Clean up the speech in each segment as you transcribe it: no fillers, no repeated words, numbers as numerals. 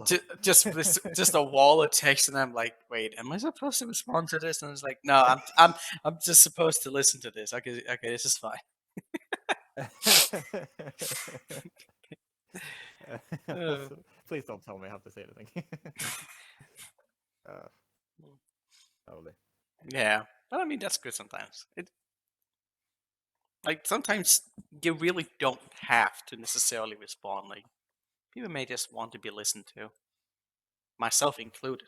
Just a wall of text, and I'm like, wait, am I supposed to respond to this? And I was like, no, I'm just supposed to listen to this. Okay, this is fine. Uh, Please don't tell me I have to say anything. uh, Totally. yeah, but I mean that's good sometimes. Like sometimes you really don't have to necessarily respond. Like people may just want to be listened to, myself included.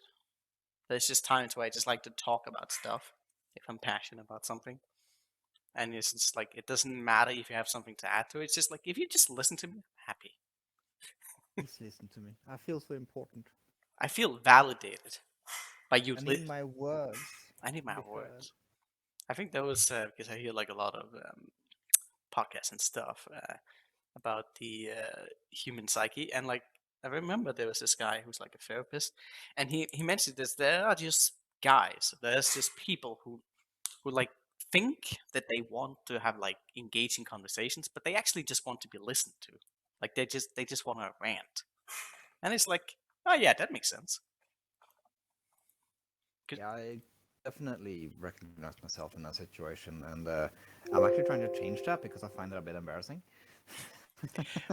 There's just times where I just like to talk about stuff if I'm passionate about something. And it's just like it doesn't matter if you have something to add to it. It's just like if you just listen to me, I'm happy. Please listen to me. I feel so important. I feel validated by you. I need my words I need to my be heard. words. I think that was because I hear like a lot of podcasts and stuff about the human psyche, and like I remember there was this guy who's like a therapist, and he mentioned this. There are just guys. There's just people who like think that they want to have like engaging conversations, but they actually just want to be listened to. Like they just want to rant, and it's like, oh yeah, that makes sense. Yeah, I definitely recognize myself in that situation, and I'm actually trying to change that because I find it a bit embarrassing.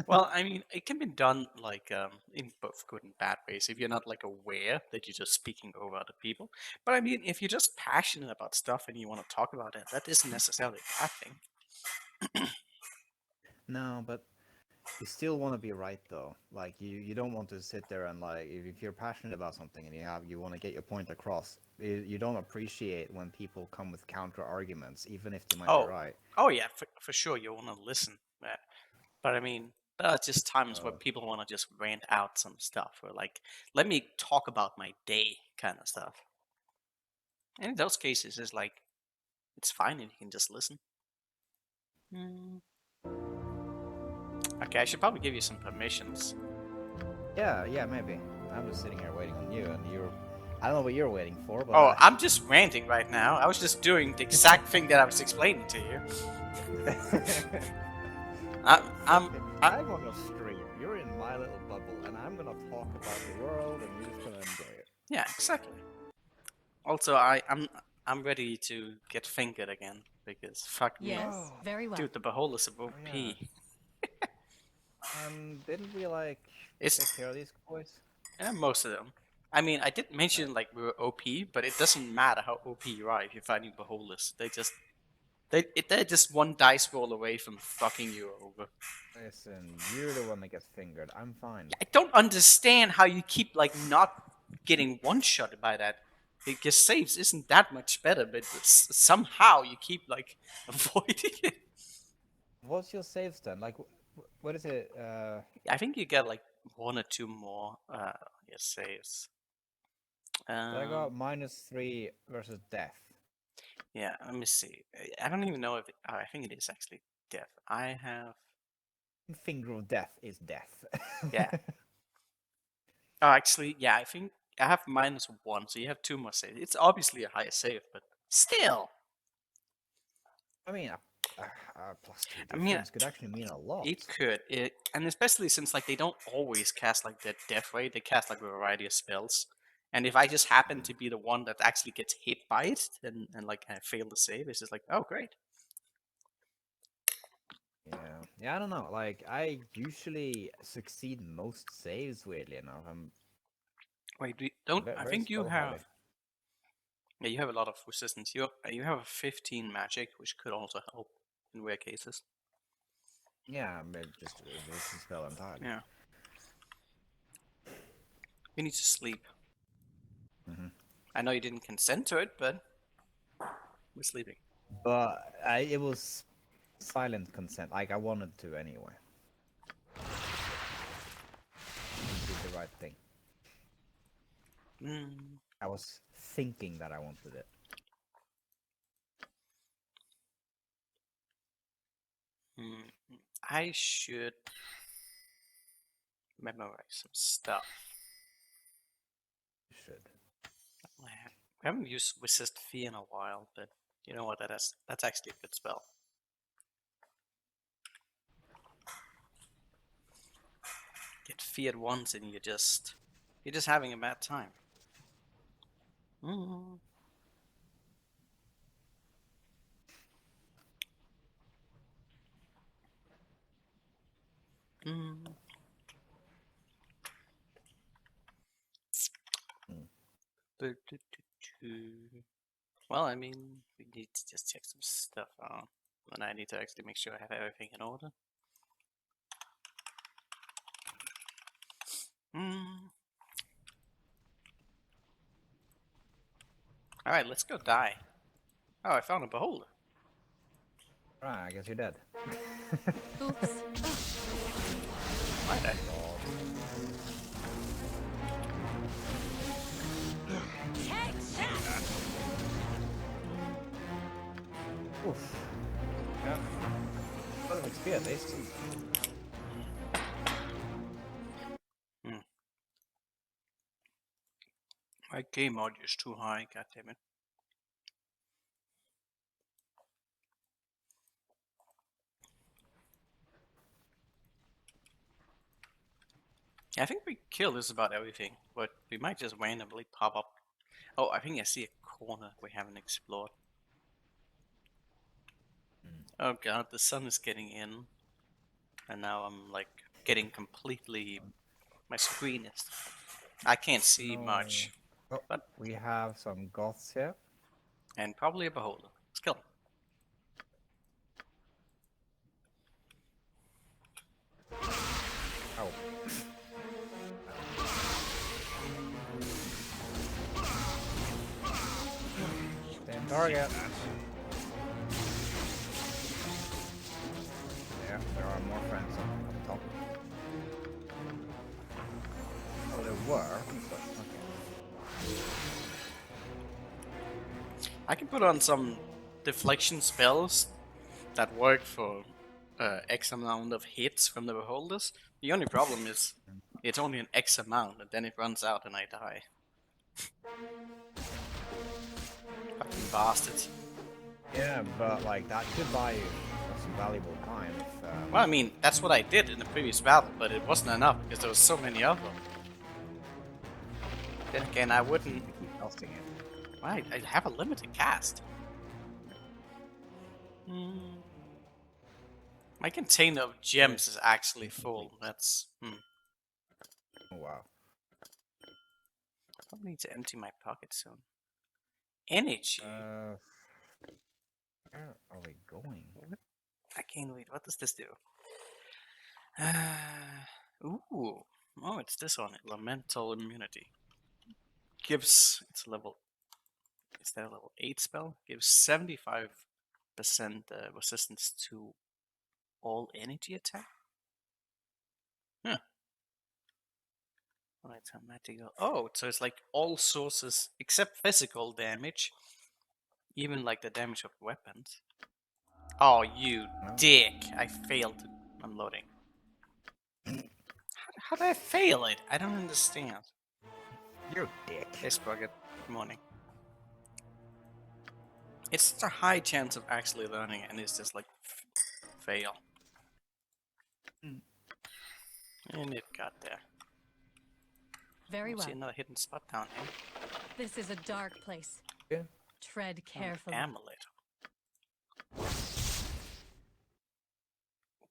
Well, I mean, it can be done like in both good and bad ways if you're not like aware that you're just speaking over other people. But I mean, if you're just passionate about stuff and you want to talk about it, that isn't necessarily a bad thing. No, but you still want to be right though. Like you don't want to sit there and like if you're passionate about something and you want to get your point across, you don't appreciate when people come with counter arguments, even if they might be Oh, right. oh yeah, for sure you want to listen. But I mean, there are just times where Uh, people want to just rant out some stuff, or like, let me talk about my day, kind of stuff. And in those cases, it's like it's fine if you can just listen. Mm. Okay, I should probably give you some permissions. yeah, maybe. I'm just sitting here waiting on you, and you're. I don't know what you're waiting for, but Oh, I'm just ranting right now. I was just doing the exact thing that I was explaining to you. I'm I'm on a stream. You're in my little bubble, and I'm gonna talk about the world, and you're just gonna enjoy it. yeah, exactly. Also, I'm ready to get fingered again because fuck me, Yes, Oh, very well. dude, the beholder's of oh yeah. OP. Didn't we like take It's care of these boys? most of them. I mean, I did mention like we were OP, but it doesn't matter how OP you are if you're fighting beholders. They're just one dice roll away from fucking you over. Listen, you're the one that gets fingered. I'm fine. I don't understand how you keep like not getting one shot by that. Because saves isn't that much better, but somehow you keep like avoiding it. What's your saves then? Like, what is it? I think you get like one or two more your saves. So I Um, got -3 versus death. yeah, let me see. I don't even know if I think it is actually death. I have Finger of death is death. yeah. Oh, actually, yeah. I think I have -1, so you have two more saves. It's obviously a higher save, but still. I mean, a +2 I mean, difference could actually mean a lot. it could, and especially since like they don't always cast like that death ray. They cast like a variety of spells. And if I just happen to be the one that actually gets hit by it and like I fail to save, it's just like, oh great. Yeah, I don't know. Like, I usually succeed most saves. Weirdly enough, I'm Wait, don't I very think you spell heavy. have? Yeah, you have a lot of resistance. You have a 15 magic, which could also help in rare cases. Yeah, I'm just resist spell entirely. Yeah, you need to sleep. Hmm. I know you didn't consent to it, but we're sleeping. But it was silent consent. Like I wanted to anyway. I did the right thing. Mm. I was thinking that I wanted it. Mm. I should memorize some stuff. You should. I haven't used resist fear in a while, but you know what? That's actually a good spell. Get feared once, and you just You're just having a bad time. Mm. Mm. Do, do, do, do. Well, I mean, we need to just check some stuff out. And I need to actually make sure I have everything in order. Mm. Alright, let's go die. Oh, I found a beholder. Right, I guess you're dead. Oops. Might I? Oof. Yeah. A lot of XP at least. My game audio is too high, goddammit. I think we killed just about everything, but we might just randomly pop up. Oh, I think I see a corner we haven't explored. Oh god, the sun is getting in. And now I'm like getting completely... My screen is... I can't see No. much. Oh, But... we have some goths here. And probably a beholder. Let's kill him. Oh. Same target. Yeah, there are more friends up top. Oh, there were. But, okay. I can put on some deflection spells that work for X amount of hits from the beholders. The only problem is it's only an X amount and then it runs out and I die. Fucking bastards. Yeah, but like that could buy you some valuable time if. Well, I mean, that's what I did in the previous battle, but it wasn't enough because there was so many of them. Then again, I wouldn't... to keep casting it. Right, I have a limited cast. My container of gems is actually full. That's... Oh wow. I need to empty my pocket soon. Energy. Where are we going? I can't wait. What does this do? Ooh. Oh, it's this one. Elemental immunity. Gives... It's a level... Is that a level 8 spell? Gives 75% resistance to all energy attack? Huh. Alright, so magical. Oh, so it's like all sources except physical damage. Even like the damage of weapons. Oh, you dick. I failed. I'm loading. How did I fail it? I don't understand. You're a dick. Hey, Sprocket. Good morning. It's such a high chance of actually learning, and it's just like fail. And it got there. Very well. See another hidden spot down here. This is a dark place. Yeah. Tread carefully. Amulet.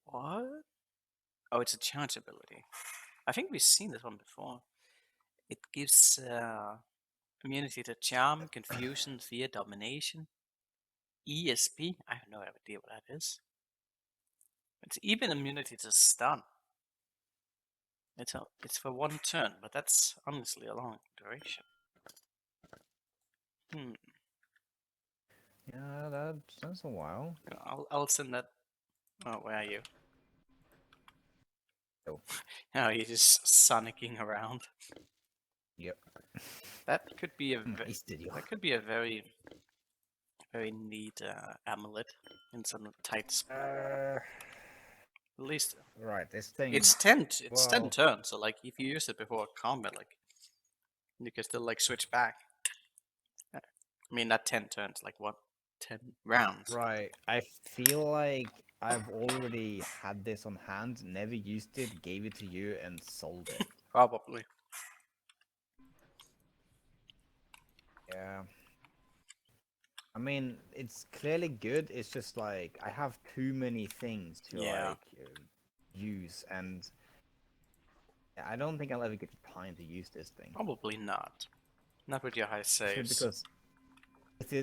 What? Oh, it's a charge ability. I think we've seen this one before. It gives immunity to charm, confusion, fear, domination. ESP? I have no idea what that is. It's even immunity to stun. It's for one turn, but that's honestly a long duration. Yeah, that's a while. I'll send that. Oh, where are you? Oh. Oh, you're just sonicking around. Yep. That could be a very neat amulet in some tight spot. At least Right, this thing. it's 10 turns, so like if you use it before combat, like you can still like switch back. I mean not 10 turns, like what? 10 rounds. Right. I feel like I've already had this on hand, never used it, gave it to you, and sold it. Probably. Yeah. I mean, it's clearly good. It's just like I have too many things to Yeah. use, and I don't think I'll ever get time to use this thing. Probably not. Not with your high Especially saves. because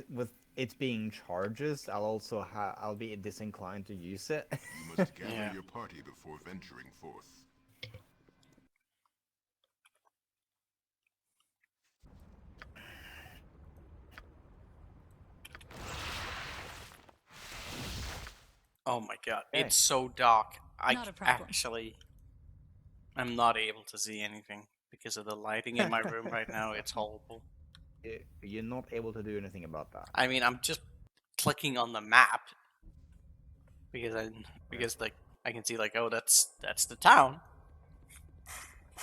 with it being charges, I'll be disinclined to use it. You must gather Yeah. your party before venturing forth. Oh my god, Okay. it's so dark. Not a problem. Actually, I'm not able to see anything because of the lighting in my room right now. It's horrible. You're not able to do anything about that. I mean, I'm just clicking on the map because like I can see like, oh, that's the town.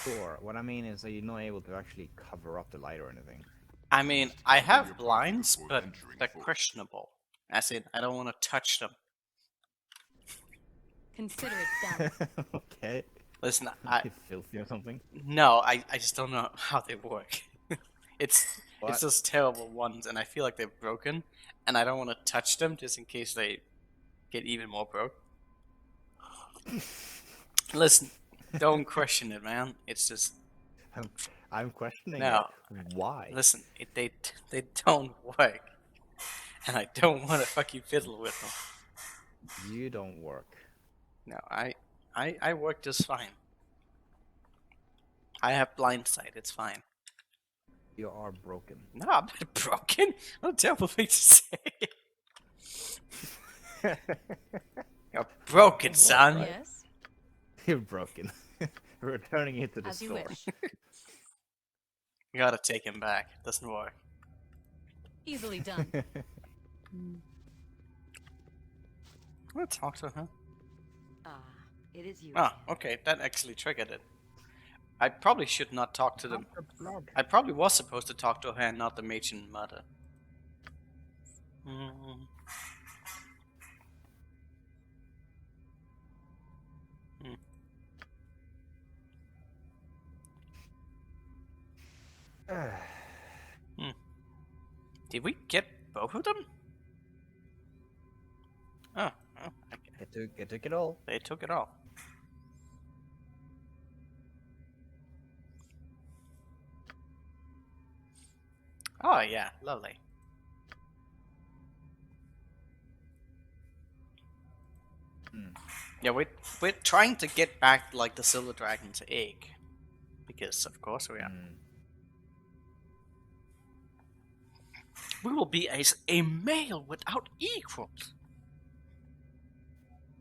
Sure. What I mean is that you're not able to actually cover up the light or anything. I mean, I Gather your have party blinds, before but venturing they're forth. questionable. As in, I don't want to touch them. Consider it done. Okay. Listen, You filthy or something. no, I just don't know how they work. it's What? those terrible ones, and I feel like they're broken, and I don't want to touch them just in case they get even more broke. Listen, don't question it, man. It's just I'm questioning No. it. Why? listen. They don't work, and I don't want to fucking fiddle with them. You don't work. No, I work just fine. I have blind sight. It's fine. You are broken. No, I'm not broken. What a terrible thing to say. You're broken, son. Yes, You're broken. Returning it to the as you store. wish. You gotta take him back. It doesn't work. Easily done. I'm gonna talk to her. Ah, it is you. Ah, okay, that actually triggered it. I probably should not talk to them. I probably was supposed to talk to her and not the mage and mother. Mm. Did we get both of them? Oh, okay. It took it all. They took it all. Oh yeah, lovely. Yeah, we're trying to get back like the silver dragon's egg, because of course we are. We will be a male without equals.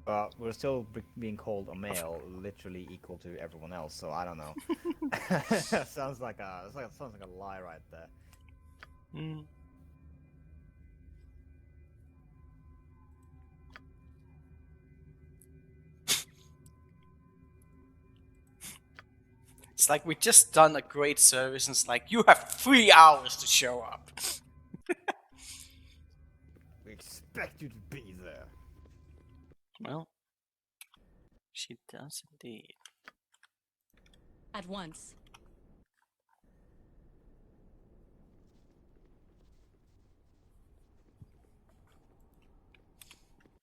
But we're still being called a male, literally equal to everyone else. So I don't know. sounds like a lie right there. Mm. It's like we just done a great service, and it's like you have 3 hours to show up. We expect you to be there. Well, she does indeed. At once.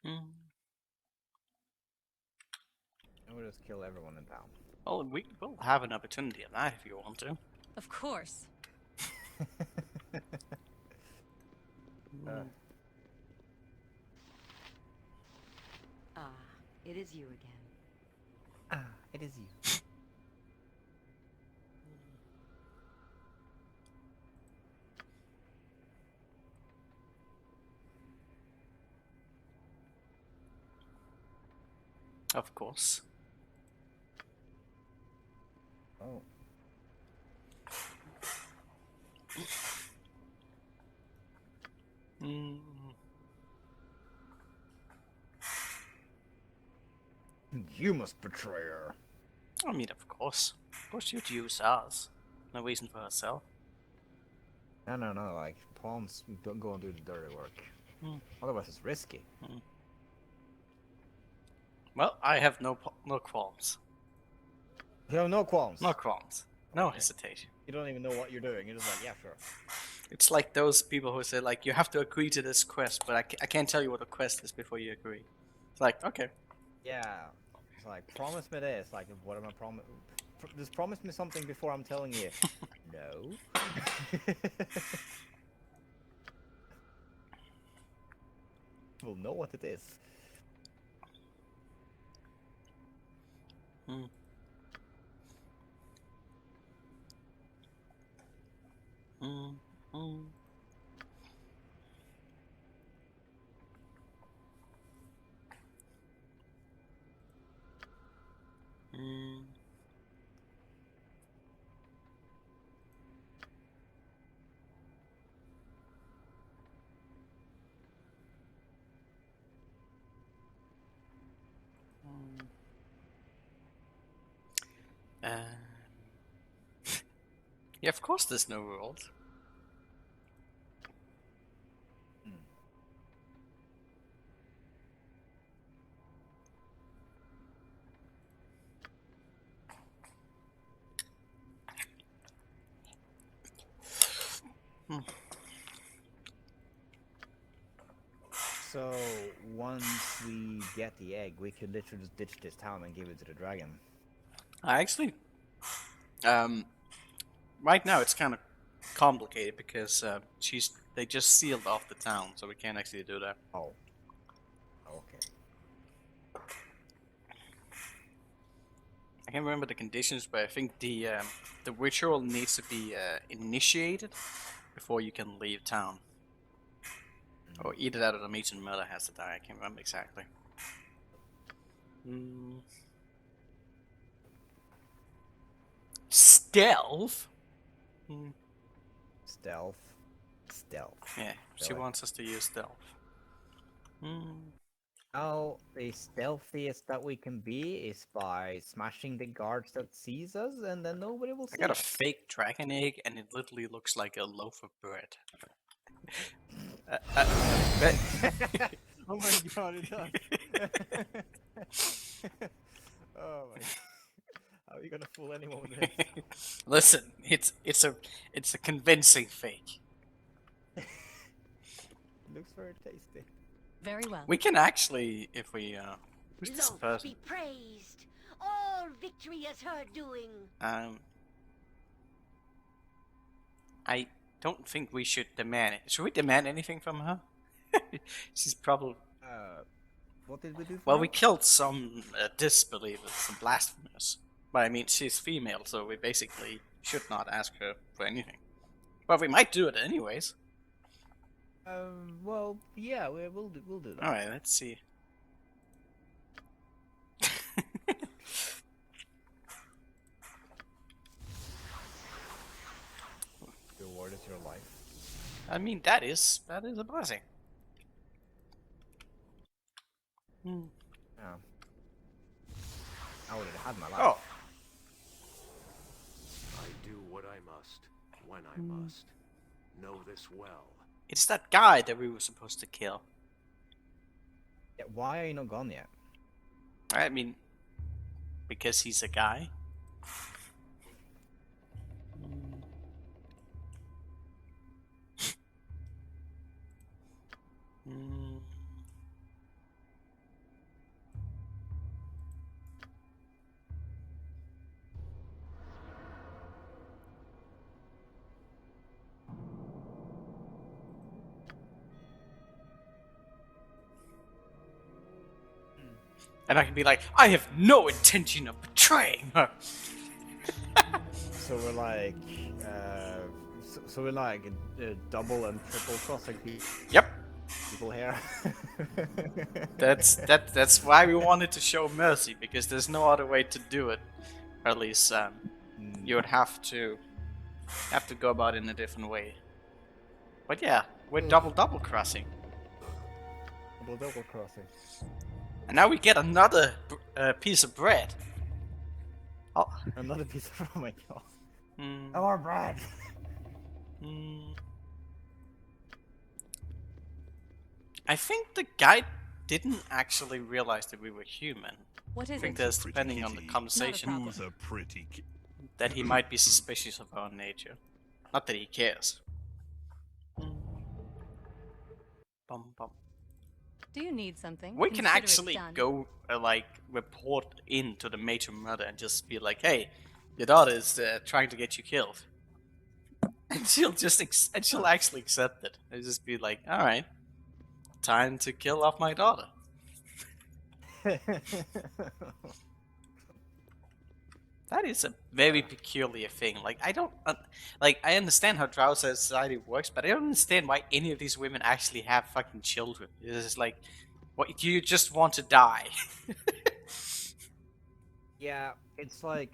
Mm. And we'll just kill everyone in town. Well, we will have an opportunity of that if you want to. Of course. Ah, it is you again. Ah, it is you. Of course. Oh. Mm. You must betray her. I mean, of course. Of course you'd use us. No reason for herself. No. Like pawns don't go and do the dirty work. Otherwise, it's risky. Well, I have no qualms. You have no qualms. No qualms. No hesitation. You don't even know what you're doing. You're just like, yeah, sure. It's like those people who say like, you have to agree to this quest, but I can't tell you what the quest is before you agree. It's like, okay. Yeah. It's like, promise me this. Like, what am I just promise me something before I'm telling you. No. We'll know what it is. Hmm. Mm, mm. Mm. Yeah, of course there's no rules. So, once we get the egg, we could literally just ditch this town and give it to the dragon. I actually, right now it's kind of complicated because they just sealed off the town, so we can't actually do that. Oh. Okay. I can't remember the conditions, but I think the ritual needs to be initiated before you can leave town. Or either that or the mage and murder has to die. I can't remember exactly. Stealth? Stealth. Yeah, she Really? wants us to use stealth. Oh, the stealthiest that we can be is by smashing the guards that sees us, and then nobody will I see got a us. fake dragon egg, and it literally looks like a loaf of bread. Oh my god, it does. Oh my. How are you gonna fool anyone with this? Listen, it's a convincing fake. It looks very tasty. Very well. We can actually, if we who's this Lord person? be praised. All victory is her doing. I don't think we should demand it. Should we demand anything from her? She's probably. What did we do for Well, her? we killed some disbelievers, some blasphemers. But I mean, she's female, so we basically should not ask her for anything. But we might do it anyways. Well, yeah, we'll do that. All right, let's see. Your word is your life. I mean, that is a blessing. Yeah. I would have had my life. Oh, I do what I must, when I must. Know this well. it's that guy that we were supposed to kill. Yeah, why are you not gone yet? I mean, because he's a guy. And I can be like, I have no intention of betraying her. So we're like, so we're like double and triple crossing Yep, people here. that's why we wanted to show mercy, because there's no other way to do it. Or at least you would have to go about it in a different way. But yeah, we're double crossing. Double crossing. And now we get another piece of bread. Oh. Another piece of oh my god. Mm, More bread. I think the guy didn't actually realize that we were human. What I is think it? that's depending on the kitty. conversation. Not a Who's a pretty that he might be suspicious of our nature. Not that he cares. Bum, bum. Do you need something? We can Consider it actually done. go, like, report in to the major murder and just be like, hey, your daughter is trying to get you killed. And she'll just, and she'll actually accept it. And just be like, alright, time to kill off my daughter. That is a very peculiar thing. Like, I don't, like, I understand how drow society works, but I don't understand why any of these women actually have fucking children. It's just like, what, do you just want to die? Yeah, it's like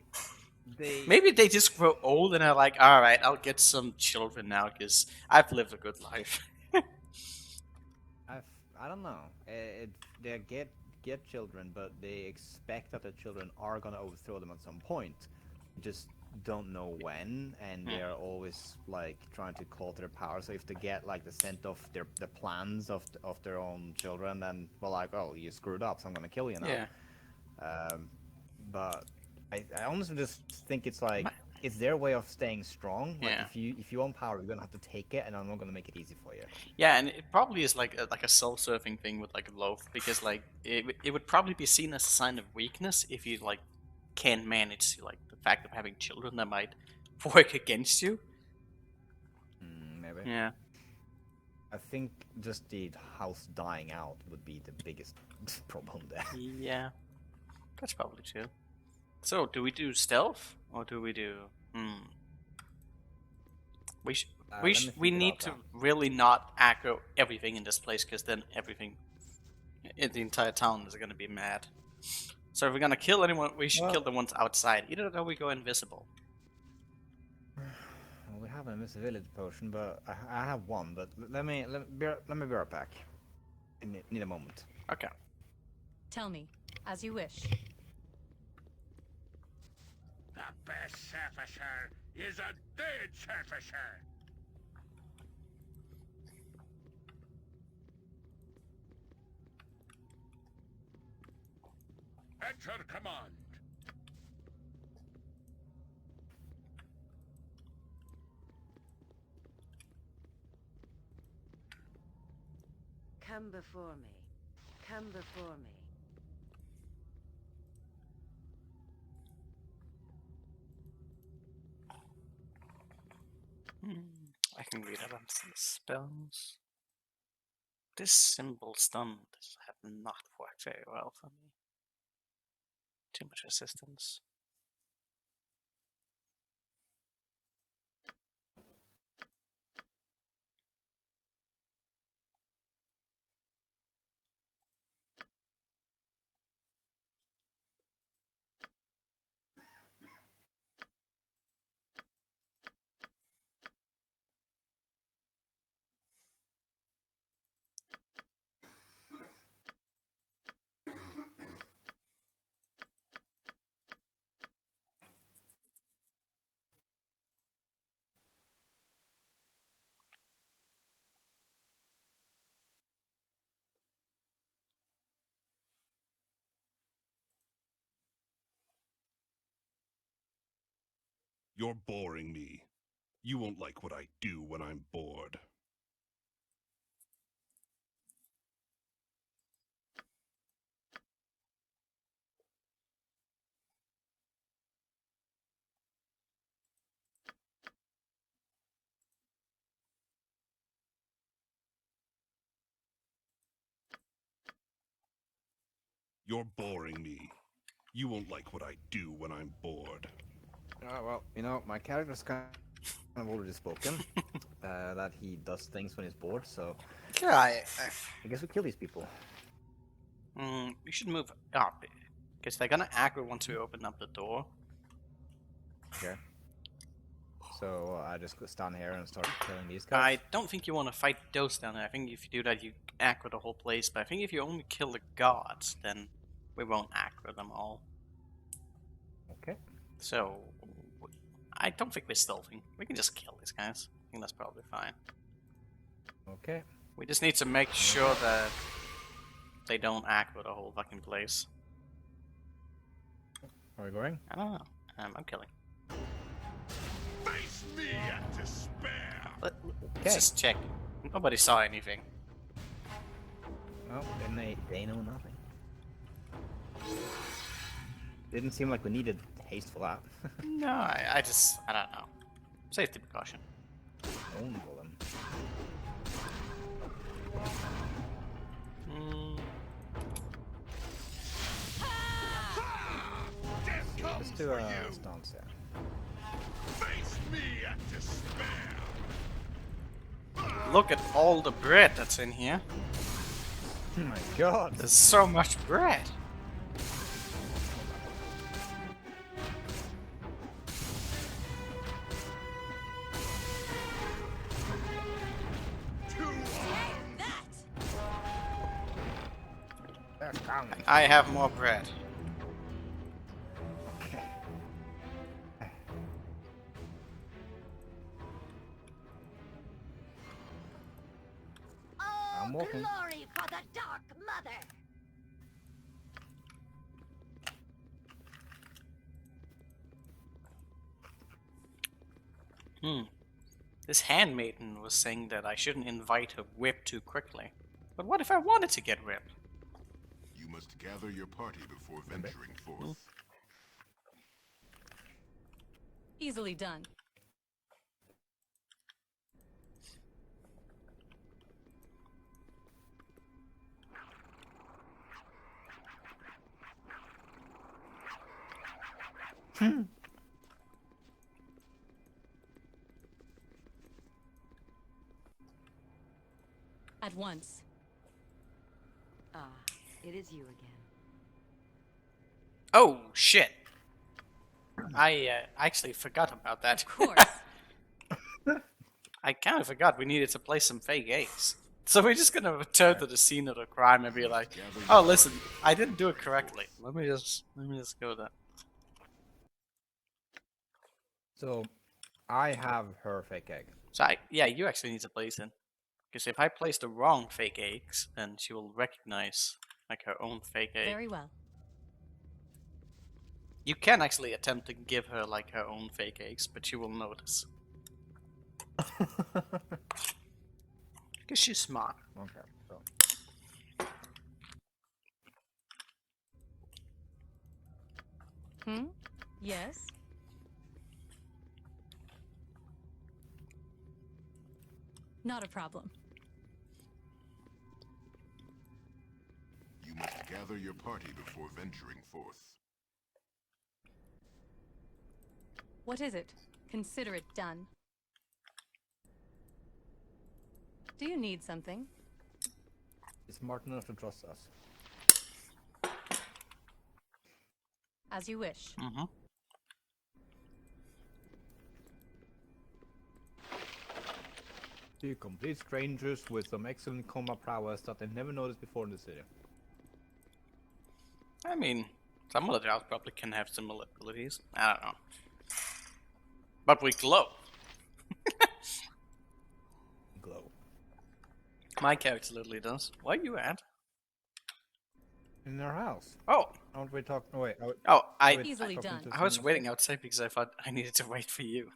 they. Maybe they just grow old and are like, alright, I'll get some children now, because I've lived a good life. I don't know. They get children, but they expect that the children are gonna overthrow them at some point. Just don't know when, and they're always like trying to call to their power. So if they get like the scent of the plans of their own children, then well, like, oh, you screwed up, so I'm gonna kill you now. Yeah. But I honestly just think it's like it's their way of staying strong. Like Yeah. if you own power, you're gonna have to take it, and I'm not gonna make it easy for you. Yeah, and it probably is like a self-serving thing with like Loath, because like it would probably be seen as a sign of weakness if you like can't manage like the fact of having children that might work against you. Maybe. Yeah. I think just the house dying out would be the biggest problem there. Yeah. That's probably true. So, do we do stealth or do we do? We need to really not aggro everything in this place, because then everything in the entire town is gonna be mad. So if we're gonna kill anyone, we should kill the ones outside. Either that or we go invisible. Well, we have an invisibility potion, but I have one. But let me be right back. Need a moment. Okay. Tell me, as you wish. The best surfacer is a dead surfacer. At your command. Come before me. Come before me. I can read about some spells. This symbol stun have not worked very well for me. Too much resistance. You're boring me. You won't like what I do when I'm bored. You're boring me. You won't like what I do when I'm bored. Well, you know, my character's kind of already spoken that he does things when he's bored. So Yeah, I guess we kill these people. we should move up, because they're gonna aggro once we open up the door. Okay. So I just stand here and start killing these guys. I don't think you want to fight those down there. I think if you do that, you aggro the whole place. But I think if you only kill the guards, then we won't aggro them all. Okay. So I don't think we're stealthing. We can just kill these guys. I think that's probably fine. Okay. We just need to make sure that they don't aggro the whole fucking place. Are we going? I don't know. I'm killing. me at despair. Let's Okay. just check. Nobody saw anything. Well, then they know nothing. Didn't seem like we needed haste for that. No, I don't know. Safety precaution. Own golem. Mm, Death comes Let's do for a you. stance here. Face me at despair. look at all the bread that's in here. Oh my god! There's so much bread. There's down. I have more bread. I'm walking. Glory for the Dark Mother! This handmaiden was saying that I shouldn't invite her whip too quickly. But what if I wanted to get whipped? You must gather your party before venturing forth. Easily done. At once. Ah, it is you again. Oh, shit. I actually forgot about that. Of course. I kind of forgot we needed to play some fake eggs. So we're just gonna return to the scene of the crime and be like, oh, listen, I didn't do it correctly. Let me just go there. So, I have her fake egg. So yeah, you actually need to place in. Because if I place the wrong fake eggs, then she will recognize like her own fake egg. Very well. You can actually attempt to give her like her own fake eggs, but she will notice. Because she's smart. Okay, so. Yes? Not a problem. You must gather your party before venturing forth. What is it? Consider it done. Do you need something? It's smart enough to trust us. As you wish. Mm-hmm. You complete strangers with some excellent combat prowess that they never noticed before in the city. I mean, some of the jobs probably can have similar abilities. I don't know. But we glow. Glow. My character literally does. Where you at? In our house. Oh, Aren't we talking? Oh, wait. Easily done. I was waiting outside because I thought I needed to wait for you.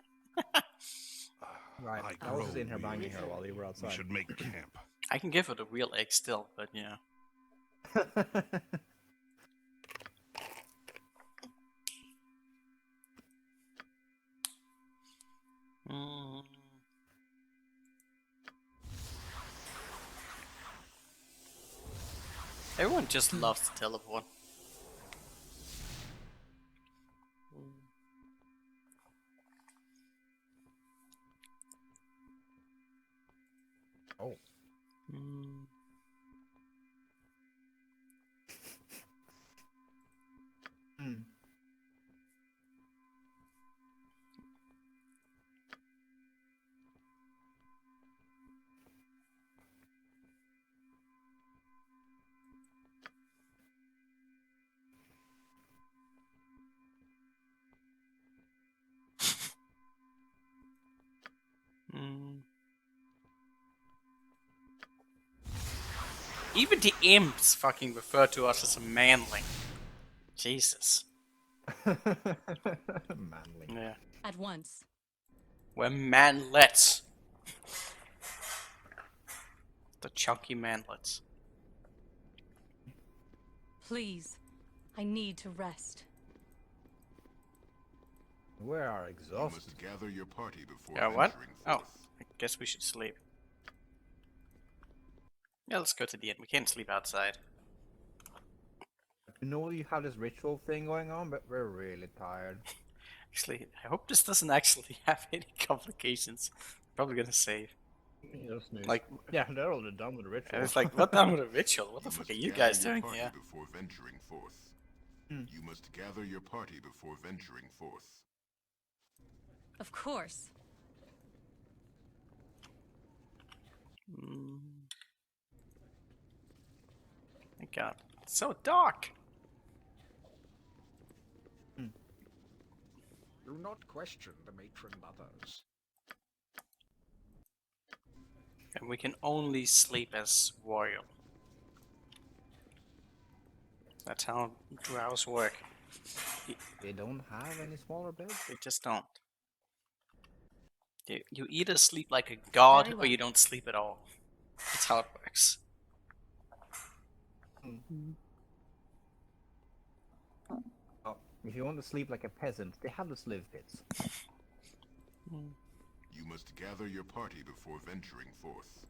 Right. I I was just grow in here banging her weary. while you were We outside. should make camp. I can give her the real egg still, but yeah. Mm. Everyone just loves to teleport. Oh. Mm. Hmm. Mm. Even the imps fucking refer to us as a manling. Jesus. Manly. Yeah. At once. We're manlets. The chunky manlets. Please, I need to rest. We are You exhausted. must gather your party before Yeah, what? venturing Oh, forth. I guess we should sleep. Yeah, let's go to the end. We can't sleep outside. You know you have this ritual thing going on, but we're really tired. Actually, I hope this doesn't actually have any complications. Probably gonna save. Like, Yeah, they're already done with the ritual. and it's like, what done with a ritual? What the You fuck must are you gather guys your doing party here? before venturing forth. Hmm. You must gather your party before venturing forth. Of course. Mm. My God, it's so dark. Do not question the matron mothers. And we can only sleep as royal. That's how drows work. They don't have any smaller beds? They just don't. You either sleep like a god Very or well. you don't sleep at all. That's how it works. Oh, if you want to sleep like a peasant, they have the sliv pits. You must gather your party before venturing forth.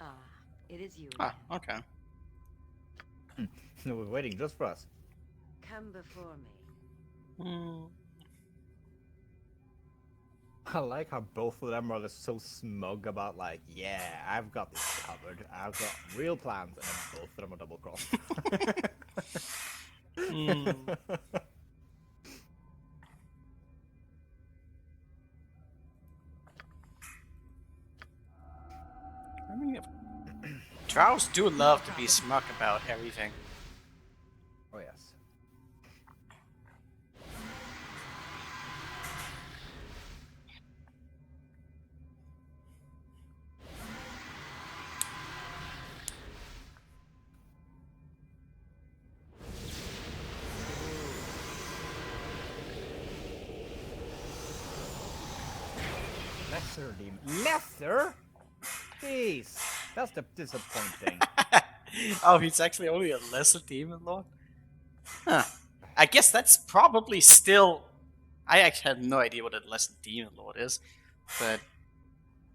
Ah, it is you Ah, again. okay. No, we're waiting just for us. Come before me. Hmm. I like how both of them are just so smug about like, yeah, I've got this covered. I've got real plans, and then both of them are double crossed. I mean, drows do love to be smug about everything. Oh yes. Lesser demon. Lesser? Jeez, that's the disappointing. Oh, he's actually only a lesser demon lord? Huh. I guess that's probably still... I actually have no idea what a lesser demon lord is, but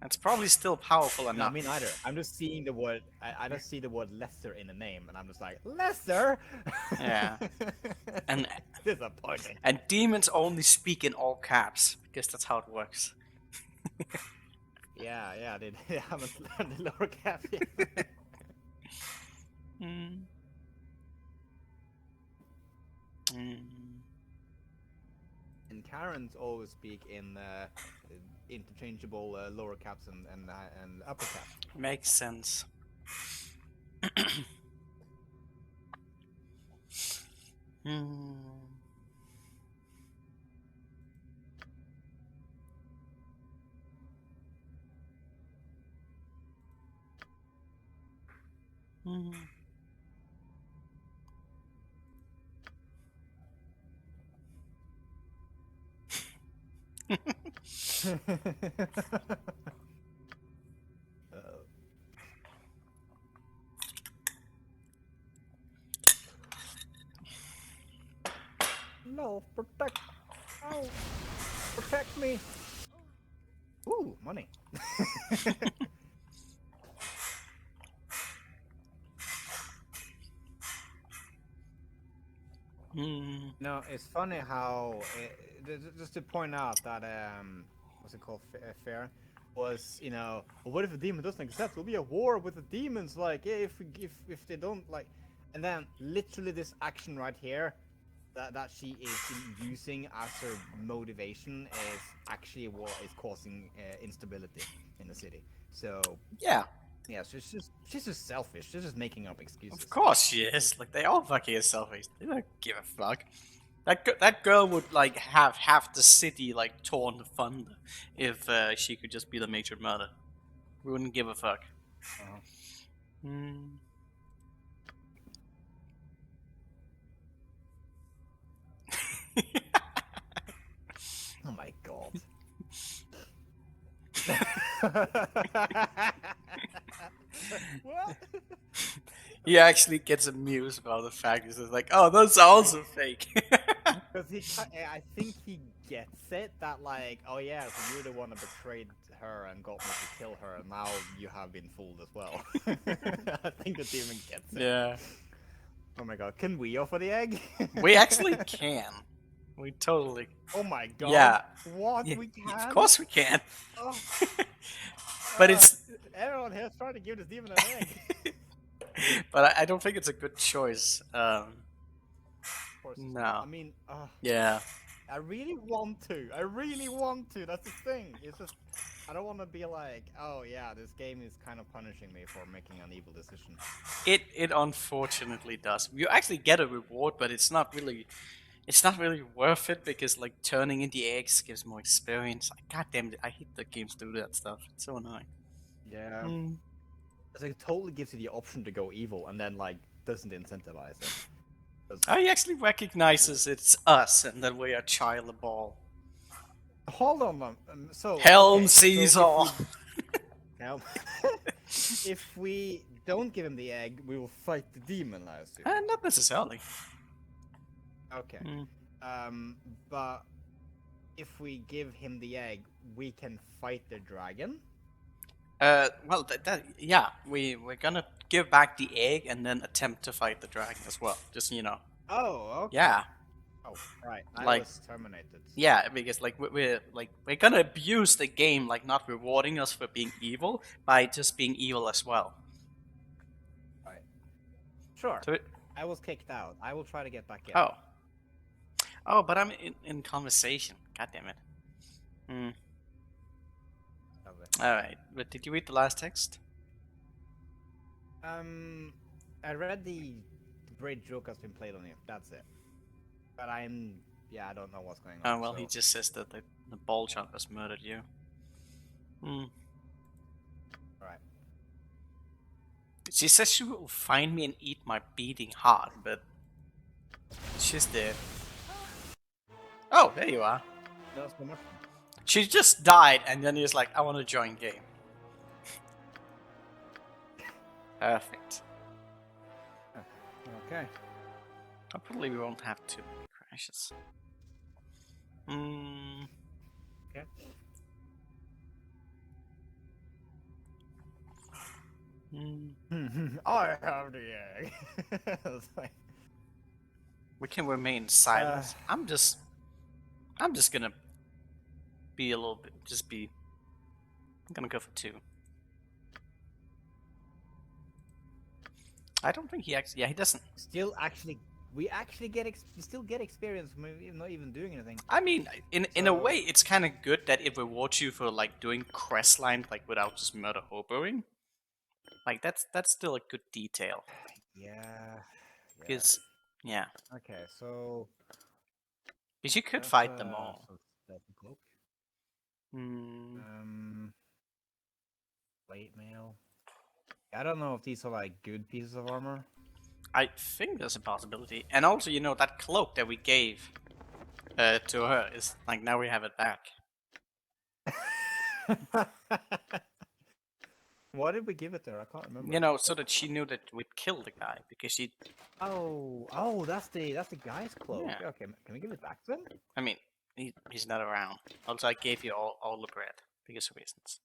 that's probably still powerful No, enough. me neither. I'm just seeing the word. I just see the word lesser in the name, and I'm just like, lesser. Yeah. And Disappointing. and demons only speak in all caps, because that's how it works. Yeah, they haven't learned the lower cap yet. Mm. Mm. And Karens always speak in interchangeable lower caps and upper caps. Makes sense. Hmm. Hmm. No, protect. Oh, protect me. Ooh, money. Hmm. No, it's funny how just to point out that what's it called, fair was, you know, well, what if a demon doesn't accept? It'll be a war with the demons. Like, yeah, if they don't like, and then literally this action right here that she is using as her motivation is actually what is causing instability in the city. So Yeah, yeah, so she's just selfish. She's just making up excuses. of course she is. Like, they all fucking are selfish. They don't give a fuck. That girl would, like, have half the city, like, torn to thunder if she could just be the matron mother. We wouldn't give a fuck. Uh-huh. Oh my god. What? He actually gets amused about the fact he's just like, oh, those are also fake. Because I think he gets it that like, oh yeah, so you're the one that betrayed her and got me to kill her, and now you have been fooled as well. I think the demon gets it. Yeah. Oh my god, can we offer the egg? We actually can. We totally. Oh my god. Yeah. What? Yeah, We can? of course we can. Oh, But it's. everyone here's trying to give this demon an egg. But I don't think it's a good choice. Of course it's No. not. I mean, Yeah. I really want to. I really want to. That's the thing. It's just I don't want to be like, oh yeah, this game is kind of punishing me for making an evil decision. It unfortunately does. You actually get a reward, but it's not really worth it because like turning in the eggs gives more experience. God damn it, I hate the games do that stuff. It's so annoying. Yeah. Mm. It's like, it totally gives you the option to go evil and then like doesn't incentivize it. Oh, he actually recognizes it's us and that we are child of ball. Hold on, so Helm okay, sees so all. Helm. If we don't give him the egg, we will fight the demon, I assume. Not necessarily. Okay. Mm. But if we give him the egg, we can fight the dragon. Well, yeah, we're gonna give back the egg and then attempt to fight the dragon as well. Just Oh, okay. Yeah, Oh, right. I Like- was terminated. yeah, because like we're gonna abuse the game, like not rewarding us for being evil by just being evil as well. Right. Sure. So I was kicked out. I will try to get back in. oh, but I'm in conversation. God damn it. Hmm. Lovely. All right, but did you read the last text? I read the great joke has been played on you. That's it. But I don't know what's going on. Oh well, he so- just says that the ball jumpers murdered you. Hmm. Right. She says she will find me and eat my beating heart, but she's dead. Oh, there you are. That's so much. She just died, and then he's like, I want to join game. Perfect. Okay. Hopefully we won't have too many crashes. Hmm. Okay. Hmm. I have the egg. It's like, We can remain silent. I'm just gonna be a little bit. I'm gonna go for 2. I don't think he actually. Yeah, he doesn't. still actually, we still get experience from even not even doing anything. I mean, in a So- way, it's kind of good that it rewards you for like doing quest line like without just murder hoboing. Like that's still a good detail. Yeah. Because yeah, Okay, so because you could that's, fight them all. so that's the cloak. Hmm. Plate mail. I don't know if these are like good pieces of armor. I think there's a possibility, and also that cloak that we gave to her is like now we have it back. Why did we give it there? I can't remember. So that she knew that we'd kill the guy because she. Oh, that's the guy's cloak. Yeah. Okay, can we give it back to him? I mean, he's not around. Also, I gave you all the bread because of reasons.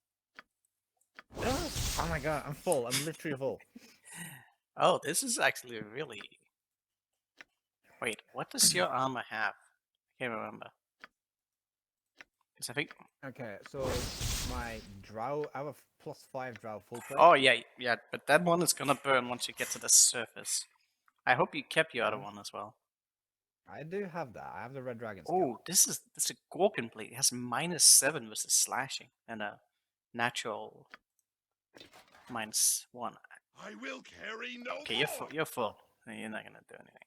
Oh my god, I'm full. I'm literally full. Oh, this is actually really. Wait, what does your armor have? I can't remember. Because I think. Okay, so my drow, I have a +5 drow full plate. Oh yeah, but that one is gonna burn once you get to the surface. I hope you kept your other one as well. I do have that. I have the red dragon skill. Oh, this is a Gorgon blade. It has -7 versus slashing and a natural -1. I will carry no Okay, more. you're full. You're not gonna do anything.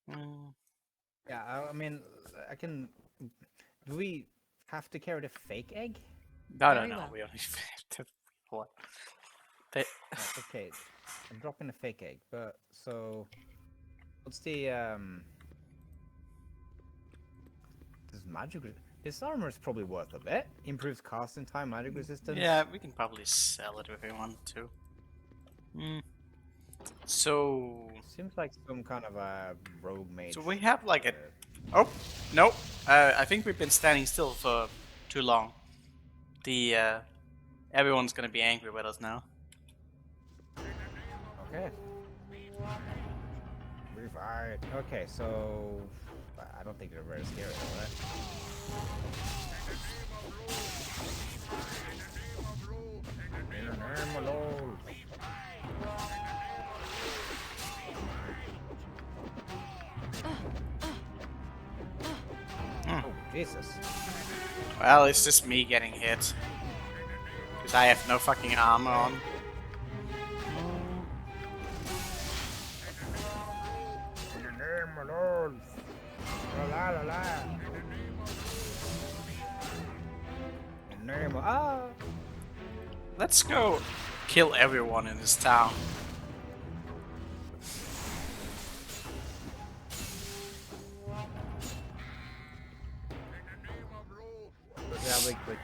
Mm, Yeah, I mean, I can. Do we have to carry the fake egg? no, Very no. well. We only have to what? They, Right, okay, I'm dropping the fake egg, but so what's the magic. This armor is probably worth a bit. Improves casting time, magic resistance. Yeah, we can probably sell it if we want to. So Seems like some kind of a rogue mage. So we have like a... Oh, no. I think we've been standing still for too long. Everyone's gonna be angry with us now. Okay. Revive. Okay, so I don't think they're very scary, right? In the name of Lord. Oh, Jesus. Well, it's just me getting hit. Because I have no fucking armor on. In the name of Lord. La la la. In the name of Let's go kill everyone in this town.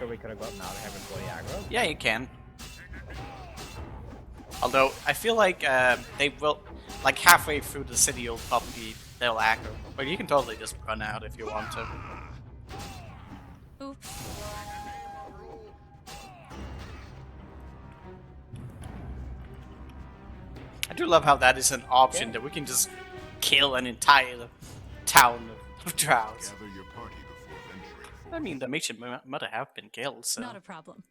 We could have gotten out of heaven for the aggro. Yeah, you can. Although, I feel like they will... Like, halfway through the city, they'll aggro. But you can totally just run out if you want to. Oops. I do love how that is an option, that we can just kill an entire town of Drowns. Gather your party before venturing forth. I mean, the mage might have been killed, so Not a problem.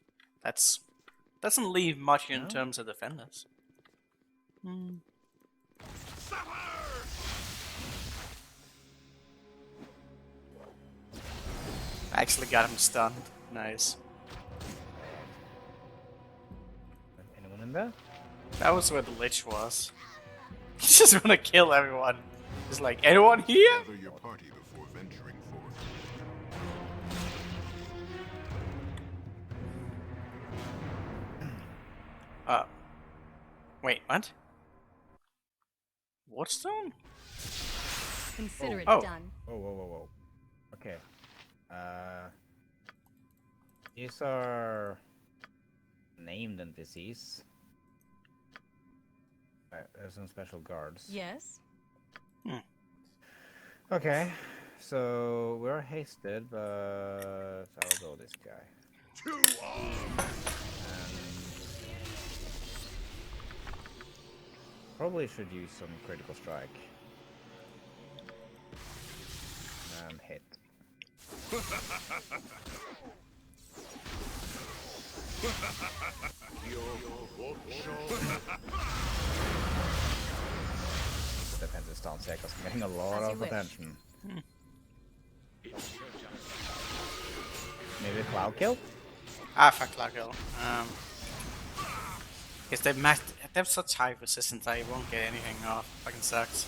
that's doesn't leave much in terms of defenders. I actually got him stunned. Nice. Anyone in there? That was where the lich was. He just wanna kill everyone. He's like, anyone here? Gather your party before venturing forth. Wait, what? Waterstone? Consider it Oh. done. Whoa. Okay. These are named NPCs. There's some special guards. Yes. Okay. So we're hasted, but I'll go this guy. Probably should use some critical strike. And hit. Defensive stance here because I'm getting a lot As you of wish. attention. Maybe a cloud kill? Ah, fuck Lago. Because they have such high resistance, I won't get anything off. Fucking sucks.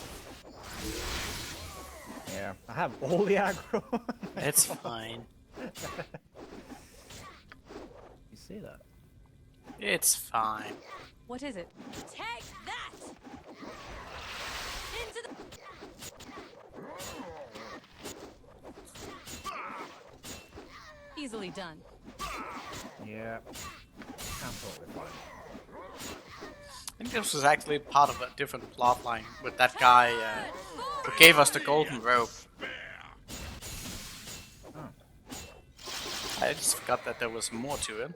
Yeah, I have all the aggro. It's fine. You see that? It's fine. What is it? Take that! Into the... Easily done. Yeah. Absolutely fine. I think this was actually part of a different plot line with that guy who gave us the golden rope. I just forgot that there was more to it.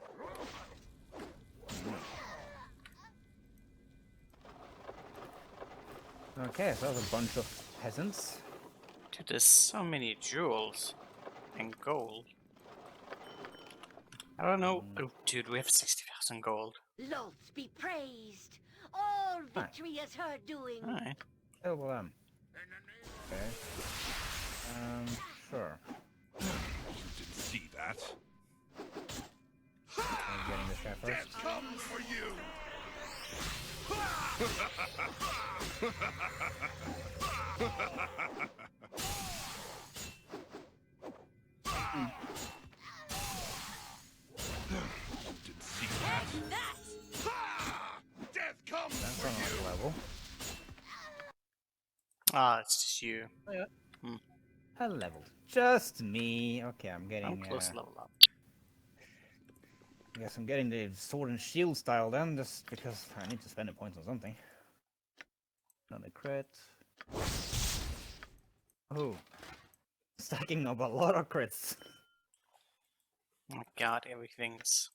Okay, so that's a bunch of peasants. Dude, there's so many jewels and gold. I don't know. Oh, dude, we have 60,000 gold. Lords be praised. All victory is her doing. Alright. Oh, well, okay. Sure. You didn't see that. I'm getting this guy first. Come for you. Didn't see that. Death comes That's for on you. our level. Ah, it's just you. I leveled. Just me. Okay, I'm getting. I'm close to level up. I guess I'm getting the sword and shield style then, just because I need to spend the points on something. Another crit. Oh. Stacking up a lot of crits. Oh god, everything's...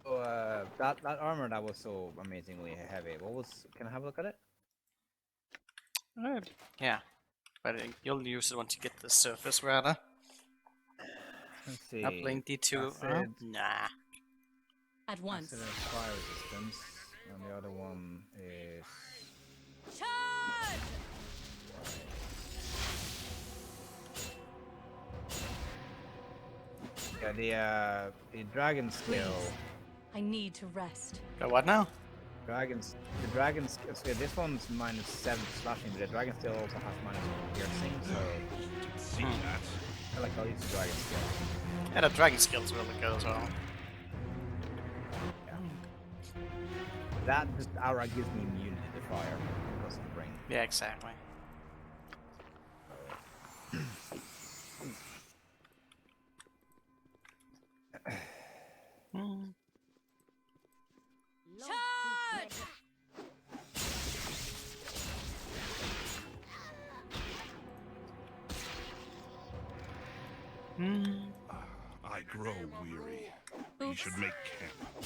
So, that armor that was so amazingly heavy. What was? Can I have a look at it? Yeah, but you'll use it once you get to the surface, rather. Let's see. Uplink D2. Acid, Nah. At once. acid and fire resistance, and the other one is. Charge! Yeah, the dragon skill. I need to rest. Go what now? The dragon's so this one's -7 slashing, but the dragon skill also has -1 piercing, so See that? I like how it's dragon skill. Yeah, the dragon skill's really good as well. Yeah. That just aura gives me immunity to fire. It doesn't bring. Yeah, exactly. Hmm. Charge! I grow weary. We should make camp.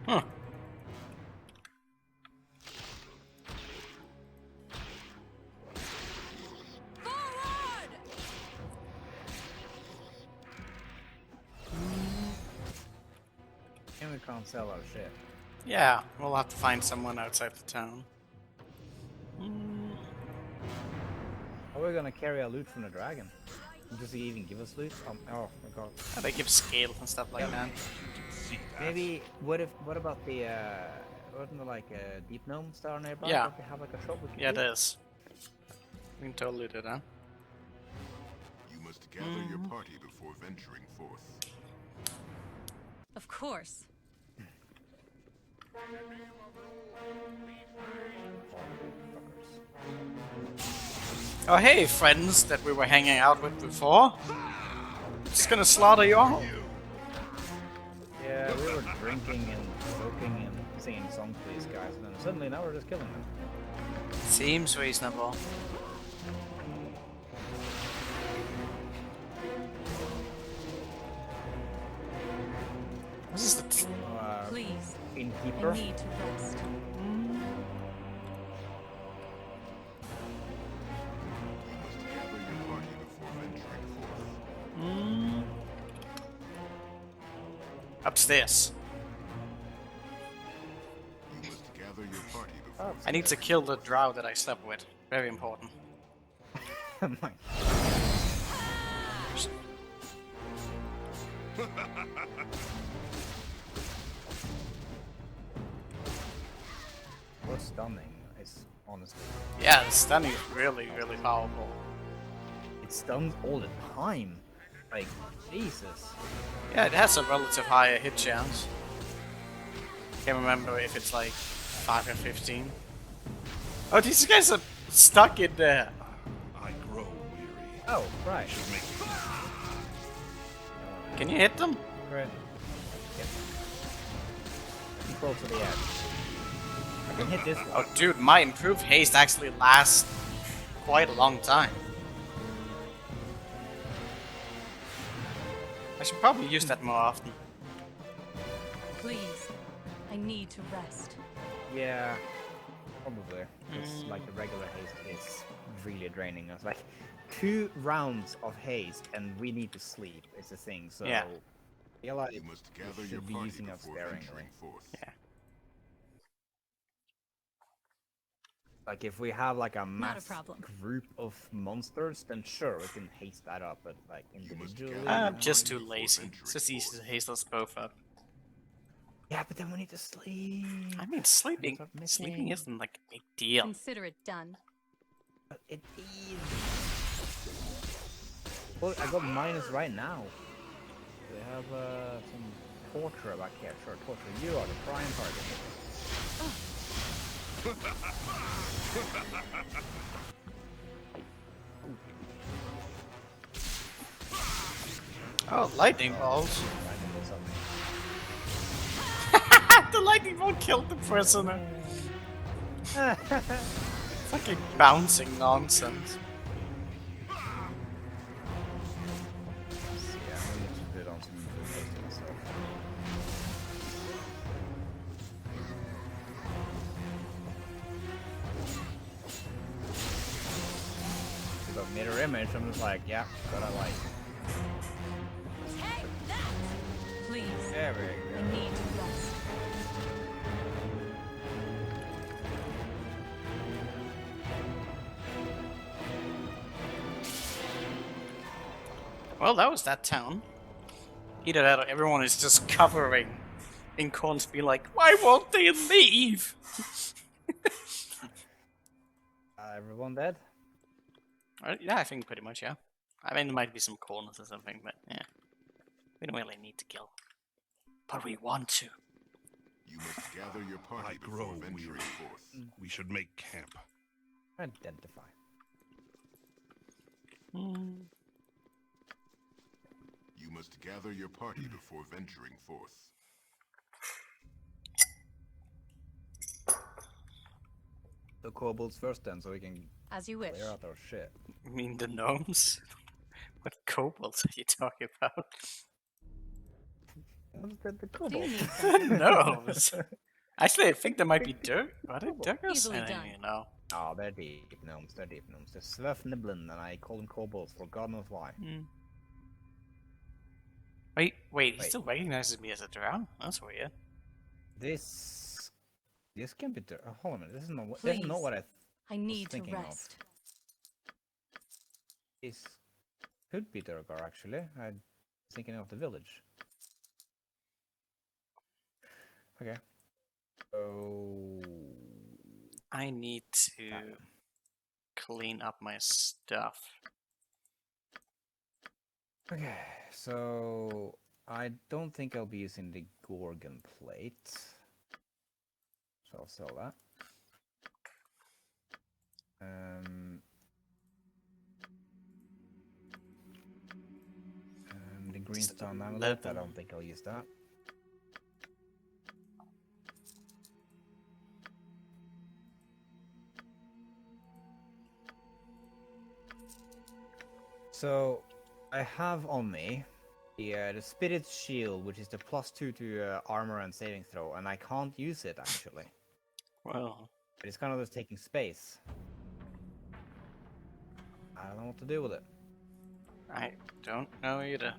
Huh. Forward! And we can't sell our shit. Yeah, we'll have to find someone outside the town. How are we gonna carry our loot from the dragon? Does he even give us loot? Oh my god. Yeah, they give scale and stuff like that. See that? Maybe what about the wasn't there like a deep gnome star nearby? Yeah. Don't they have like a shop we can Yeah, do? it is. We can totally do that. You must gather your party before venturing forth. Of course. Oh hey, friends that we were hanging out with before. Just gonna slaughter you all. Yeah, we were drinking and smoking and singing songs to these guys, and then suddenly now we're just killing them. Seems reasonable. This is the Please. I Innkeeper. need to rest. You must gather your party before venturing forth. upstairs. You must gather your party before. I need to kill the drow that I slept with. Very important. My- What's stunning is honestly. Yeah, the stunning is really, really powerful. It stuns all the time. Like, Jesus. Yeah, it has a relative higher hit chance. Can't remember if it's like 5 or 15. Oh, these guys are stuck in there. I grow weary. Oh, right. Should make Can you hit them? Right. Yep. Too close to the edge. I can hit this one. Oh, dude, my improved haste actually lasts quite a long time. I should probably use that more often. Please. I need to rest. Yeah, probably. Because like the regular haste is really draining us. Like 2 rounds of haste and we need to sleep is the thing. So Yeah. I feel like You must gather should your be party using up before sparingly. venturing forth. Yeah. Like if we have like a Not a mass problem. group of monsters, then sure we can haste that up. But like individually, I'm just Time too before lazy. venturing It's just easy to forth. haste us both up. yeah, but then we need to sleep. I mean, sleeping start sleeping missing. isn't like a big deal. Consider it done. But it is. Well, I got minus right now. We have some torture back here. Sure, torture. You are the prime target. Oh, lightning balls! Lightning bolts up. The lightning bolt killed the prisoner. Fucking bouncing nonsense. Yeah, we need to put on some haste myself. We got mirror image. I'm just like, yeah, gotta like. Take that! Please. There we I go. need to rest. Well, that was that town. Either that or everyone is just covering in corns, be like, why won't they leave? Everyone dead? Yeah, I think pretty much, yeah. I mean, there might be some corners or something, but yeah. We don't really need to kill. But we want to. You must gather your party I before grow venturing weary. forth. We should make camp. Identify. Hmm. You must gather your party before venturing forth. The kobolds first then, so we can As you wish. clear out our shit. You mean the gnomes? What kobolds are you talking about? The Do you kobolds. need something? Gnomes? Actually, I think there might be Dirk. Are they Dirkers? Easily I don't done. even know. Oh, they're deep gnomes. They're deep gnomes. They're Svefniblin, and I call them kobolds for God knows why. Hmm. Wait, he Wait. still recognizes me as a drow? That's weird. This can be. Hold on a minute. This is not. This is Please. not what I. I need to thinking of. rest. This could be Durgar actually. I'm thinking of the village. Okay. So. I need to clean up my stuff. Okay, so I don't think I'll be using the Gorgon plate. So I'll sell that. The greenstone amulet, I don't think I'll use that. So I have on me the Spirit Shield, which is the +2 to armor and saving throw, and I can't use it actually. Well, But it's kind of just taking space. I don't know what to do with it. I don't know either.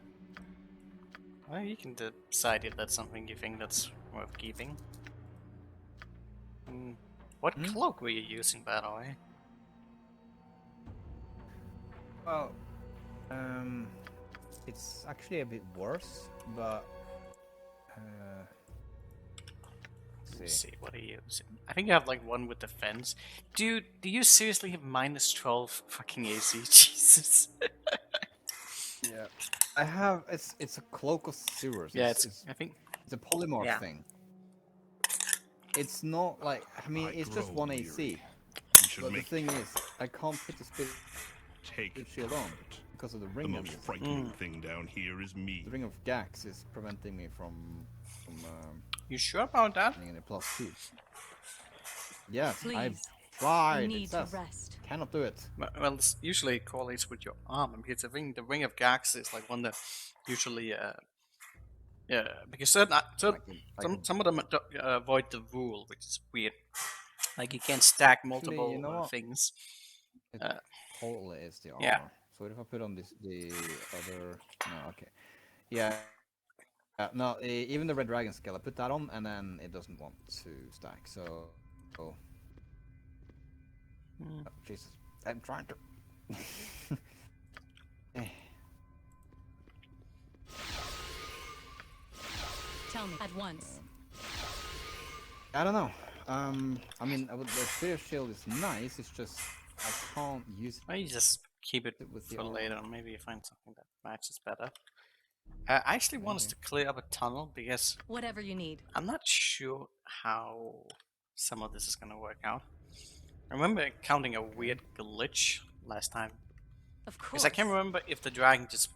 Well, you can decide if that's something you think that's worth keeping. What cloak were you using, by the way? Well, it's actually a bit worse, but Let's see, what are you using? I think you have like one with defense. Dude, do you seriously have -12 fucking AC? Jesus. yeah, I have. It's a cloak of sewers. Yeah, it's I think it's a polymorph yeah. thing. It's not like I mean, it's just grow 1 AC. weary. We should But the make thing camp. is, I can't put the spirit Take shield on comfort. because of the The ring. most frightening thing down here is me. The ring of Gax is preventing me from You sure about that? getting a +2. Yes, Please. I've I tried. It need to says. rest. Cannot do it. Well, it's usually correlates with your armor because I think the ring of Gax is like one that usually yeah, because some of them avoid the rule, which is weird. Like you can't stack multiple you know what? things. It totally is the armor. yeah. So if I put on the other, no, okay, yeah, no, even the red dragon scale, I put that on, and then it doesn't want to stack. So Hmm. Oh, Jesus, I'm trying to. Eh. Tell me at once. I don't know. I mean, the Spirit Shield is nice. It's just I can't use Or you just keep it it with the for armor. later, and maybe you find something that matches better. I actually want us to Maybe. clear up a tunnel because Whatever you need. I'm not sure how some of this is gonna work out. I remember encountering a weird glitch last time. Of Because course. I can't remember if the dragon just,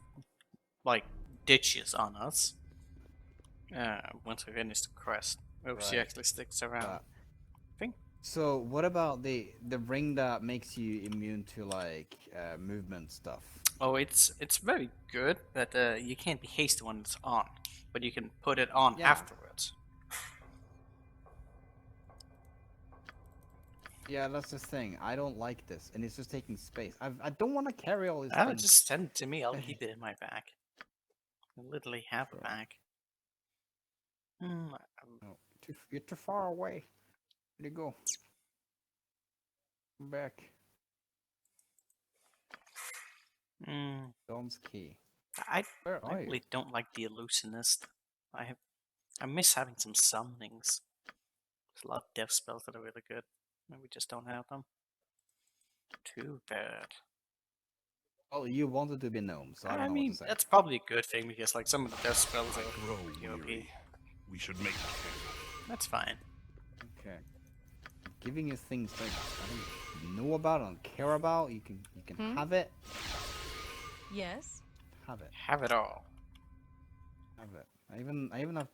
like, ditches on us once we finish the quest. Or if she Right. actually sticks around. Uh, I think. So what about the ring that makes you immune to like movement stuff? Oh, it's very good, but you can't be hasty when it's on. But you can put it on Yeah. afterwards. Yeah, that's the thing. I don't like this, and it's just taking space. I don't want to carry all these I'll things. just send it to me. I'll keep it in my bag. I literally have Sure. a bag. Hmm. No, you're too far away. Where'd you go? Come back. Don's key. I Where are you? really don't like the illusionist. I miss having some summonings. There's a lot of death spells that are really good. And we just don't have them. Too bad. Oh, you wanted to be gnome, so I don't know mean, what to say. that's probably a good thing because like some of the death spells are Grow pretty OP. weary. We should make camp. That's fine. Okay. Giving you things that I don't know about, I don't care about. You can Hmm? have it. Yes. Have it. Have it all. Have it. I even have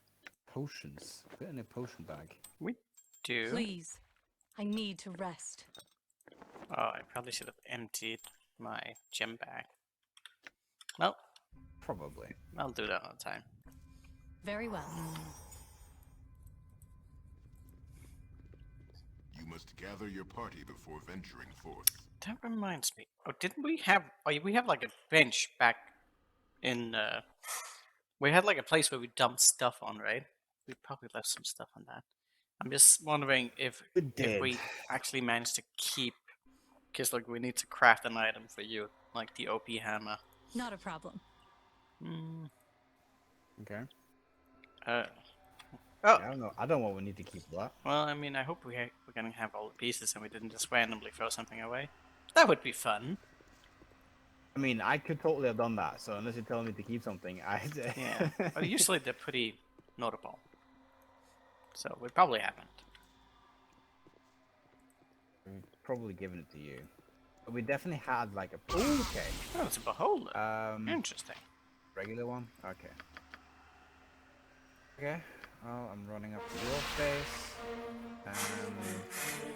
potions. Put in a potion bag. We do. Please. I need to rest. Oh, I probably should have emptied my gem bag. Well, Probably. I'll do that another time. Very well. You must gather your party before venturing forth. That reminds me. Oh, didn't we have? Oh, we have like a bench back in. We had like a place where we dumped stuff on, right? We probably left some stuff on that. I'm just wondering if we actually managed to keep, because like we need to craft an item for you, like the OP hammer. Not a problem. Okay. Oh, I don't know. I don't know what we need to keep that. well, I mean, I hope we're gonna have all the pieces and we didn't just randomly throw something away. That would be fun. I mean, I could totally have done that. So unless you're telling me to keep something, Yeah, but usually they're pretty notable. So we probably haven't. We've probably given it to you. But we definitely had like a. Ooh, okay. Oh, it's a beholder. Interesting. Regular one. Okay. Okay. Well, I'm running up to your face. And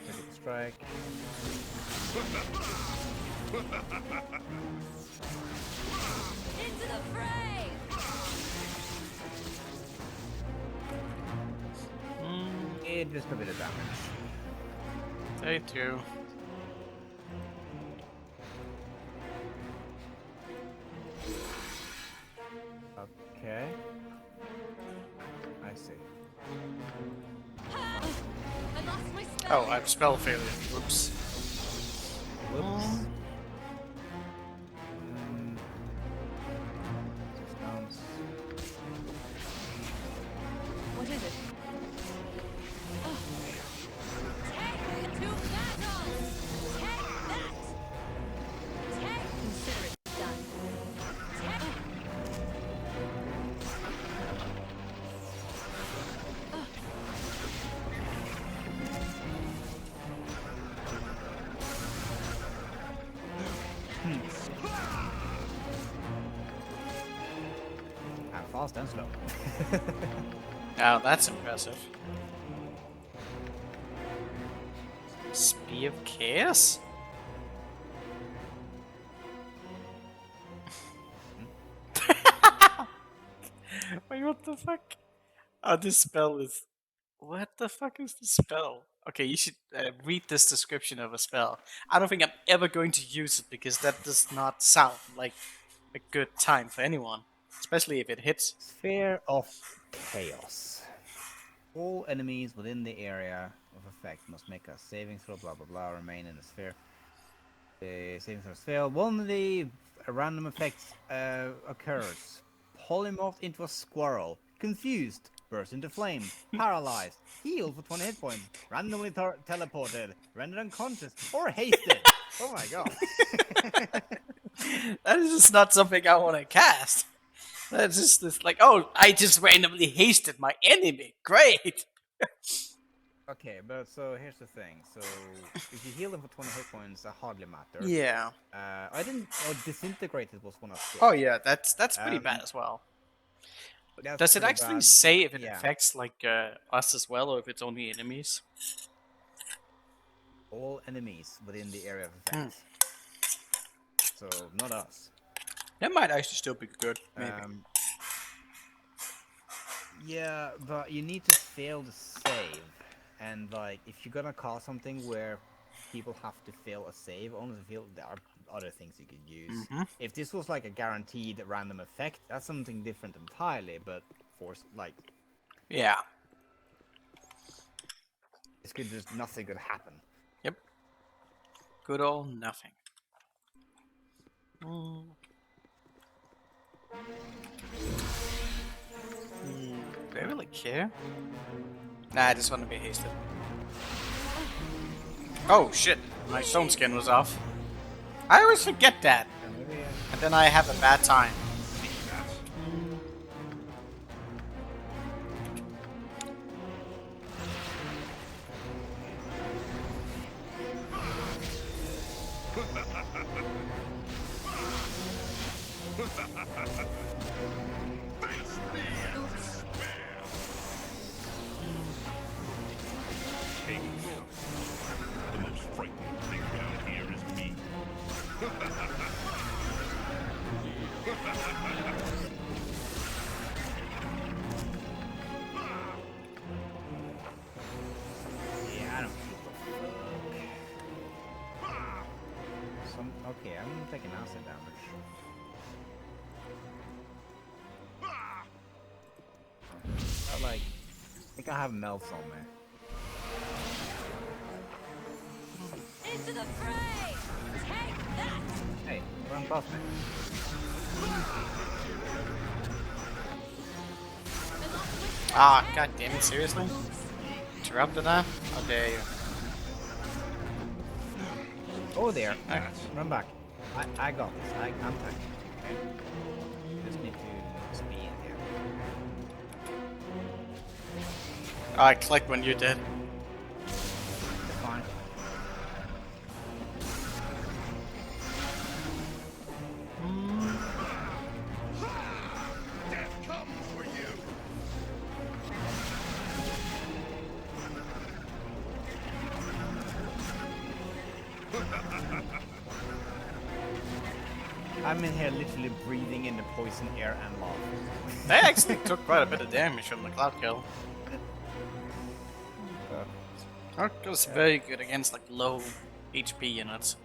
critical strike. Into the fray! It just a bit of damage. They do. Okay. I see. I lost my spell. Oh, I have spell failure. Whoops. Whoops. Just bounce. What is it? Take to battle! Take that! Consider it done. I'm fast and slow. Oh, that's impressive. Spear of Chaos? Wait, what the fuck? Oh, this spell is... What the fuck is the spell? Okay, you should read this description of a spell. I don't think I'm ever going to use it because that does not sound like a good time for anyone. Especially if it hits. Sphere of Chaos. All enemies within the area of effect must make a saving throw, blah blah blah, remain in the sphere. The saving throws fail. One of the random effects occurs. Polymorphed into a squirrel. Confused. Burst into flames. Paralyzed. Healed for 20 hit points. Randomly teleported. Rendered unconscious. Or hasted. Oh my god. That is just not something I want to cast. That's just this like, oh, I just randomly hasted my enemy. Great. Okay, but so here's the thing. So if you heal them for 20 hit points, that hardly matters. Yeah. I didn't. Oh, disintegrated was one of skills. Oh yeah, that's pretty bad as well. That's Does it pretty actually bad. say if it Yeah. affects like us as well, or if it's only enemies? All enemies within the area of effect. So not us. That might actually still be good. Maybe. Yeah, but you need to fail to save, and like if you're gonna call something where people have to fail a save, only to fail, there are other things you could use. If this was like a guaranteed random effect, that's something different entirely. But force like Yeah. this could just nothing could happen. Yep. Good old nothing. Do I really care? Nah, I just want to be hasted. Oh shit, my stone skin was off. I always forget that. And then I have a bad time. The most frightening thing down here is me. Yeah, I don't give a fuck. Okay, I'm taking acid damage. I think I have melts on me. Into the fray! Take that! Hey, run past me. Ah, god damn it, seriously? Interrupted that? How dare you? Oh, there. Run back. I got this. I'm tanking. Okay. Just need to speed here. I clicked when you did. It's fine. Death comes for you. I'm in here literally breathing in the poison air and lava. They actually took quite a bit of damage from the cloud kill. That was very good against like low HP units.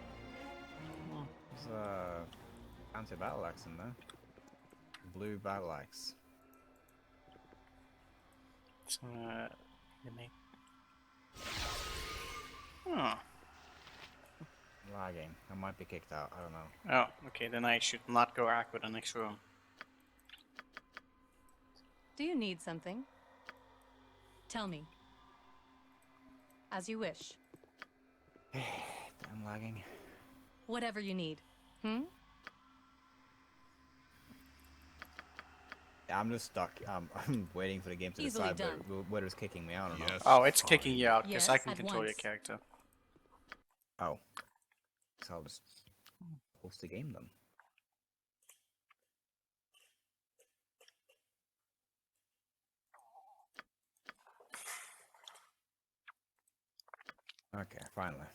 There's a fancy battle axe in there. Blue battle axe. So, huh. Lagging. I might be kicked out. I don't know. Oh, okay, then I should not go aqua the next room. Do you need something? Tell me. As you wish. I'm lagging. Whatever you need. Hmm? Yeah, I'm just stuck. I'm waiting for the game to Easily decide done. whether it's kicking me out or not. Yes. Oh, it's fine. kicking you out because I Yes, can at control your once. character. Oh. So I'll just post the game then. Okay, finally.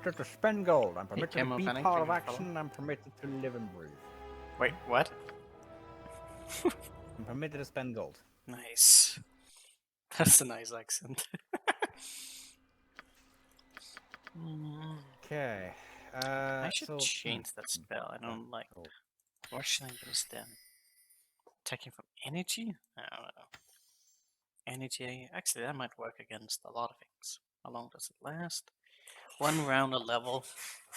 permitted to spend gold. I'm permitted came to up be any part of drinking fellow? action. I'm permitted to live and breathe. Wait, what? I'm permitted to spend gold. Nice. That's a nice accent. Okay. I should so, change that spell. I don't like. Gold. What should I use then? Attacking from energy? I don't know. Energy. Actually, that might work against a lot of things. How long does it last? 1 round a level.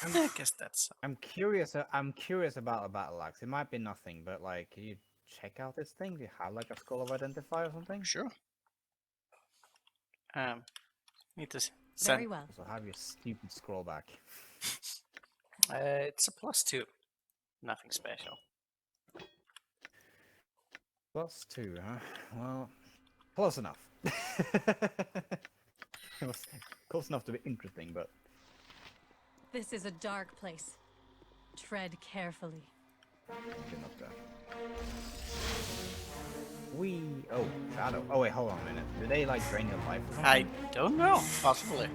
I guess that's. I'm curious. I'm curious about a battle axe. It might be nothing, but like, can you check out this thing? Do you have like a skull of identify or something? Sure. Need to Very send. well. So have your stupid scroll back. It's a +2. Nothing special. +2, huh? Well, close enough. It was close enough to be interesting, but This is a dark place. Tread carefully. good enough there. Oh, shadow. Oh wait, hold on a minute. Do they like drain your life? Or I something? don't know. Possibly.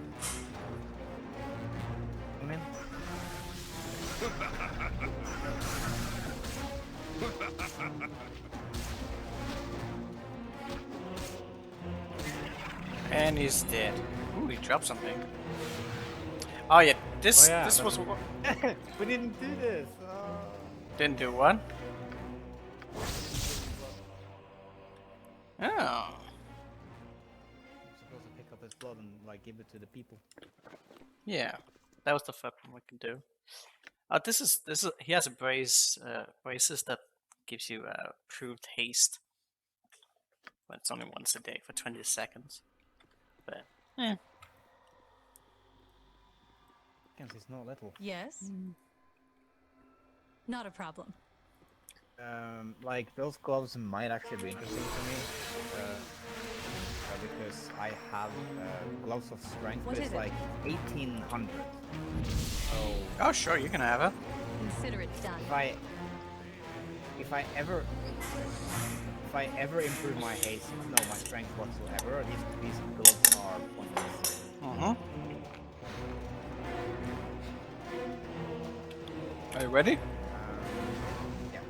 I mean, And he's dead. Ooh, he dropped something. Oh yeah, this Oh, yeah, this but- was we didn't do this. didn't do one. Oh, I'm supposed to pick up his blood and like give it to the people. yeah, that was the first one we can do. This is he has a braces that gives you proved haste. But it's only once a day for 20 seconds. But Again, he's not little. Yes? Not a problem. Like those gloves might actually be interesting to me, because I have gloves of strength, What but it's is it? like 1800. So oh sure, you can have it. Consider it done. if I ever improve my haste, no, my strength whatsoever, these gloves are pointless. Are you ready? Yeah.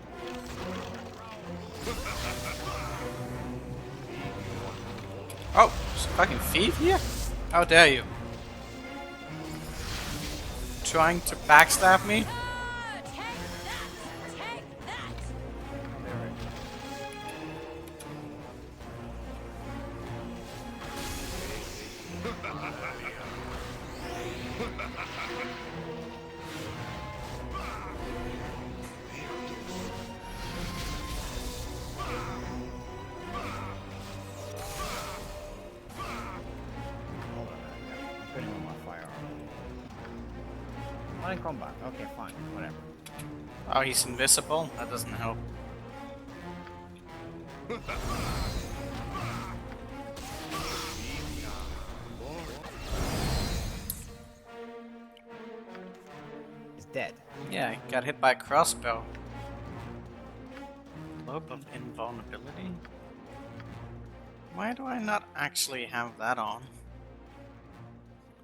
Oh, there's a fucking thief here? How dare you? Trying to backstab me? Take that! Take that! Hold on a minute. Yeah. I'm putting on my firearm. Not in combat. Okay, fine. Whatever. Oh, he's invisible? That doesn't help. He's dead. Yeah, he got hit by a crossbow. Globe of invulnerability? Why do I not actually have that on?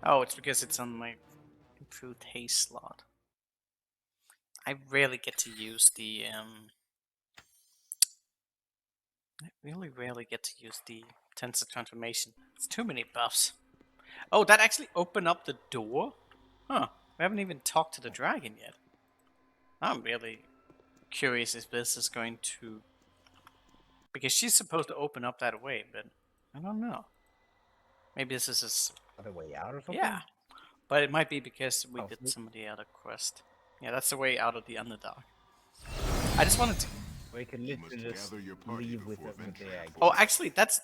Oh, it's because it's on my improved haste slot. I rarely get to use the I really rarely get to use the tensor transformation. It's too many buffs. Oh, that actually opened up the door? Huh. We haven't even talked to the dragon yet. I'm really curious if this is going to... Because she's supposed to open up that way, but I don't know. Maybe this is just... Other way out or something? Yeah. But it might be because we Oh, did sweet. some of the other quest. Yeah, that's the way out of the Underdark. I just wanted to... We can You must literally just gather your party leave with before the venturing egg. Oh, actually, that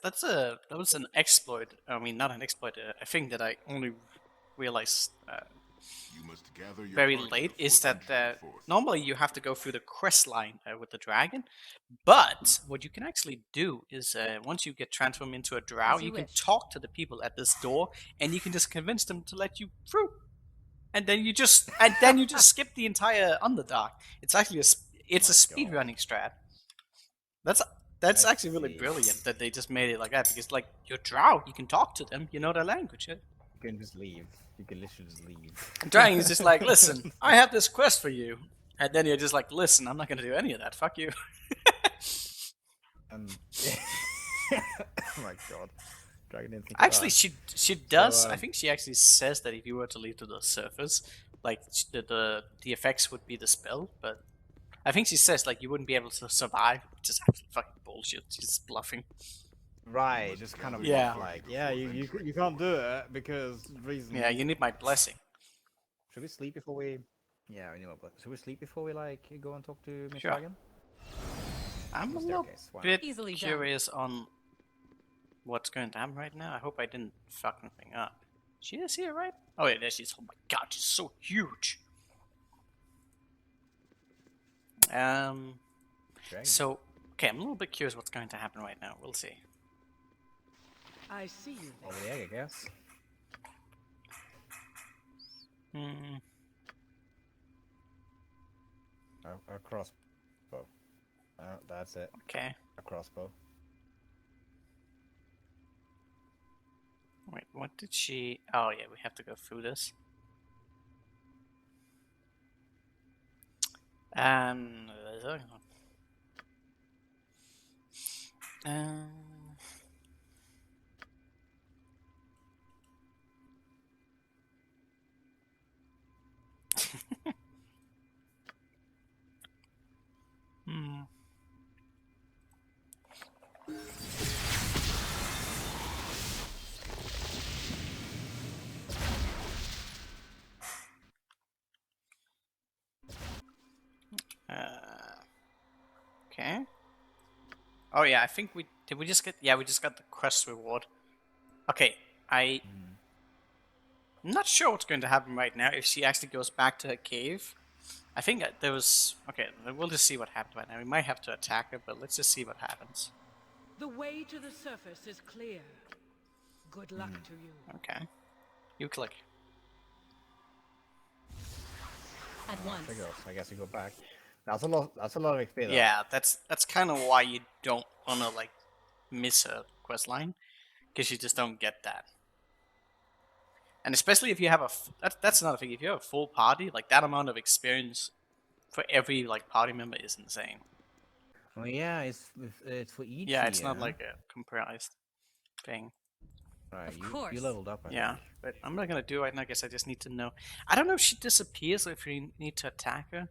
was an exploit. I mean, not an exploit. A thing that I only realized You must gather your very party late before is that venturing forth. normally you have to go through the quest line with the dragon, but what you can actually do is once you get transformed into a drow, As you you can wish. talk to the people at this door, and you can just convince them to let you through, and then you just skip the entire Underdark. It's actually a My speedrunning strat. That's I actually really see. brilliant that they just made it like that because like you're drow, you can talk to them, you know their language. Yeah? can just leave. You can literally just leave. Dragon is just like, listen, I have this quest for you. And then you're just like, listen, I'm not gonna do any of that. Fuck you. Oh my god. Dragon didn't think Actually, of that. she does. I um, think she actually says that if you were to leave to the surface, like the effects would be the spell. But I think she says like you wouldn't be able to survive, which is actually fucking bullshit. She's just bluffing. Right, just kind of Yeah. like, yeah, you can't do it because reason. Yeah, you need my blessing. Should we sleep before we? Yeah, we need more. Should we sleep before we like go and talk to Miss Sure. Dragon? I'm a The little staircase, why not? bit Easily done. curious on what's going to happen right now. I hope I didn't fuck anything up. She is here, right? Oh yeah, there she is. Oh my god, she's so huge. Dragon. So okay, I'm a little bit curious what's going to happen right now. We'll see. I see you there. Over the egg, I guess. Hmm. A crossbow. That's it. Okay. A crossbow. Wait, what did she? Oh yeah, we have to go through this. Um. Hmm. Okay. Oh yeah, I think we did. We just get we just got the quest reward. Okay, I'm not sure what's going to happen right now if she actually goes back to her cave. I think that there was okay. We'll just see what happens right now. We might have to attack her, but let's just see what happens. The way to the surface is clear. Good luck to you. Okay, you click. At once. There goes. I guess we go back. That's a lot. That's a lot of XP. Though. Yeah, that's kind of why you don't wanna like miss a quest line, because you just don't get that. And especially if you have that's another thing. If you have a full party, like that amount of experience for every like party member is insane. Oh yeah, it's for each. Yeah, it's not like a comprised thing. Right, Of you course. leveled up. I Yeah, think. but I'm not gonna do it right now. I guess I just need to know. I don't know if she disappears or if we need to attack her,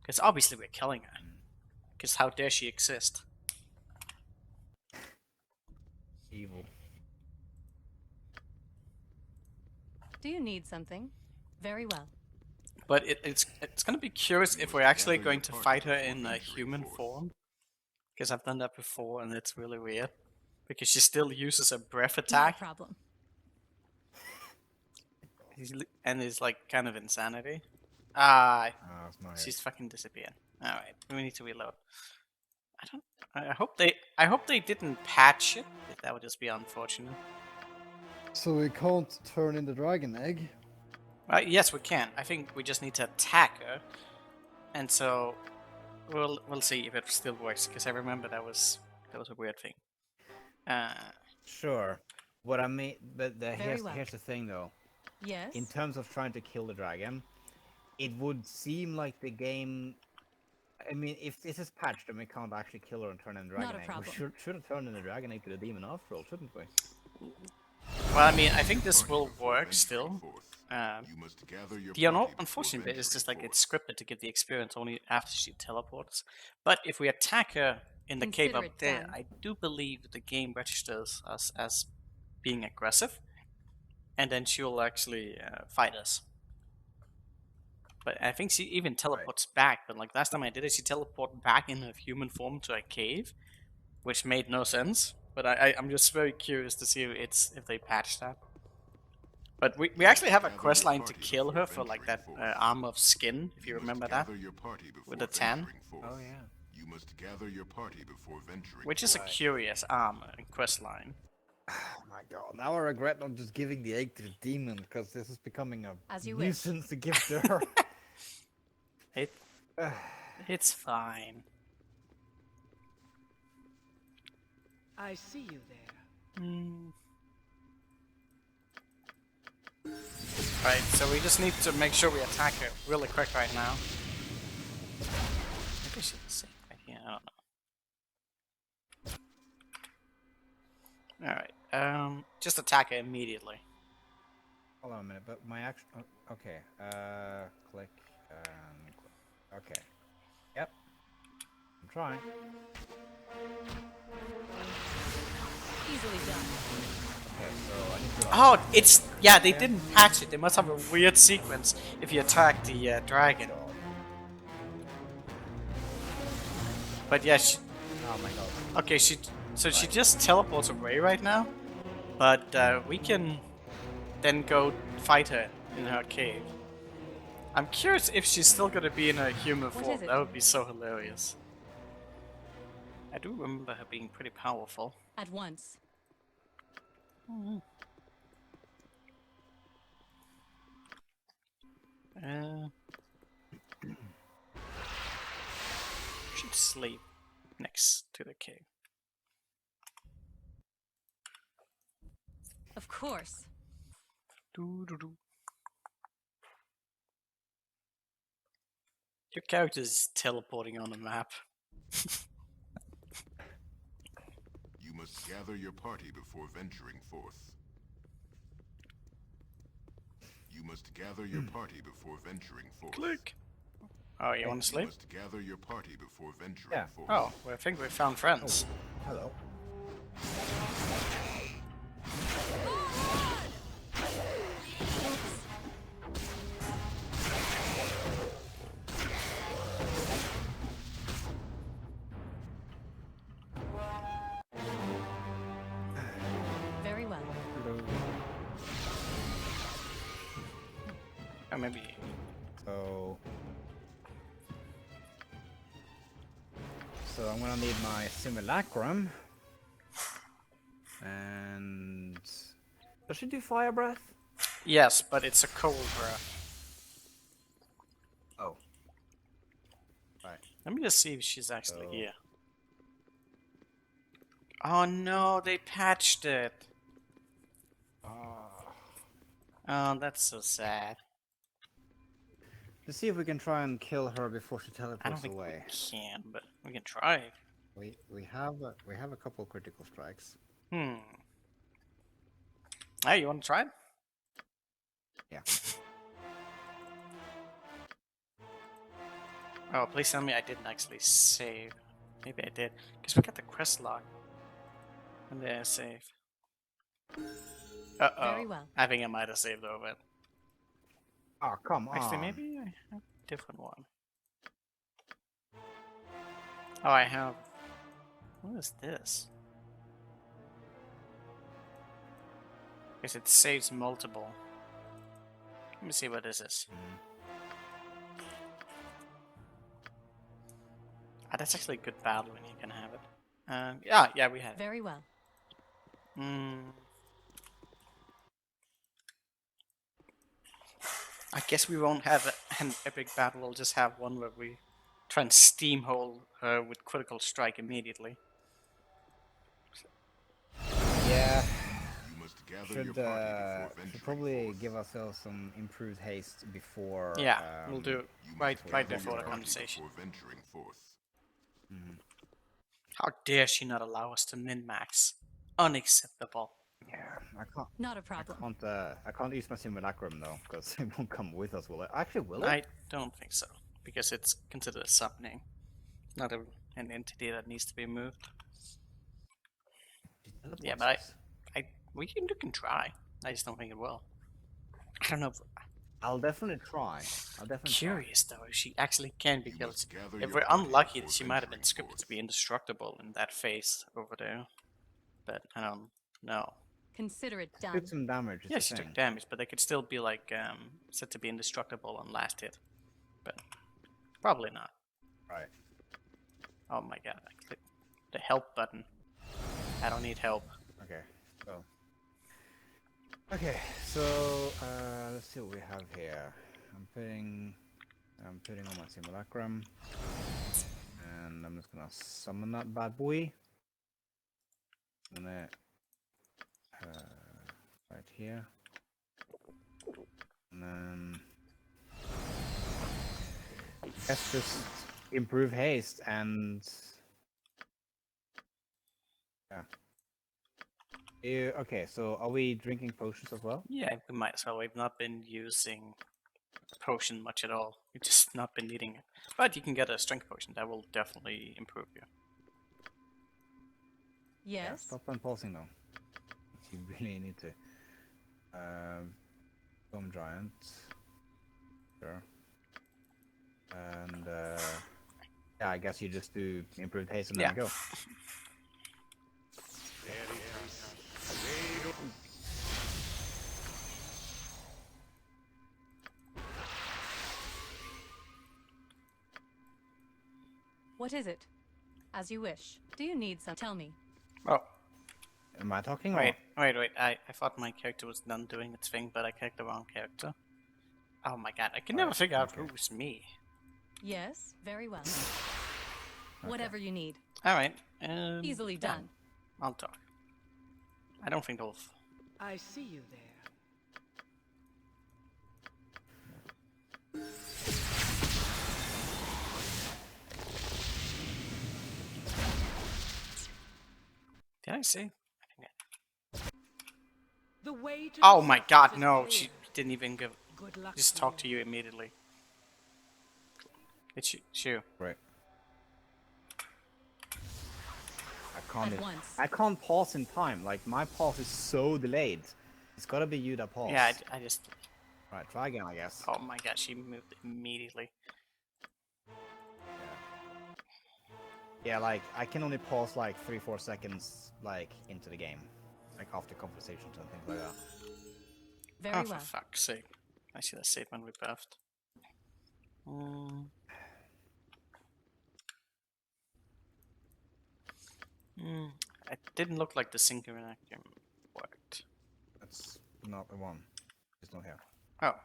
because obviously we're killing her. Because how dare she exist? Evil. Do you need something? Very well. But it's gonna be curious if we're actually going to fight her in a human form. Because I've done that before and it's really weird. Because she still uses a breath Not a attack problem. and is like kind of insanity. It's not here. She's fucking disappeared. Alright, we need to reload. I hope they didn't patch it. That would just be unfortunate. So we can't turn in the dragon egg? Yes, we can. I think we just need to attack her. And so we'll see if it still works, because I remember that was a weird thing. Sure. What I mean, but Very well. here's the thing though. Yes. In terms of trying to kill the dragon, it would seem like the game. I mean, if this is patched and we can't actually kill her and turn in the dragon Not a egg, problem. we should have turned in the dragon egg to the demon after all, shouldn't we? Well, I mean, I think this will work still. You must gather your The party before unfortunate bit is just like venturing it's scripted to give the experience only after she teleports. But if we attack her in the cave Consider up it there, done. I do believe the game registers us as being aggressive, and then she'll actually fight us. But I think she even teleports back. But like last time I did it, she teleported back in her human form to a cave, which made no sense. But I'm just very curious to see if they patch that. But we actually have a quest line to kill her for like that arm of skin, if you remember that, gather your party before with the tan, venturing forth. Oh yeah. You must gather your party before venturing which is a forth. curious armor and quest line. Oh my god! Now I regret not just giving the egg to the demon because this is becoming a As you wish. nuisance to give to her. It's fine. I see you there. Right, so we just need to make sure we attack her really quick right now. Maybe I should save right here, I don't know. Alright, just attack her immediately. Hold on a minute, but my action. Oh, okay. Click. Okay. Yep. I'm trying. Easily done. Okay, so I need to. Oh, it's... Yeah, they didn't patch it. They must have a weird sequence if you attack the dragon. But yeah, she... Oh my god. Okay, so she just teleports away right now. But we can then go fight her in her cave. I'm curious if she's still gonna be in her human What form. is it? That would be so hilarious. I do remember her being pretty powerful. At once. Should sleep next to the cave. Of course. Doo-doo-doo. Your character is teleporting on the map. You must gather your party before venturing forth. You must gather your party before venturing forth. Click. Oh, you want to You sleep? must gather your party before venturing Yeah. forth. Oh, well, I think we found friends. Hello. Very well. Or maybe... So I'm gonna need my simulacrum. And does she do fire breath? Yes, but it's a cold breath. Oh. Right. Let me just see if she's actually So- here. Oh no, they patched it. Oh, that's so sad. Let's see if we can try and kill her before she I don't teleports think away. we can, but we can try. We have a couple critical strikes. Hmm. Hey, you want to try it? Yeah. Oh, please tell me I didn't actually save. Maybe I did. Because we got the quest log. And there, save. Uh-oh. Very well. I think I might have saved over it. Oh, come on. Actually, maybe I have a different one. Oh, I have... What is this? Because it saves multiple. Let me see what this is. Ah, that's actually a good battle when you can have it. Yeah, we had it. Very well. I guess we won't have an epic battle. We'll just have one where we try and steamroll her with critical strike immediately. Yeah. You must gather your Should party before venturing probably forth. give ourselves some improved haste before. Yeah, we'll do it You right must gather before your the party conversation. before venturing forth. How dare she not allow us to min-max? Unacceptable. Yeah, I can't. Not a problem. I can't use my simulacrum though, because it won't come with us, will it? Actually, will it? I don't think so, because it's considered a summoning, not an entity that needs to be moved. Yeah, but we can try. I just don't think it will. I don't know. I'll definitely try. I'll definitely Curious though, if she actually can, You because must gather if your we're party unlucky, before she might have been venturing scripted to forth. be indestructible in that phase over there. But I don't know. Consider it try. done. Took some damage. It's Yeah, the she thing. took damage, but they could still be like said to be indestructible on last hit. But probably not. Right. Oh my god, I clicked the help button. I don't need help. Okay. So let's see what we have here. I'm putting on my simulacrum, and I'm just gonna summon that bad boy. And then right here. And then let's just improve haste and yeah. Okay, so are we drinking potions as well? Yeah, we might as well. We've not been using potion much at all. We've just not been needing it. But you can get a strength potion. That will definitely improve you. Yeah, Yes. stop pausing though. You really need to. Bomb giant. Sure. And yeah, I guess you just do improved haste and then Yeah. go. What is it? As you wish. Do you need some? Tell me. Oh, Am I talking? wait. I thought my character was done doing its thing, but I clicked the wrong character. Oh my god, I can never figure out okay. who's me. Yes. Very well. Whatever you need. Alright. Easily yeah, done. I'll talk. I don't think they'll... I see you there. Did I say? The way to Oh the my surface god, is no. clear. She didn't even give... Good luck Just to talk you. to you immediately. It's you. Right. At once. I can't pause in time. Like my pause is so delayed. It's gotta be you that pause. Yeah, I just... Right, try again, I guess. Oh my god, she moved immediately. Yeah, like I can only pause like 3-4 seconds like into the game, like after conversations and things like that. Very Oh, well. for fuck's sake. I should have saved when we buffed. It didn't look like the synchronizing worked. That's not the one. It's not here. Oh.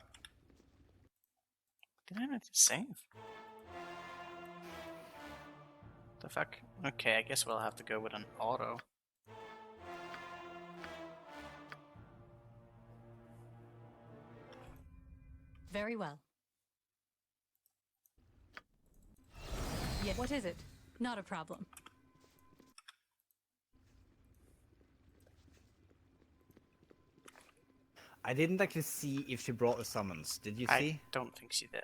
Did I not save? The fuck? Okay, I guess we'll have to go with an auto. Very well. Yeah. What is it? Not a problem. I didn't actually see if she brought the summons. Did you I see? don't think she did.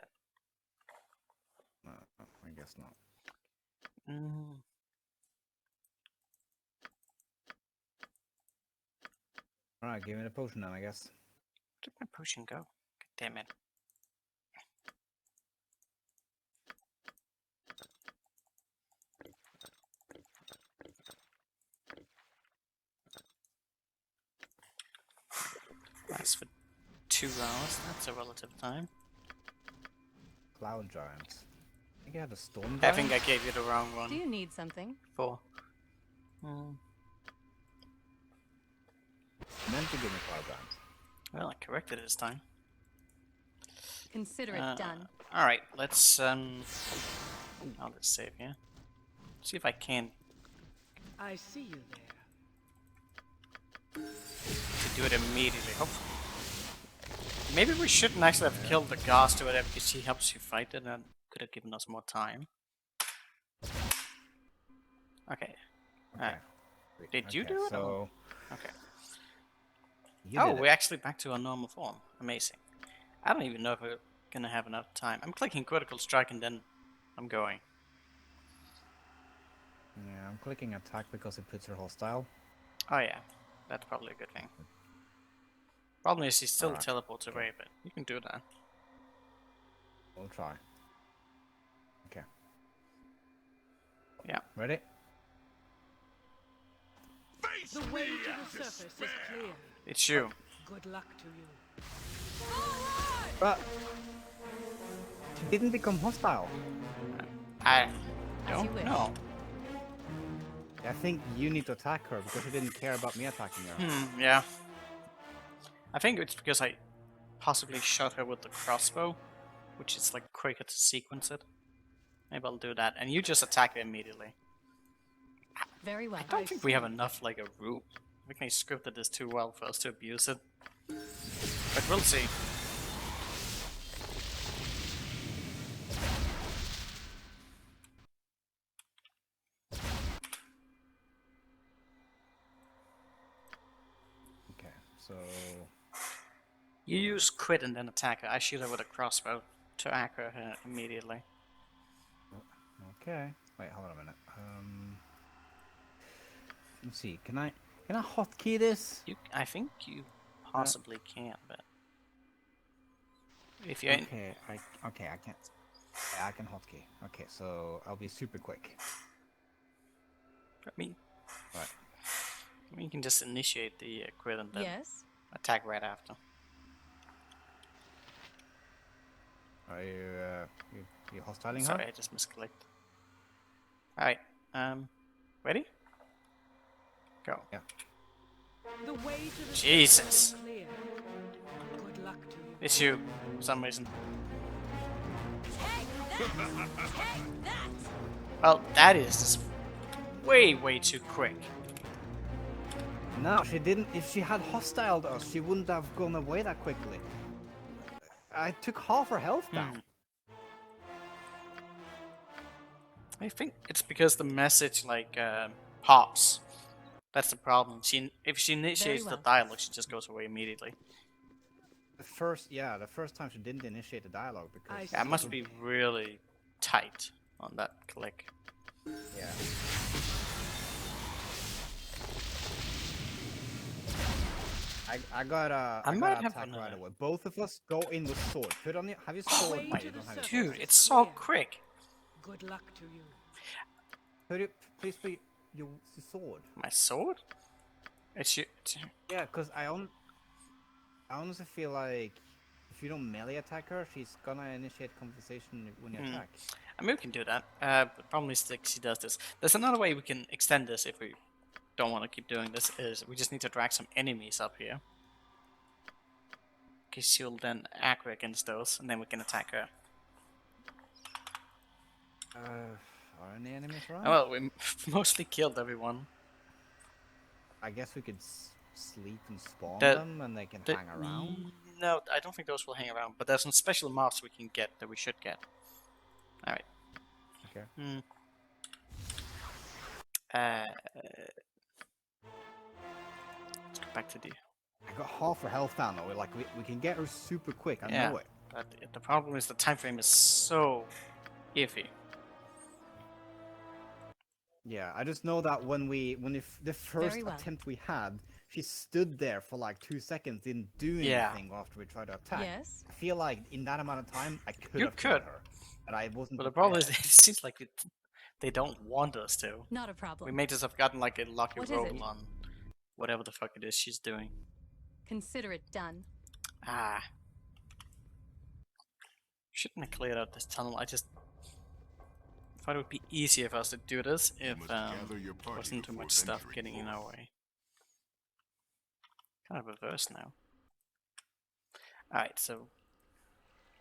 No, I guess not. Alright, give me the potion then, I guess. Where did my potion go? God damn it. Lasts for 2 hours. That's a relative time. Cloud giant. I think I had a storm I giant. think I gave you the wrong Do one. you need something? 4. Meant to give me cloud giant. Well, I corrected it this time. Consider it done. Alright, let's I'll just save here. See if I can I see you there. do it immediately. Hopefully. Maybe we shouldn't actually have killed the ghost or whatever because he helps you fight it and could have given us more time. Okay. Alright. Did you do it? So, Okay. you Oh, did it. we're actually back to our normal form. Amazing. I don't even know if we're gonna have enough time. I'm clicking critical strike and then I'm going. Yeah, I'm clicking attack because it puts her hostile. Oh yeah, that's probably a good thing. Problem is he still Alright. teleports away, but you can do that. We'll try. Okay. Yeah. Ready? Face The me way to and the surface is despair. clear. It's you. Good luck to you. But she didn't become hostile. I As you don't wish. know. I think you need to attack her because she didn't care about me attacking her. Yeah. I think it's because I possibly shot her with the crossbow, which is like quicker to sequence it. Maybe I'll do that. And you just attack her immediately. Very well. I don't think we have enough, like, a room. I think they scripted this too well for us to abuse it. But we'll see. So You use crit and then attack her. I shoot her with a crossbow to aggro her immediately. okay. Wait, hold on a minute. Let's see. Can I hotkey this? I think you possibly can, but if you're in, Okay, I can't. Yeah, I can hotkey. Okay, so I'll be super quick. I mean, Right. you can just initiate the crit and then Yes? attack right after. Are you hostiling Sorry, her? I just misclicked. Alright, ready? Go. Yeah. The way to the Jesus. is clear. Good luck to you. It's you, for some reason. Well, that is just way too quick. No, she didn't. If she had hostiled us, she wouldn't have gone away that quickly. I took half her health down. I think it's because the message pops. That's the problem. If she initiates the well. dialogue, she just goes away immediately. The first time she didn't initiate the dialogue because Yeah, it must be really tight on that click. yeah. I got I might have attack another. right away. Both of us go in with sword. Put on your have your sword. Way No, to you the don't have your surface sword. Dude, is it's so clear. quick. Good luck to you. Please put your sword. My sword? It's you. Yeah, because I honestly feel like if you don't melee attack her, she's gonna initiate conversation when you attack. I mean, we can do that. The problem is that she does this. There's another way we can extend this if we don't want to keep doing this. Is we just need to drag some enemies up here. Because she'll then aggro against those, and then we can attack her. Are any enemies around? Oh, well, we mostly killed everyone. I guess we could sleep and spawn The- them, and they can hang around. No, I don't think those will hang around. But there's some special mobs we can get that we should get. All right. Okay. Let's go back to the. I got half her health down though. Like we can get her super quick. I Yeah. know it. But the problem is the time frame is so iffy. Yeah, I just know that when the first Very well. attempt we had, she stood there for like 2 seconds, didn't do Yeah. anything after we tried to attack. Yes? I feel like in that amount of time, I could You have killed could. her, but I wasn't. But the problem is, prepared. it seems like they don't want us to. Not a We problem. may just have gotten like a lucky What is roll it? on whatever the fuck it is she's doing. Consider it done. Ah. Shouldn't have cleared out this tunnel. I just thought it would be easier for us to do this You if must gather your party wasn't too before much stuff venturing getting in our forth. way. Kind of reverse now. Alright, so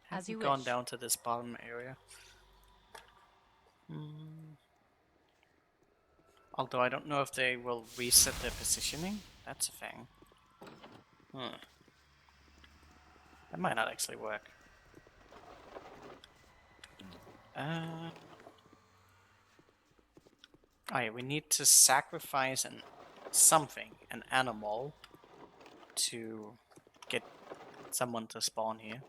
As have you we gone wish. down to this bottom area? Although I don't know if they will reset their positioning. That's a thing. That might not actually work. Oh yeah, we need to sacrifice an animal, to get someone to spawn here.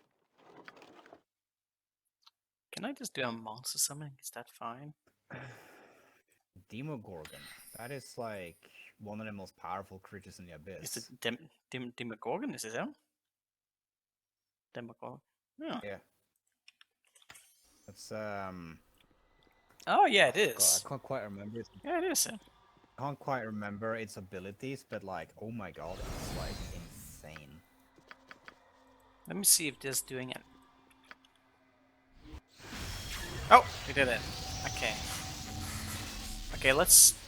Can I just do a monster summoning? Is that fine? Demogorgon. That is like one of the most powerful creatures in the abyss. Is it Demogorgon? Is it him? Demogorgon. Yeah. Yeah. It's Oh yeah, it God, is. I can't quite remember. Yeah, it is. I can't quite remember its abilities, but like, oh my god, it's like insane. Let me see if this is doing it. Oh, we did it. Okay. Okay,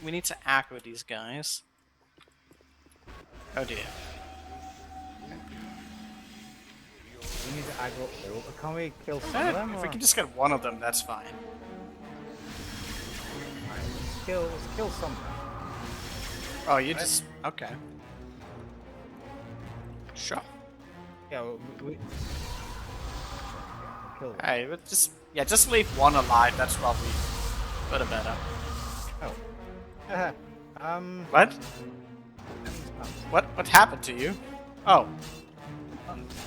we need to aggro these guys. Oh dear. We need to aggro. Can we kill some of them? If we or- can just get one of them, that's fine. Alright, let's kill some. Oh, you just... Okay. Sure. Yeah, we kill them. Hey, but just leave one alive, that's probably a bit better. Oh. What? What happened to you? Oh. I'm dead.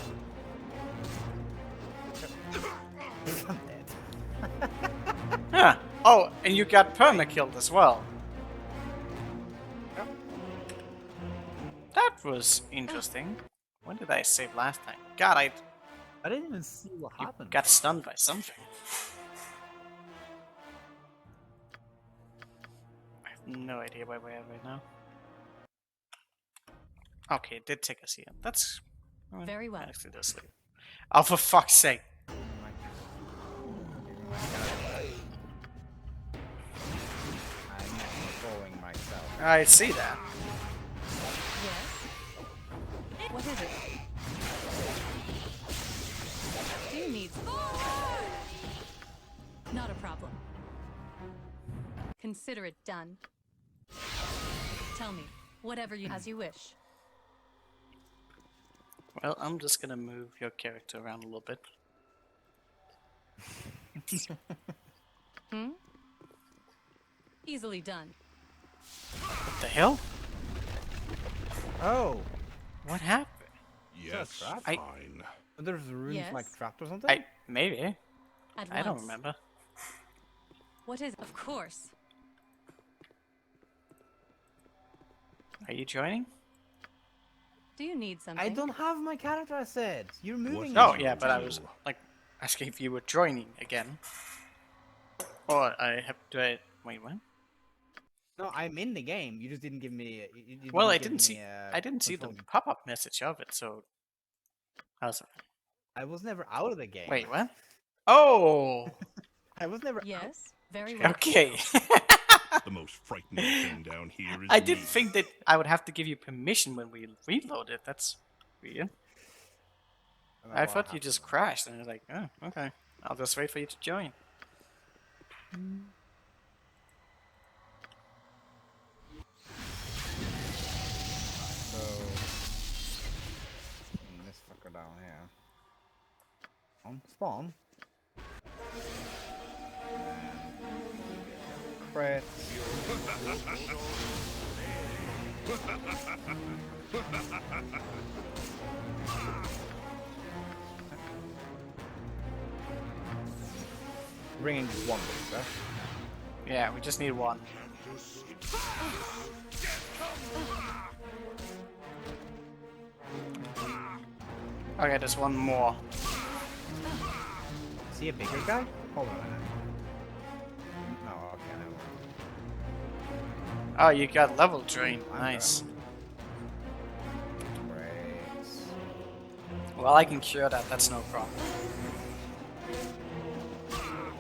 Huh. Oh, and you got perma-killed as well. That was interesting. When did I save last time? God, I I didn't even see what happened. got stunned by something. I have no idea where we are right now. Okay, it did take us here. That's... Very well. Actually, does sleep. Oh, for fuck's sake. I'm not controlling myself. I see that. Yes? What is it? Do you need... Not a problem. Consider it done. Tell me, whatever you as you wish. Well, I'm just gonna move your character around a little bit. Hmm? Easily done. What the hell? Oh, What happened? Yes, trap? fine. there's rooms Yes? like trapped or something? Maybe. At I don't once. remember. What is... Of course. Are you joining? Do you need something? I don't have my character, I said. You're moving What Oh, it. yeah, but I was, like, asking if you were joining again. Or I have to... Wait, what? No, I'm in the game. You just didn't give me. You Well, I give didn't see... me, I didn't see the control. pop-up message of it, so... How's it? I was never out of the game. Wait, what? Oh! I was never. Yes, very well. Okay. The most frightening thing down here is I didn't me. think that I would have to give you permission when we reloaded. That's weird. I thought you just crashed, and I was like, oh, okay. I'll just wait for you to join. So. This fucker down here. On spawn. Crit. Bringing just one booster. Yeah, we just need one. Okay, there's one more. Is he a bigger guy? Hold on a minute. No, okay, never mind. Oh, you got level drain. Nice. Great. Well, I can cure that. That's no problem.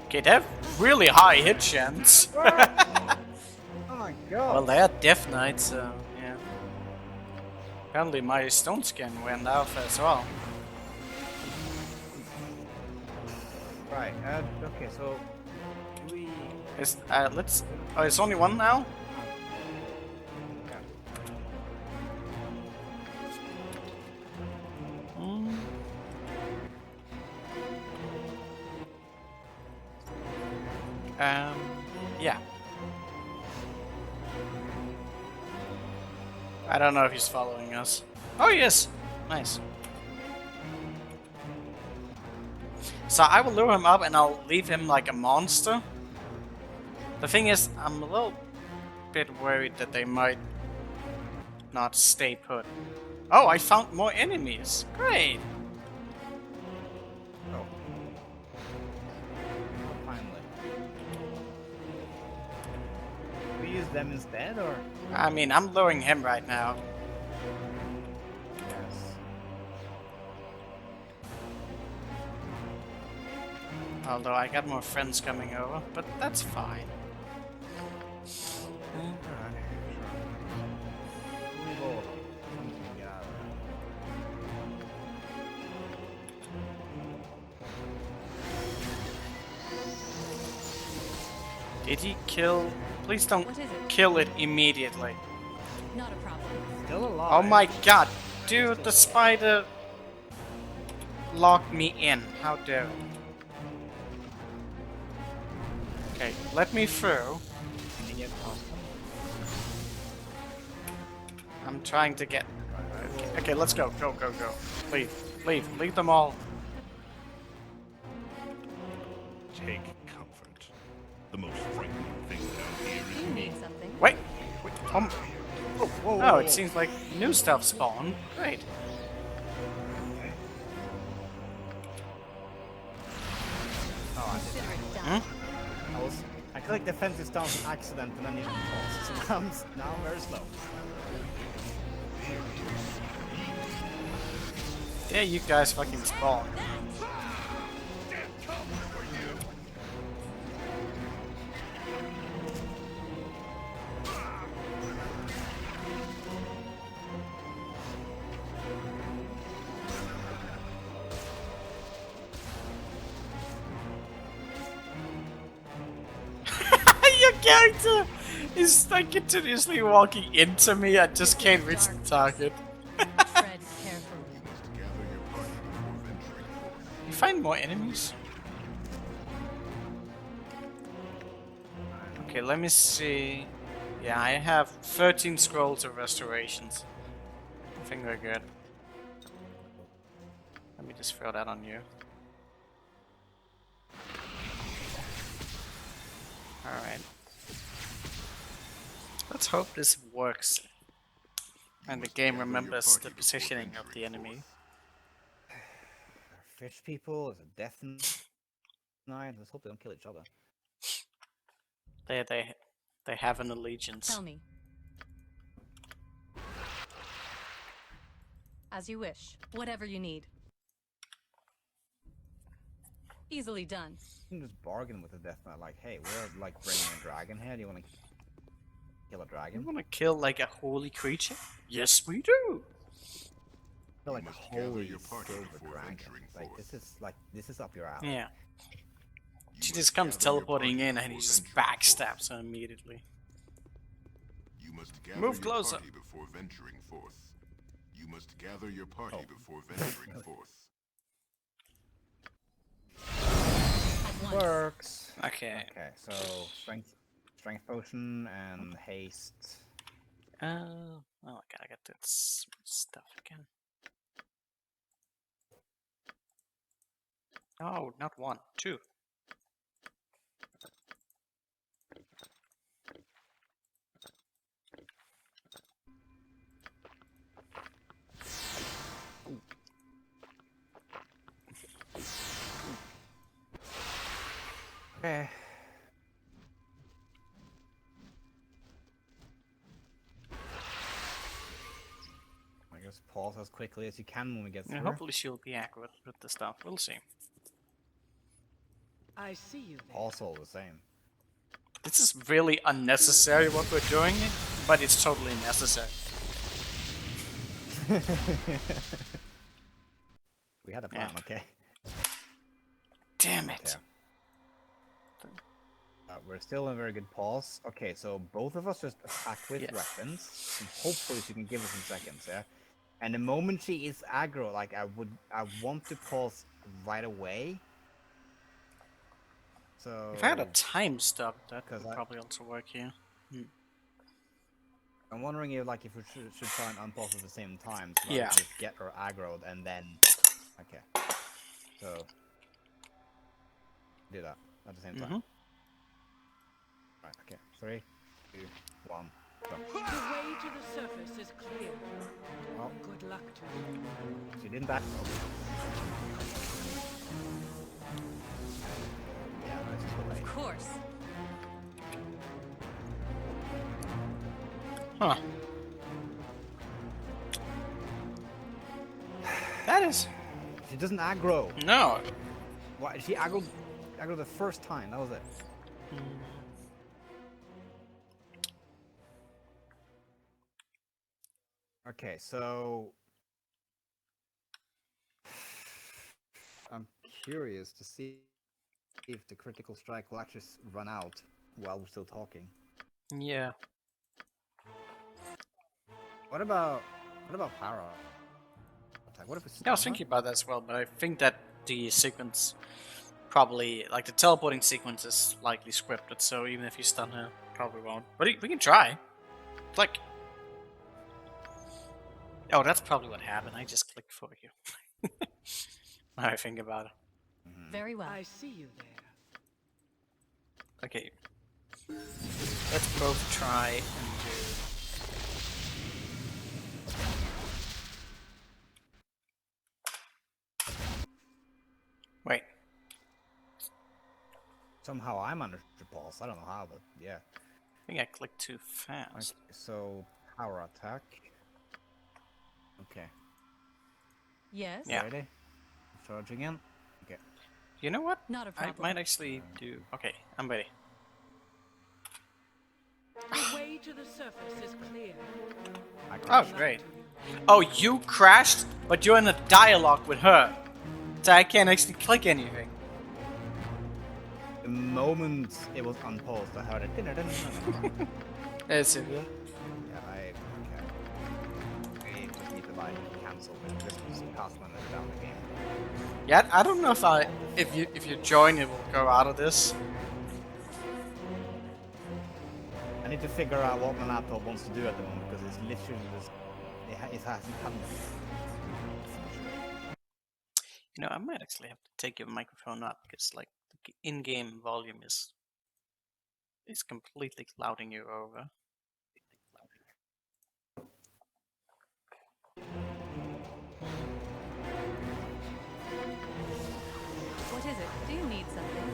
Okay, they have really high hit chance. Oh my god. Well, they are Death Knights, so yeah. Apparently my stone skin went off as well. Right, okay, so we Is let's. Oh, it's only one now. okay. Mm. Yeah. I don't know if he's following us. Oh, yes. Nice. So I will lure him up and I'll leave him like a monster. The thing is, I'm a little bit worried that they might not stay put. Oh, I found more enemies. Great. Oh. Finally. We use them instead, or? I mean, I'm luring him right now. Yes. Although I got more friends coming over, but that's fine. Alright, sure. Move over. Someone can get out of there. Did he kill? Please don't What is it? kill it immediately. Not a problem. Still alive. Oh my god, dude, the spider locked me in. How dare it? Okay, let me through. Can you get past them? I'm trying to get. Okay, let's go. Go, go, go. Leave. Leave. Leave them all. Take comfort. The most frightening thing down here is You me. need something. Wait. Whoa, Oh, it seems like new stuff spawned. Great. Consider it done. I clicked defensive stance on accident and then it paused. So now I'm very slow. Yeah, you guys fucking spawn. Your character is like continuously walking into me. I just can't reach the target. Tread carefully. You must gather your party before venturing forth. You find more enemies? Okay, let me see. Yeah, I have 13 scrolls of restorations. I think we're good. Let me just throw that on you. Alright. Let's hope this works. And the game remembers the positioning of the enemy. Fish people, is a death knight. Let's hope they don't kill each other. They have an allegiance. Tell me. As you wish. Whatever you need. Easily done. You can just bargain with the death knight, like, hey, we're like bringing a dragon here. Do you want to kill a You dragon? wanna kill like a holy creature? Yes, we do! Kill like a must gather holy your party silver before dragon. venturing Like forth. this is up your alley. Yeah. You She must just comes gather your teleporting party in and he before just venturing backstabs her immediately. You must gather Move your closer. party before venturing forth. You must gather your party Oh. before venturing forth. At once. Works. Okay. Okay, so strength potion and haste. Oh, okay, I got that stuff again. Oh, not one, two. Okay. I guess pause as quickly as you can when we get Yeah, through. hopefully she'll be accurate with the stuff. We'll see. I see you there. Pause all the same. This is really unnecessary what we're doing, but it's totally necessary. We had a plan, Yeah. okay? Damn it. Okay. We're still in a very good pause. Okay, so both of us just attack with Yes. weapons. And hopefully she can give us some seconds, yeah? And the moment she is aggro, like I want to pause right away. So If I had a time stop, that 'Cause would I- probably also work here. I'm wondering if like if we should try and unpause at the same time, so Yeah. like, just get her aggroed and then okay. So do that at the same time. Mhm. Right, okay. 3, 2, 1, go. The way to the surface is clear. Oh, Good luck to you. she didn't back. Yeah, no, it's too late. Of course. Huh. That is... She doesn't aggro. No. Why? She aggroed the first time. That was it. Okay, so I'm curious to see if the critical strike will actually run out while we're still talking. Yeah. What about power attack? What if it's Yeah, I was thinking about that as well, but I think that the sequence probably, like the teleporting sequence is likely scripted, so even if you stun her, probably won't. But we can try. Like, Oh, that's probably what happened. I just clicked for you. Now I think about it. Very well. I see you there. Okay. Let's both try and do. Wait. Somehow I'm under pulse. I don't know how, but yeah. I think I clicked too fast. Okay, so power attack. Okay. Yes? Yeah. Ready? Charging in. Okay. You know what? Not a I problem. might actually do. Okay, I'm ready. The way to the surface is clear. I Oh, crashed. great. Oh, you crashed, but you're in a dialogue with her. So I can't actually click anything. The moment it was unpaused, I heard it. Is it? Yeah, okay. I just need to like cancel it. This was past when they're down the game. Yeah, I don't know if you join, it will go out of this. I need to figure out what my laptop wants to do at the moment because it's literally just it hasn't happened. You know, I might actually have to take your microphone up because, like, the in-game volume is completely clouding you over. What is it? Do you need something?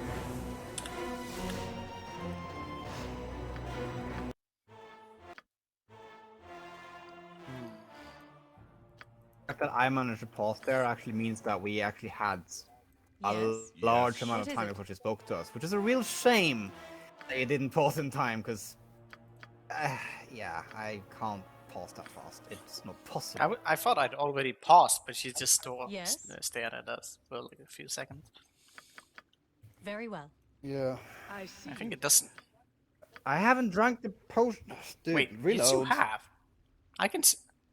The fact that I managed to pause there actually means that we actually had a Yes? large Yes. amount What of is time it? before she spoke to us, which is a real shame that you didn't pause in time because, yeah, I can't pause that fast. It's not possible. I thought I'd already paused, but she just Yes? stared at us for like a few seconds. Very well. Yeah. I see. I think you it doesn't. I haven't drank the potion. Dude, Wait, reload. yes, you have. I can.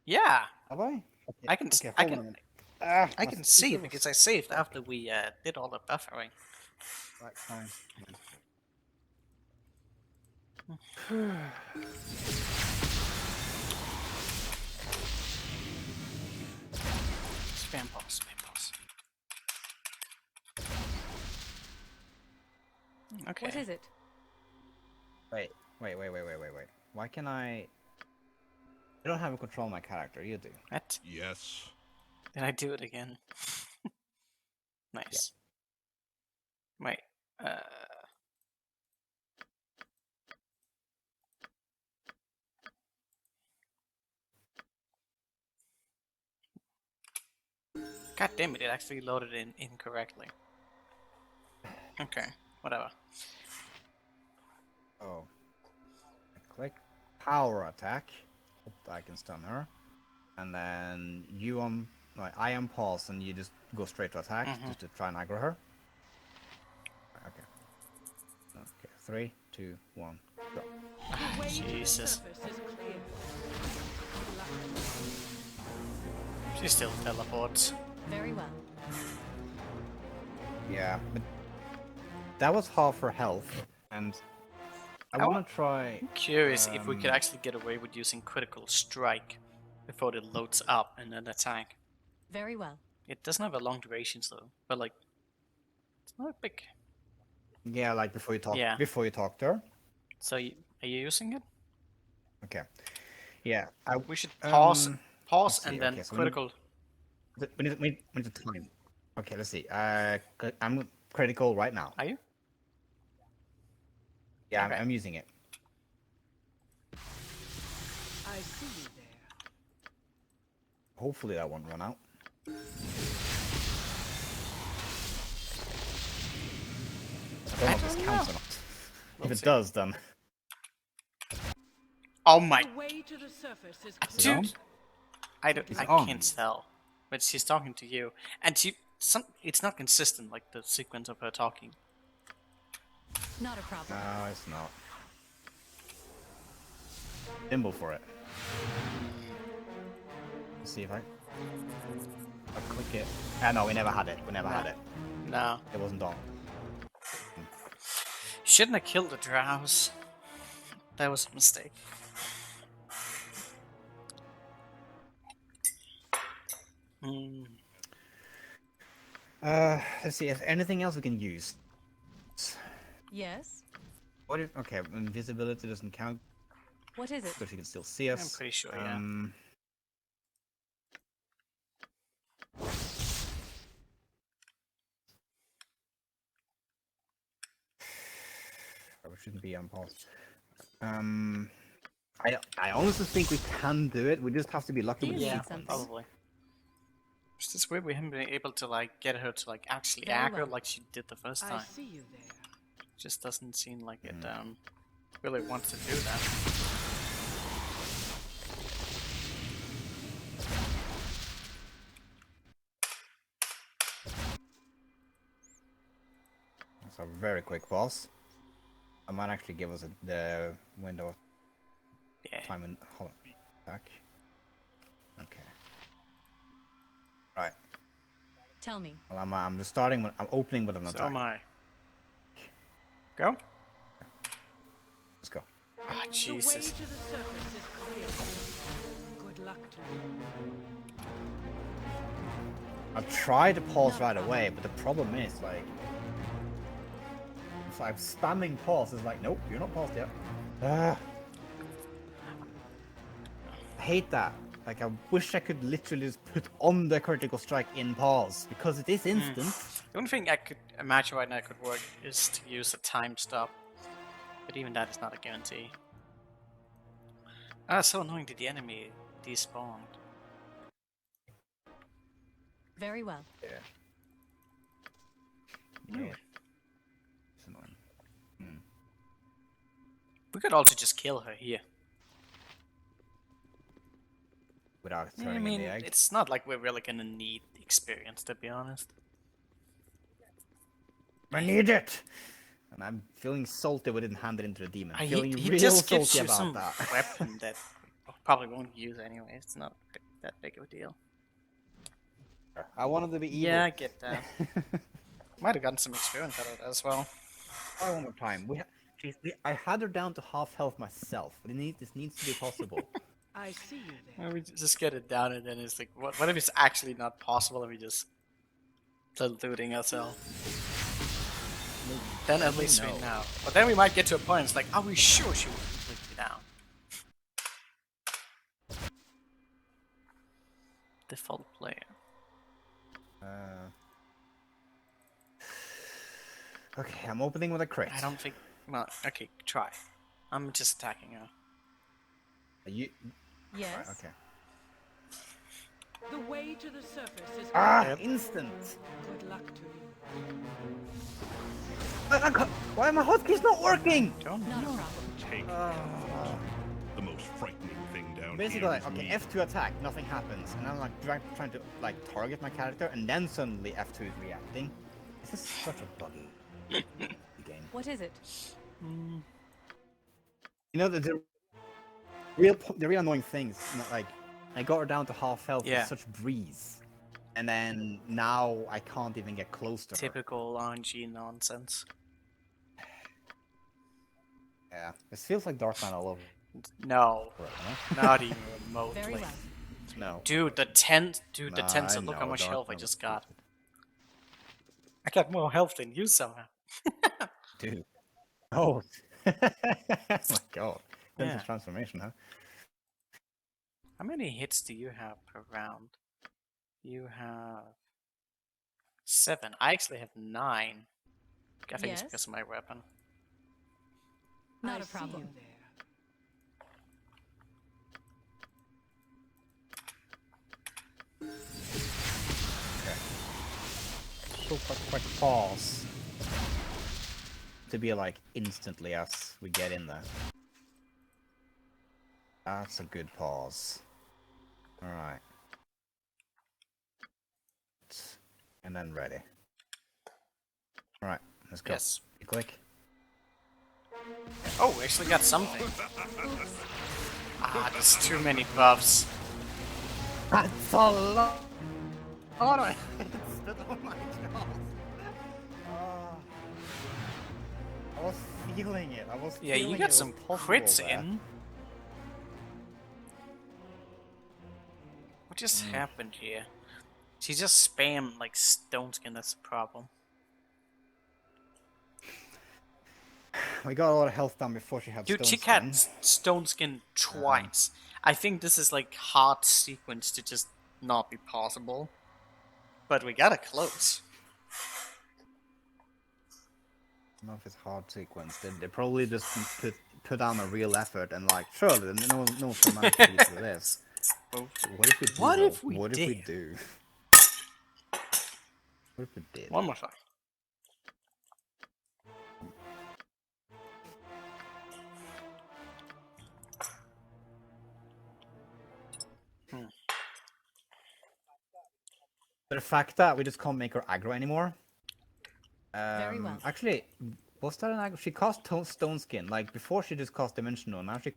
Yeah, Have I? Okay. I can. Okay, I hold on a can. minute. Ah, I my can see speaker it was because I saved after we did all the buffering. Right, fine. Spam pause. Spam pause. Okay. What is it? Wait. Why can I don't have control of my character, you do. What? Yes. Did I do it again? Nice. Wait. God damn it! It actually loaded in incorrectly. Okay. Whatever. Oh. I click power attack. Hope I can stun her. And then you I am pause and you just go straight to attack just to try and aggro her. Okay. Okay. 3, 2, 1, go. The way to the Jesus. surface is clear. She still teleports. Very well. Yeah, but that was half her health, and I want to try. Curious if we could actually get away with using critical strike before it loads up and then attack. Very well. It doesn't have a long duration though, but like it's not big. Yeah, like before you talk. Yeah. Before you talk to her. So are you using it? Okay. Yeah. We should pause let's see, and then okay, so critical. We need to time. Okay, let's see. I'm critical right now. Are you? Yeah, Okay. I'm using it. I see you there. Hopefully that won't run out. I don't know if this counts or not. If it does, then. Oh my The way to the surface is it clear. on? dude! It's I on. can't tell, but she's talking to you, and it's not consistent like the sequence of her talking. Not a problem. No, it's not. Symbol for it. Let's see if I'll click it. No, we never had it. We never had it. No, It wasn't on. shouldn't have killed the drows. That was a mistake. Mm. Let's see if anything else we can use. Yes? What if? Okay, invisibility doesn't count What is it? because you can still see us. I'm pretty sure, yeah. We shouldn't be on pause. I honestly think we can do it. We just have to be lucky Do with you the need Yeah, sequence. something? probably. It's just weird we haven't been able to like get her to like actually Very aggro well. like she did the first I time. see you there. Just doesn't seem like it really wants to do that. It's a very quick pause. I might actually give us the window of Yeah. time and hold on. Back. Okay. Right. Tell me. Well, I'm just starting. I'm opening with an So attack. am I. Go. Let's go. Ah, The way Jesus. to the surface is clear. Good luck to you. I've tried to pause right away, but the problem is like, if I'm spamming pause, it's like, nope, you're not paused yet. I hate that. Like, I wish I could literally just put on the critical strike in pause because it is instant. The only thing I could imagine right now could work is to use a time stop. But even that is not a guarantee. Ah, so annoying that the enemy despawned. Very well. Yeah. Yeah. It's annoying. We could also just kill her here. Without Yeah, turning I mean, in the egg. it's not like we're really gonna need experience, to be honest. I need it! And I'm feeling salty we didn't hand it into the demon. Feeling He real just gives salty you about some that. weapon that probably won't use anyway. It's not that big of a deal. I wanted to be evil. Yeah, I get that. Might have gotten some experience out of it as well. Try one more time. Jeez, I had her down to half health myself. But this needs to be possible. I see you there. Well, we just get it down and then it's like, what if it's actually not possible and we just deluding ourselves? Then at least we know. But then we might get to a point, it's like, are we sure she will completely down? Default player. Okay, I'm opening with a crit. I don't think. Well, okay, try. I'm just attacking her. Are you? Yes? Right, okay. The way to the surface is Ah, clear. instant! Good luck to you. Why are my hotkeys not working? Don't Not a know. problem. Take the most frightening thing down Basically, here. like, is okay, me. F2 attack, nothing happens, and I'm like trying to like target my character, and then suddenly F2 is reacting. This is such a buggy game. What is it? You know the real annoying things. Like, I got her down to half health Yeah. with such breeze, and then now I can't even get close to her. Typical RNG nonsense. Yeah, this feels like Dwarfen all over. No, not even remotely. Very well. No. Dude, the tent. Nah, so I look how know, much health I Dwarfen just was got. I got more health than you somehow. Dude. Oh. Oh my god. That's Yeah. a transformation, huh? How many hits do you have per round? You have 7. I actually have 9. I think it's Yes? because of my weapon. Not I a see problem. you there. So quick pause. To be like instantly as we get in there. That's a good pause. Alright. And then ready. Alright, let's go. Yes. You click. Oh, we actually got something. There's too many buffs. That's a lot. Oh my god. I was feeling it. Yeah, you got some crits in. What just happened here? She just spam like stone skin. That's the problem. We got a lot of health down before she had Dude, stone she had skin. stone skin twice. I think this is like hard sequence to just not be possible. But we got it close. I don't know if it's hard sequence. They probably just put down a real effort and like, surely no one's gonna manage to beat through this. What if we do? What though? if we What did? if we do? What if we did? One more time. But the fact that we just can't make her aggro anymore. Very well. Actually, was that an aggro? She cast stone skin. Like before, she just cast dimensional. Now she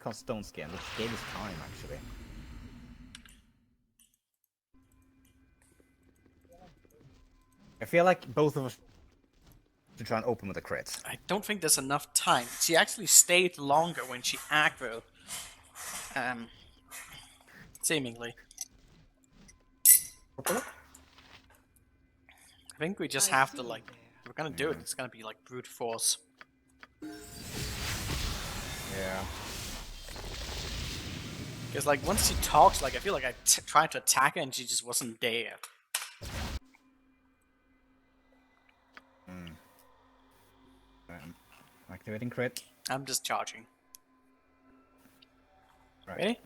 cast stone skin, which gave us time actually. I feel like both of us should try and open with a crit. I don't think there's enough time. She actually stayed longer when she aggro. Seemingly. I think we just have to like, if we're gonna do it, it's gonna be like brute force. Yeah. Because like once she talks, like I feel like I tried to attack her and she just wasn't there. Activating crit. I'm just charging. Right. Ready?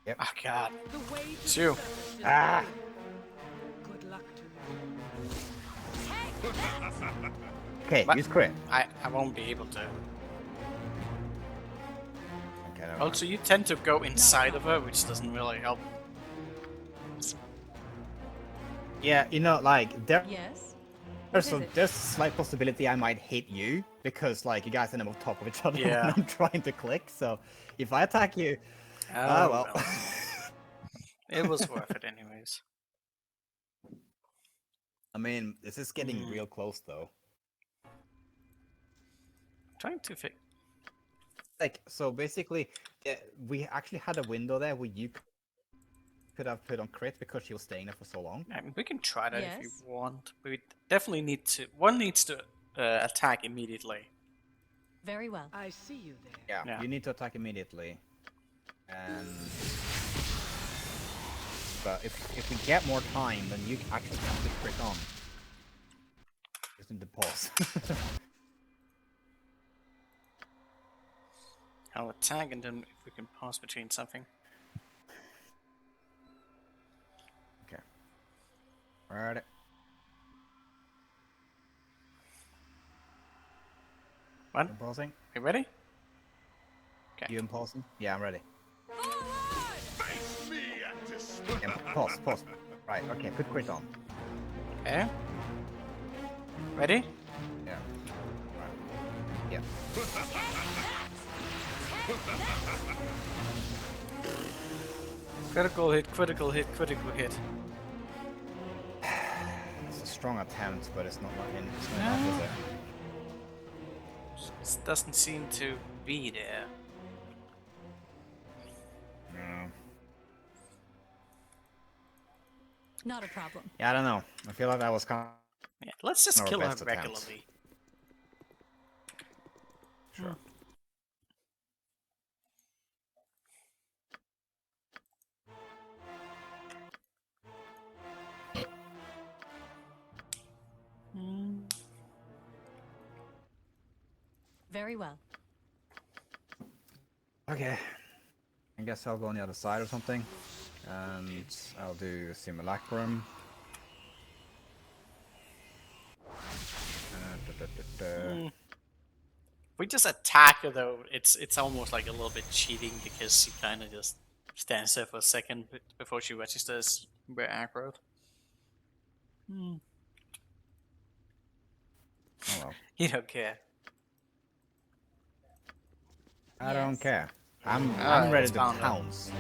Yep. Oh god. The way to It's you. the surface is Ah. good luck to you. Okay, What? use crit. I won't be able to. Okay, never mind. Also, you tend to go inside of her, which doesn't really help. Yeah, you know, like there's Yes. there's What is it? a slight possibility I might hit you because like you guys end up on top of each other Yeah. when I'm trying to click. So if I attack you, Oh, well. It was worth it anyways. I mean, this is getting real close though. Trying to fix. Like, so basically, we actually had a window there where you could have put on crit because she was staying there for so long. I mean, we can try that if you Yes. want, but we definitely need to. One needs to attack immediately. Very well. I see you there. Yeah, Yeah. you need to attack immediately. And but if we get more time, then you actually have to crit on. Just need to pause. I'll attack and then if we can pause between something. Okay. Alright. What? I'm pausing. You ready? Okay. You pausing? Yeah, I'm ready. Face me at despair. Yeah, pause. Right, okay, put crit on. Okay. Ready? Yeah. Right. Yeah. Critical hit, critical hit, critical hit. It's a strong attempt, but it's not enough, is it? Just doesn't seem to be there. No. Not a problem. Yeah, I don't know. I feel like that was kind Yeah, let's just Our kill her best attempt. regularly. Sure. Very well. Okay. I guess I'll go on the other side or something. And I'll do Simulacrum. If we just attack her though, it's almost like a little bit cheating because she kind of just stands there for a second before she registers we're aggroed. Oh well. You don't care. I don't Yes. care. I'm Alright, ready it's to bound up. pounce.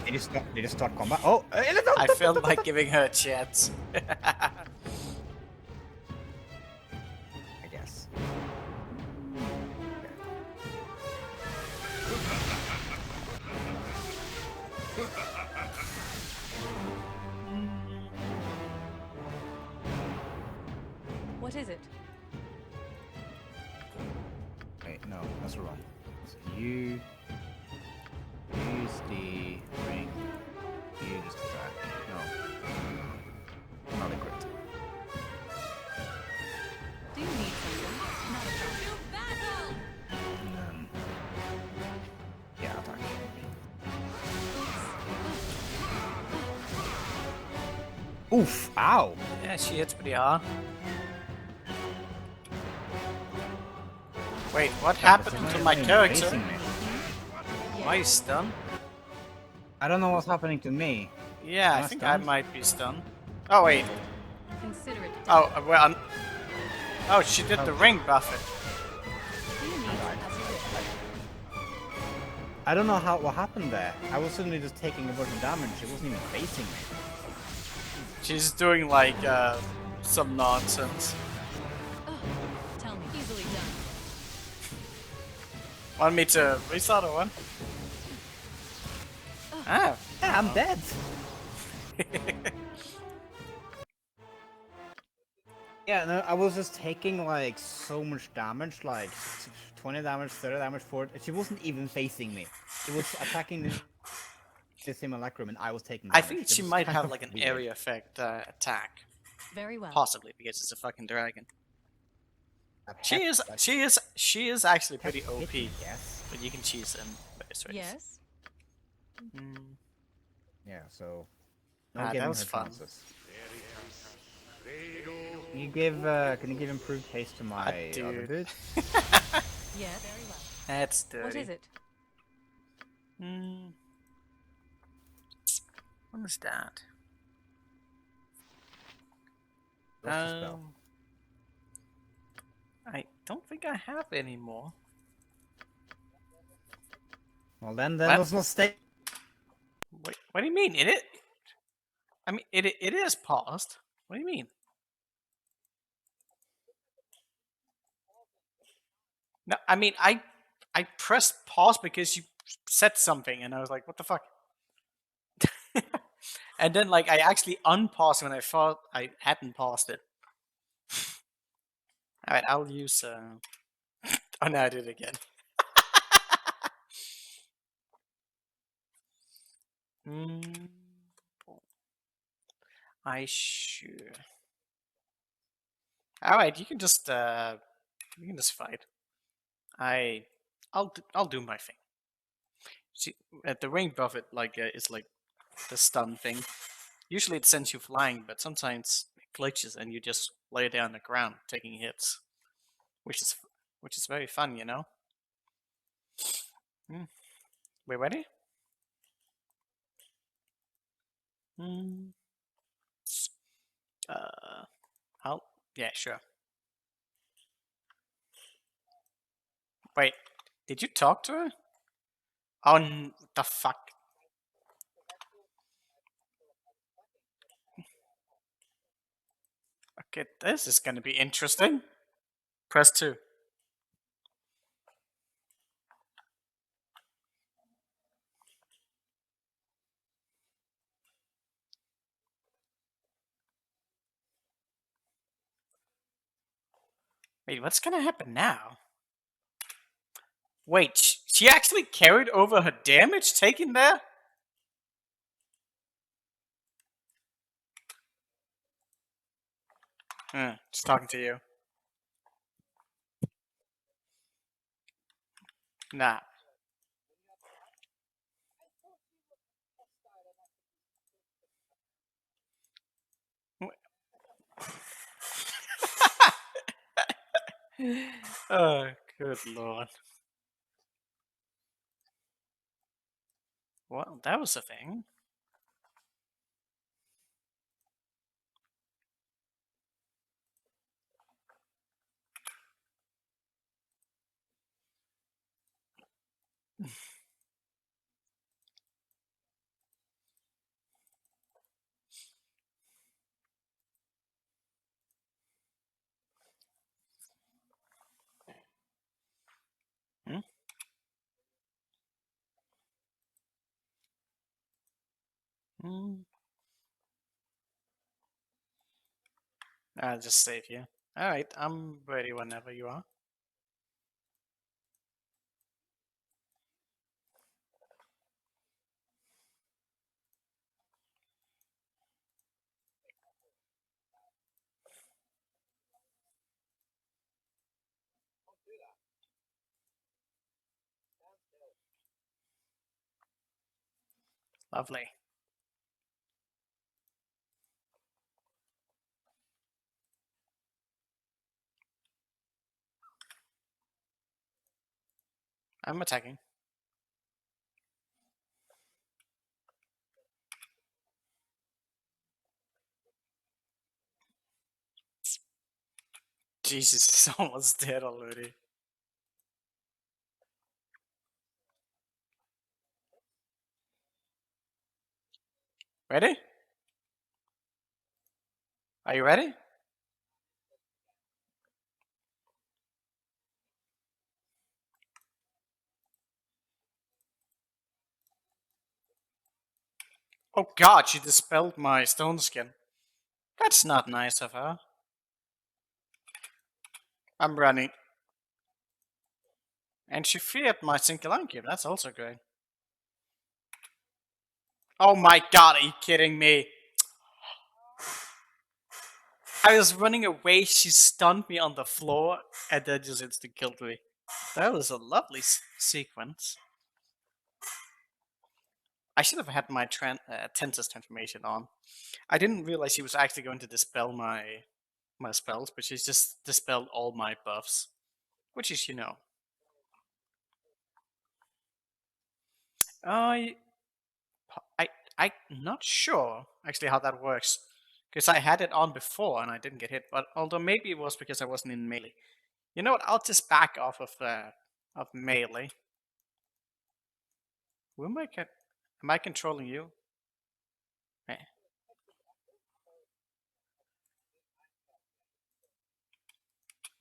Did you start combat? Oh! I felt like giving her a chance. I guess. What is it? Wait, no, that's wrong. So you use the ring. You just attack. No. Not a crit. Do you need something? Not a problem. To battle! And then... Yeah, attack. Oof! Ow! Yeah, she hits pretty hard. Wait, what happened It's to not my even character? facing me. Why is stunned? I don't know what's happening to me. Yeah, Am I I think stunned? I might be stunned. Oh wait. Consider it Oh, done. well. Oh, she did the ring buff it. Do you need as you wish? I don't know what happened there. I was suddenly just taking a bunch of damage. It wasn't even facing me. She's doing like some nonsense. Oh, tell me. Easily done. Want me to restart or what? Ah. Yeah, I'm dead. Yeah, no, I was just taking like so much damage, like 20 damage, 30 damage, 40. She wasn't even facing me. It was attacking the simulacrum, and I was taking I damage. think It she was might kind have of like an weird. area effect attack. Very well. Possibly because it's a fucking dragon. A She pet, is like, she is actually pet pretty OP. kitten, yes. But you can choose in various ways. Yes. Mm. Yeah, so no Ah, that giving was her fun. chances. Can you give improved haste to my other dude. boots? Yes. Very well. That's dirty. What is it? Hmm. What is that? What's the spell? I don't think I have any more. Well then What? let's not stay. Wait, what do you mean? I mean, it is paused. What do you mean? No, I mean, I pressed pause because you said something, and I was like, what the fuck? And then, like, I actually unpaused when I thought I hadn't paused it. Alright, I'll use, Oh, no, I did it again. I sure. Alright, you can just fight. I'll do my thing. See, at the ring buff, it it's like the stun thing. Usually it sends you flying, but sometimes it glitches and you just lay down on the ground taking hits, which is very fun, you know. We ready? I'll yeah, sure. Wait, did you talk to her? Oh, the fuck. Okay, this is gonna be interesting. Press 2. Wait, what's gonna happen now? Wait, she actually carried over her damage taken there? Just talking to you. Nah. Oh, good lord. Well, that was a thing. Hmm? I'll just save you. Alright, I'm ready whenever you are. Lovely. I'm attacking. Jesus, it's almost dead already. Ready? Are you ready? Oh god, she dispelled my stone skin. That's not nice of her. I'm running. And she feared my Sinkalankium, that's also great. Oh my god, are you kidding me? I was running away, she stunned me on the floor, and then just instant killed me. That was a lovely sequence. I should have had my Tenses transformation on. I didn't realize she was actually going to dispel my spells, but she's just dispelled all my buffs. Which is, I, I'm not sure actually how that works. Because I had it on before and I didn't get hit, but although maybe it was because I wasn't in melee. You know what? I'll just back off of melee. Who am I? Am I controlling you? Eh.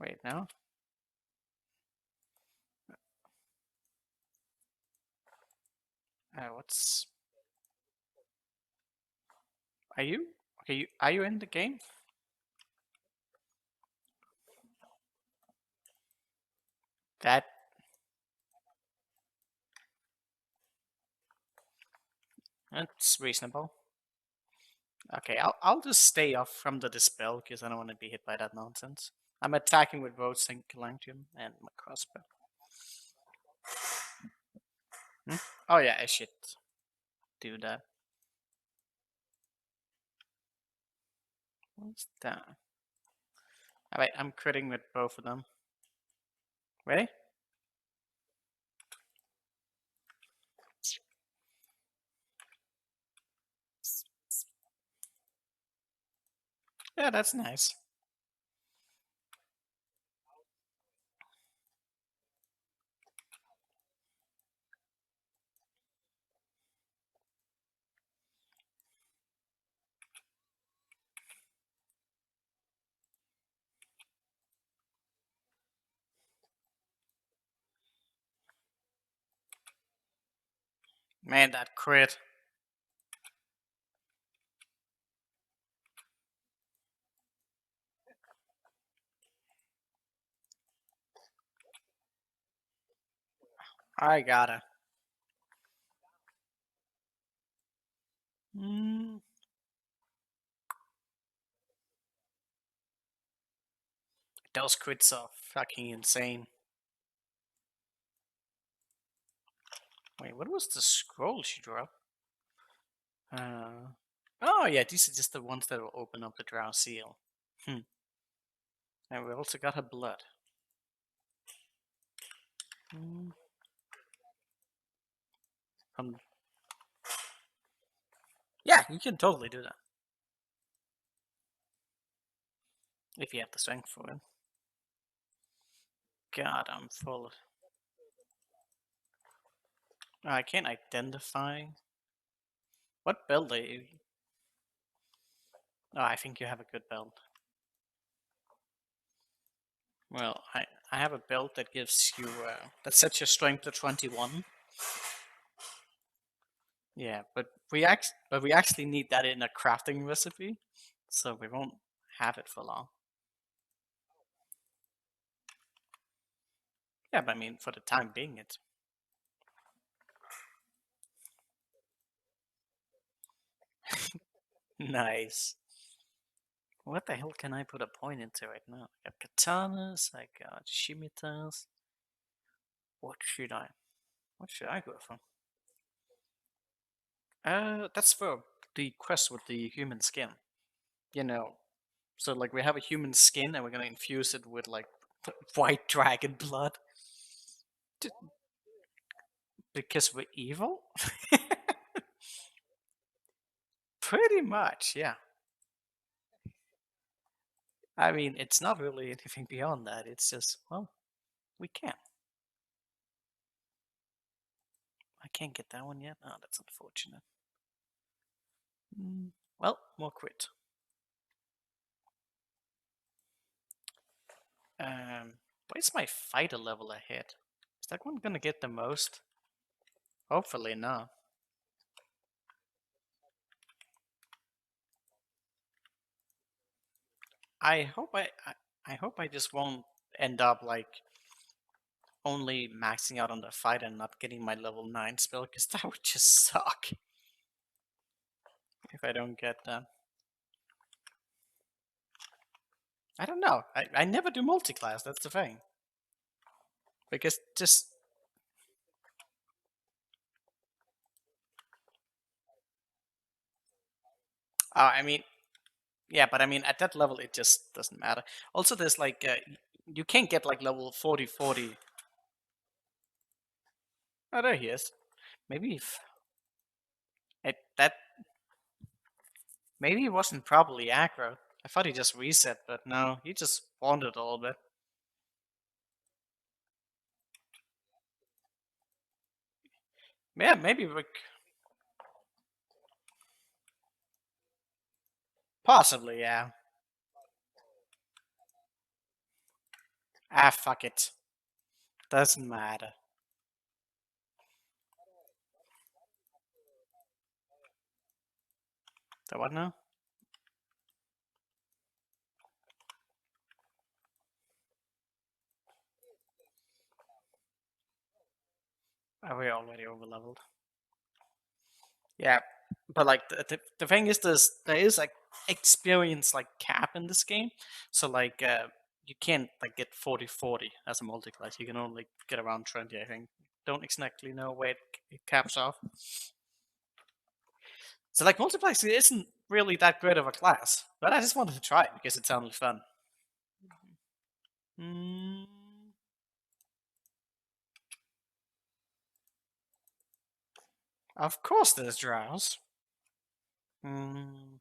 Wait, no. What's? Are you? Okay, are you in the game? That's reasonable. Okay, I'll just stay off from the dispel because I don't want to be hit by that nonsense. I'm attacking with Road Calantium and my crossbow. Oh yeah, I should do that. What's that? Alright, I'm critting with both of them. Ready? Yeah, that's nice. Man, that crit. I gotta. Those crits are fucking insane. Wait, what was the scroll she dropped? Oh yeah, these are just the ones that will open up the Drow seal. And we also got her blood. Yeah, you can totally do that. If you have the strength for it. God, I'm full of... I can't identify... What build are you? Oh, I think you have a good build. Well, I have a build that gives you... that sets your strength to 21. Yeah, but we actually need that in a crafting recipe, so we won't have it for long. Yeah, but I mean, for the time being, it's nice. What the hell can I put a point into right now? I got katanas, I got shimitas. What should I go for? That's for the quest with the human skin. You know, so like we have a human skin and we're gonna infuse it with like white dragon blood. D- because we're evil? Pretty much, yeah. I mean, it's not really anything beyond that. It's just, well, we can. I can't get that one yet. Oh, that's unfortunate. Well, more quit. Why is my fighter level ahead? Is that one gonna get the most? Hopefully not. I hope I hope I just won't end up like only maxing out on the fight and not getting my level 9 spell, because that would just suck if I don't get that. I don't know. I never do multi-class, that's the thing. Because just... I mean, yeah, but I mean, at that level, it just doesn't matter. Also, there's like, you can't get like level 40. Oh, there he is. Maybe if that maybe he wasn't properly aggro. I thought he just reset, but no, he just wandered a little bit. Yeah, maybe we possibly, yeah. Ah, fuck it. Doesn't matter. The what now? Are we already overleveled? Yeah, but like the thing is, there is like experience like cap in this game, so like you can't like get 40 as a multi-class. You can only get around 20, I think. Don't exactly know where it caps off. So like multiplex isn't really that great of a class, but I just wanted to try it because it sounded fun. Mm. Of course there's drows. Mm.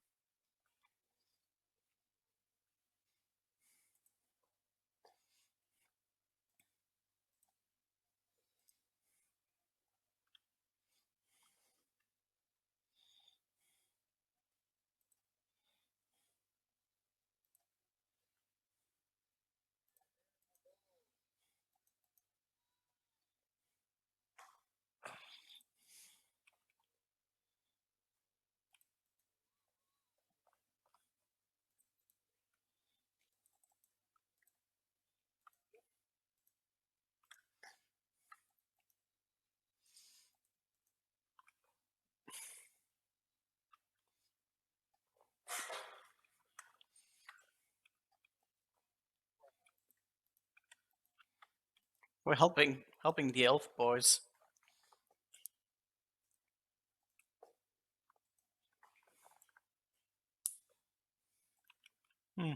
We're helping the elf boys. Hmm.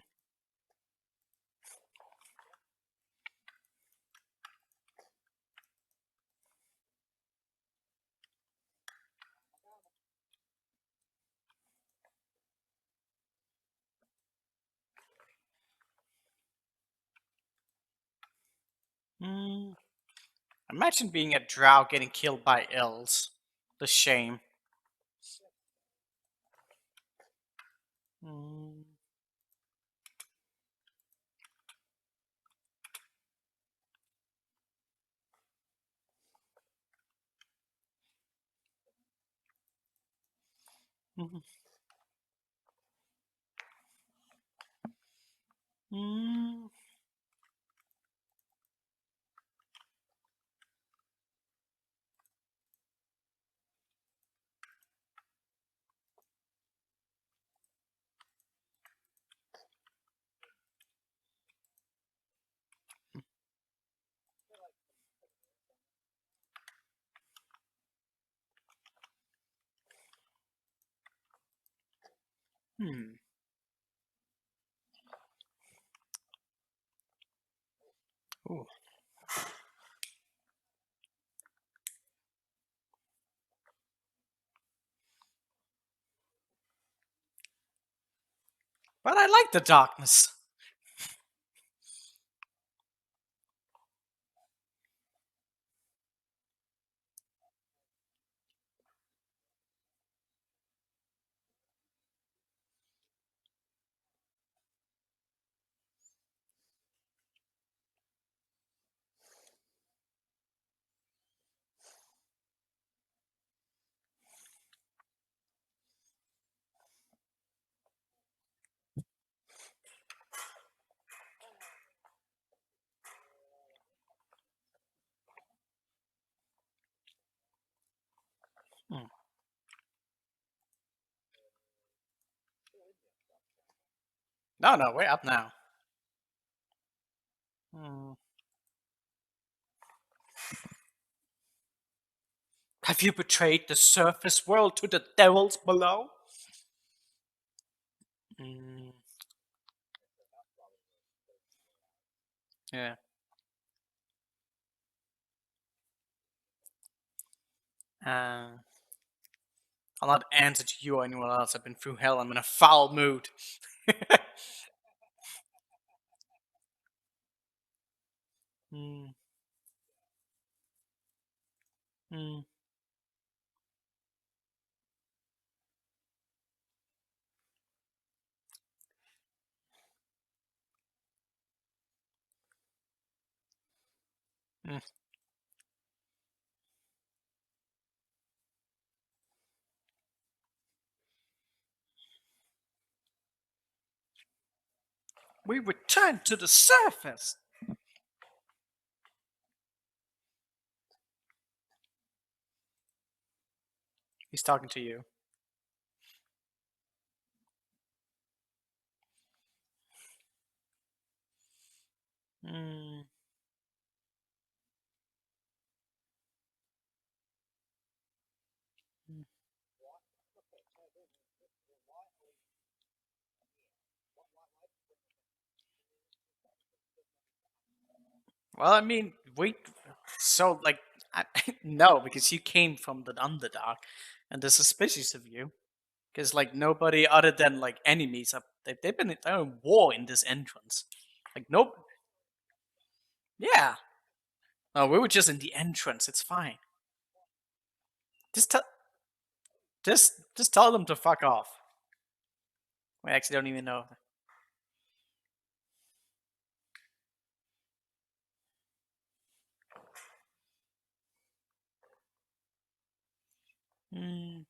Hmm. Imagine being a drow getting killed by elves. The shame. Mm. Mhm. Mm. Hmm. Ooh. But I like the darkness. Hmm. No, we're up now. Hmm. Have you betrayed the surface world to the devils below? Mm. Yeah. I'll not answer to you or anyone else. I've been through hell. I'm in a foul mood. mm. Mm. Mm. We return to the surface. He's talking to you. Mm. Well, I mean, so like, no, because you came from the Underdark, and they're suspicious of you. Because like nobody other than like enemies have they're in war in this entrance. Like nope. Yeah. No, we were just in the entrance. It's fine. Just tell just tell them to fuck off. We actually don't even know. Mm.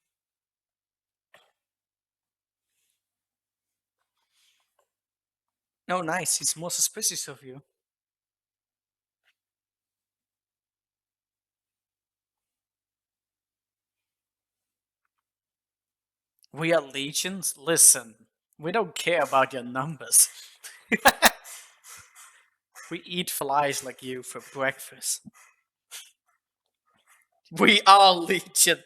No, nice. He's more suspicious of you. We are legions. Listen, we don't care about your numbers. We eat flies like you for breakfast. We are legion.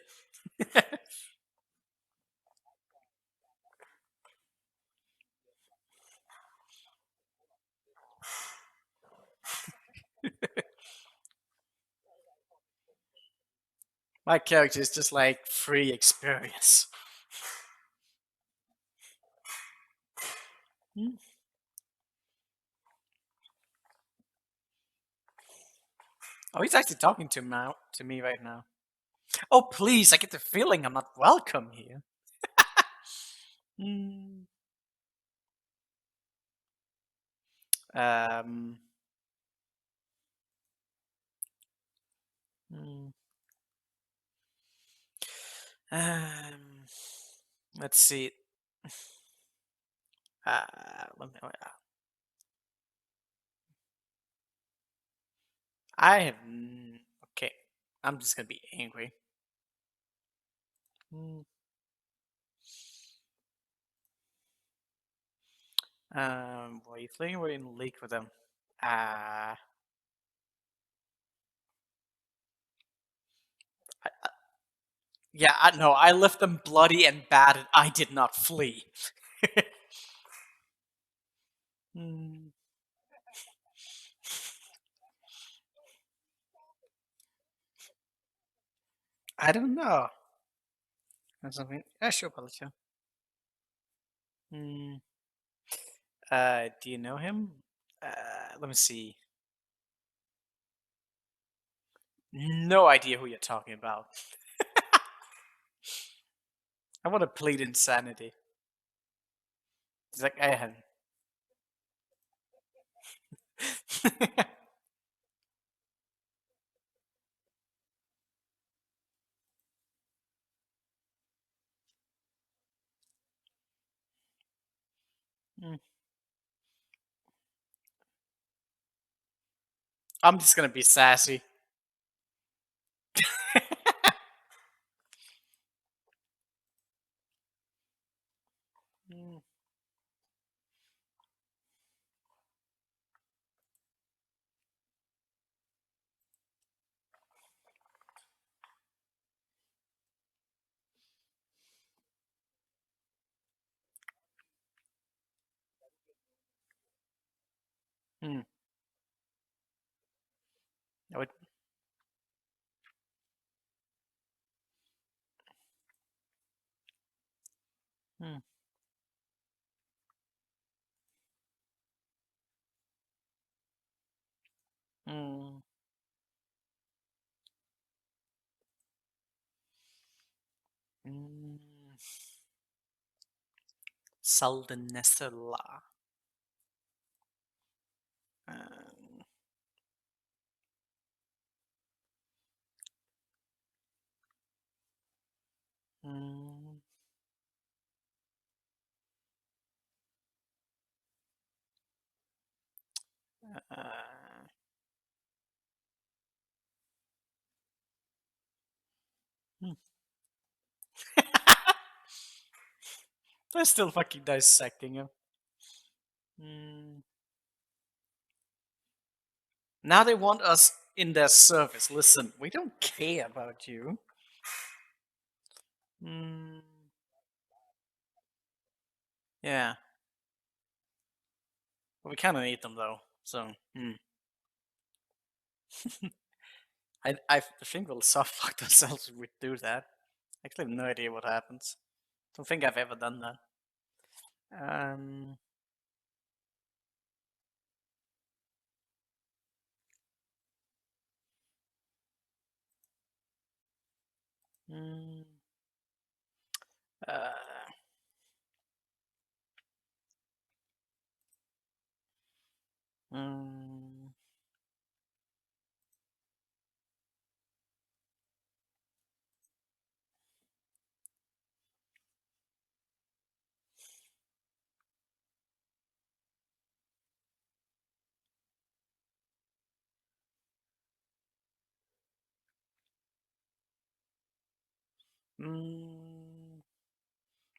My character is just like free experience. Hmm? Oh, he's actually talking to me right now. Oh, please! I get the feeling I'm not welcome here. Hmm. Um. hmm. Um. Let's see. Let me. I have. Okay. I'm just gonna be angry. Hmm. What are you thinking? We're in league with them. Uh. Yeah. No. I left them bloody and battered. I did not flee. Hmm. I don't know. That's something. Yeah, sure, Palatio. Hmm. Do you know him? Let me see. No idea who you're talking about. I want to plead insanity. It's like I have. Hmm. I'm just gonna be sassy. Hmm. Hmm. I would. Hmm. Hmm. Hmm. Saldenessella. Um, hmm. Uh, hmm. They're still fucking dissecting him. Hmm. Now they want us in their service. Listen, we don't care about you. Hmm. Yeah. Well, we kind of need them though. So, I think we'll soft fuck ourselves if we do that. I actually have no idea what happens. Don't think I've ever done that. Um. Hmm. Uh. Hmm. Hmm.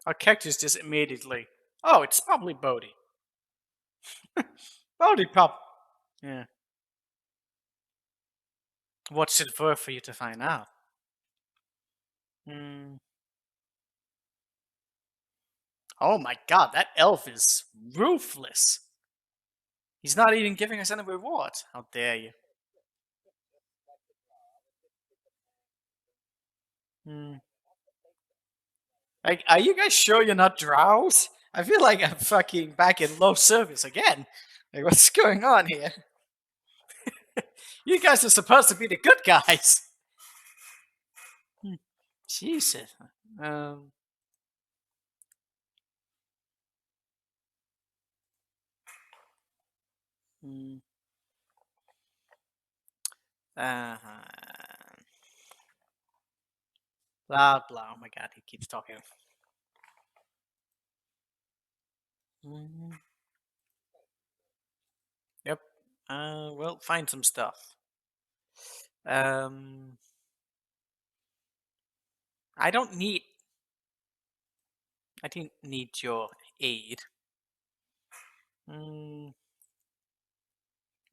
Our characters just immediately. Oh, it's probably Bodhi. Bodhi pop. Yeah. What's it worth for you to find out? Hmm. Oh my god, that elf is ruthless. He's not even giving us any reward. How dare you? Hmm. Like, are you guys sure you're not drows? I feel like I'm fucking back in low service again. Like, what's going on here? You guys are supposed to be the good guys. Hmm. Jesus. Um. hmm. Uh, blah blah. Oh my god, he keeps talking. Mhm. Yep. Well, find some stuff. Um, I don't need. I didn't need your aid. Mm,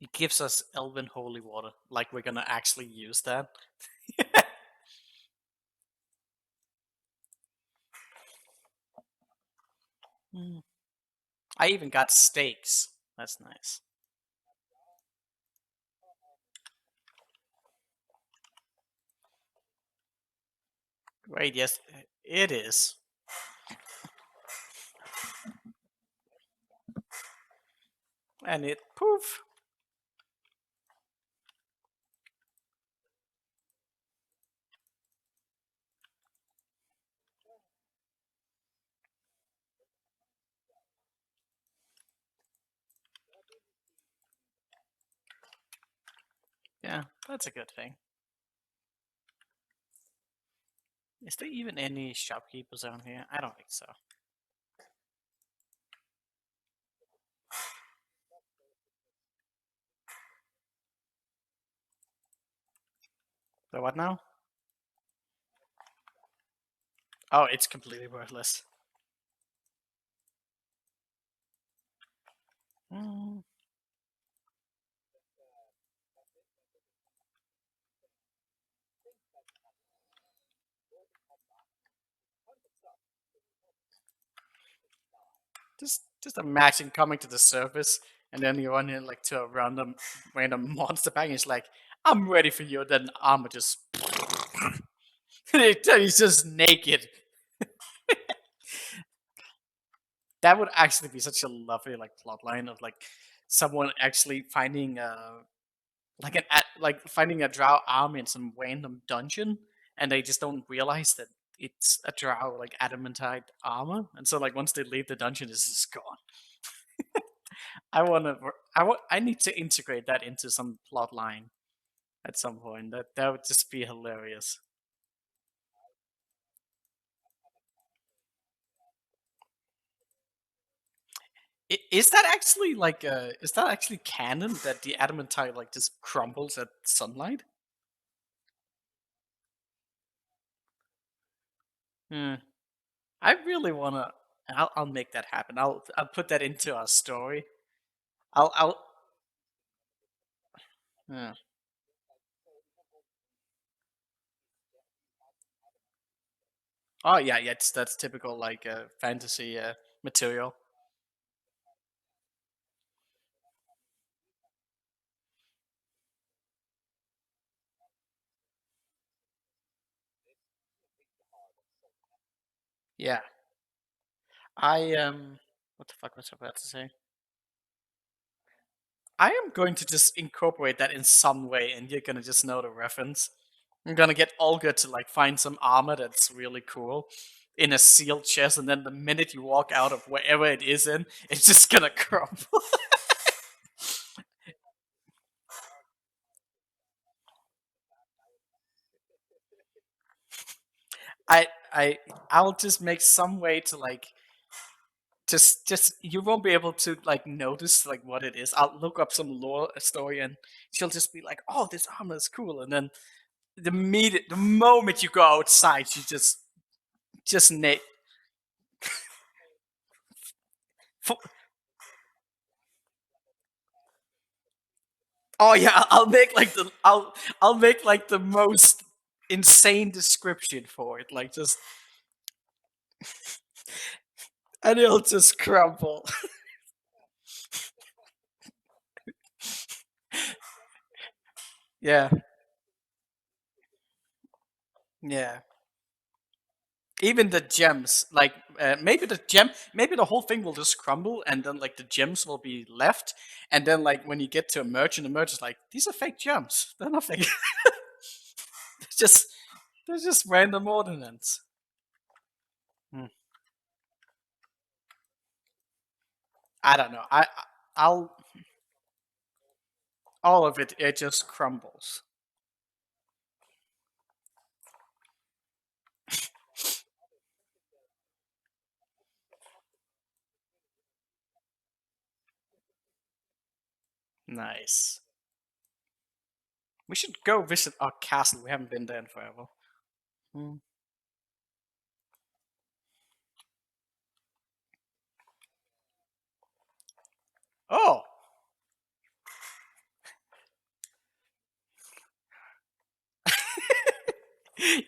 it gives us elven holy water. Like we're gonna actually use that. Mm. I even got steaks. That's nice. Great, yes, it is. And it poof. Yeah, that's a good thing. Is there even any shopkeepers around here? I don't think so. So what now? Oh, it's completely worthless. Hmm. Just imagine coming to the surface and then you run in like to a random monster bag and it's like, I'm ready for you, and then armor just he's just naked. That would actually be such a lovely like plot line of like someone actually finding like finding a drow arm in some random dungeon and they just don't realize that it's a drow like adamantite armor, and so like once they leave the dungeon it's just gone. I need to integrate that into some plot line at some point. That would just be hilarious. Is that actually like is that actually canon that the adamantite like just crumbles at sunlight? Hmm. I really wanna. I'll make that happen. I'll put that into our story. I'll. Yeah. Oh yeah, yeah. That's typical like fantasy material. Yeah. What the fuck was I about to say? I am going to just incorporate that in some way, and you're gonna just know the reference. I'm gonna get Olga to like find some armor that's really cool in a sealed chest, and then the minute you walk out of wherever it is in, it's just gonna crumble. I I I'll just make some way to like just you won't be able to like notice like what it is. I'll look up some lore story and she'll just be like, "Oh, this armor is cool," and then the moment you go outside, you just na- f- Oh yeah, I'll make like the most insane description for it, like just and it'll just crumble. Yeah, yeah. Even the gems, like maybe the whole thing will just crumble, and then like the gems will be left, and then like when you get to a merchant, the merchant's like, these are fake gems. They're nothing. they're just they're just random ordnance. Hmm. I don't know. I'll all of it. It just crumbles. Nice. We should go visit our castle. We haven't been there in forever. Hmm. Oh,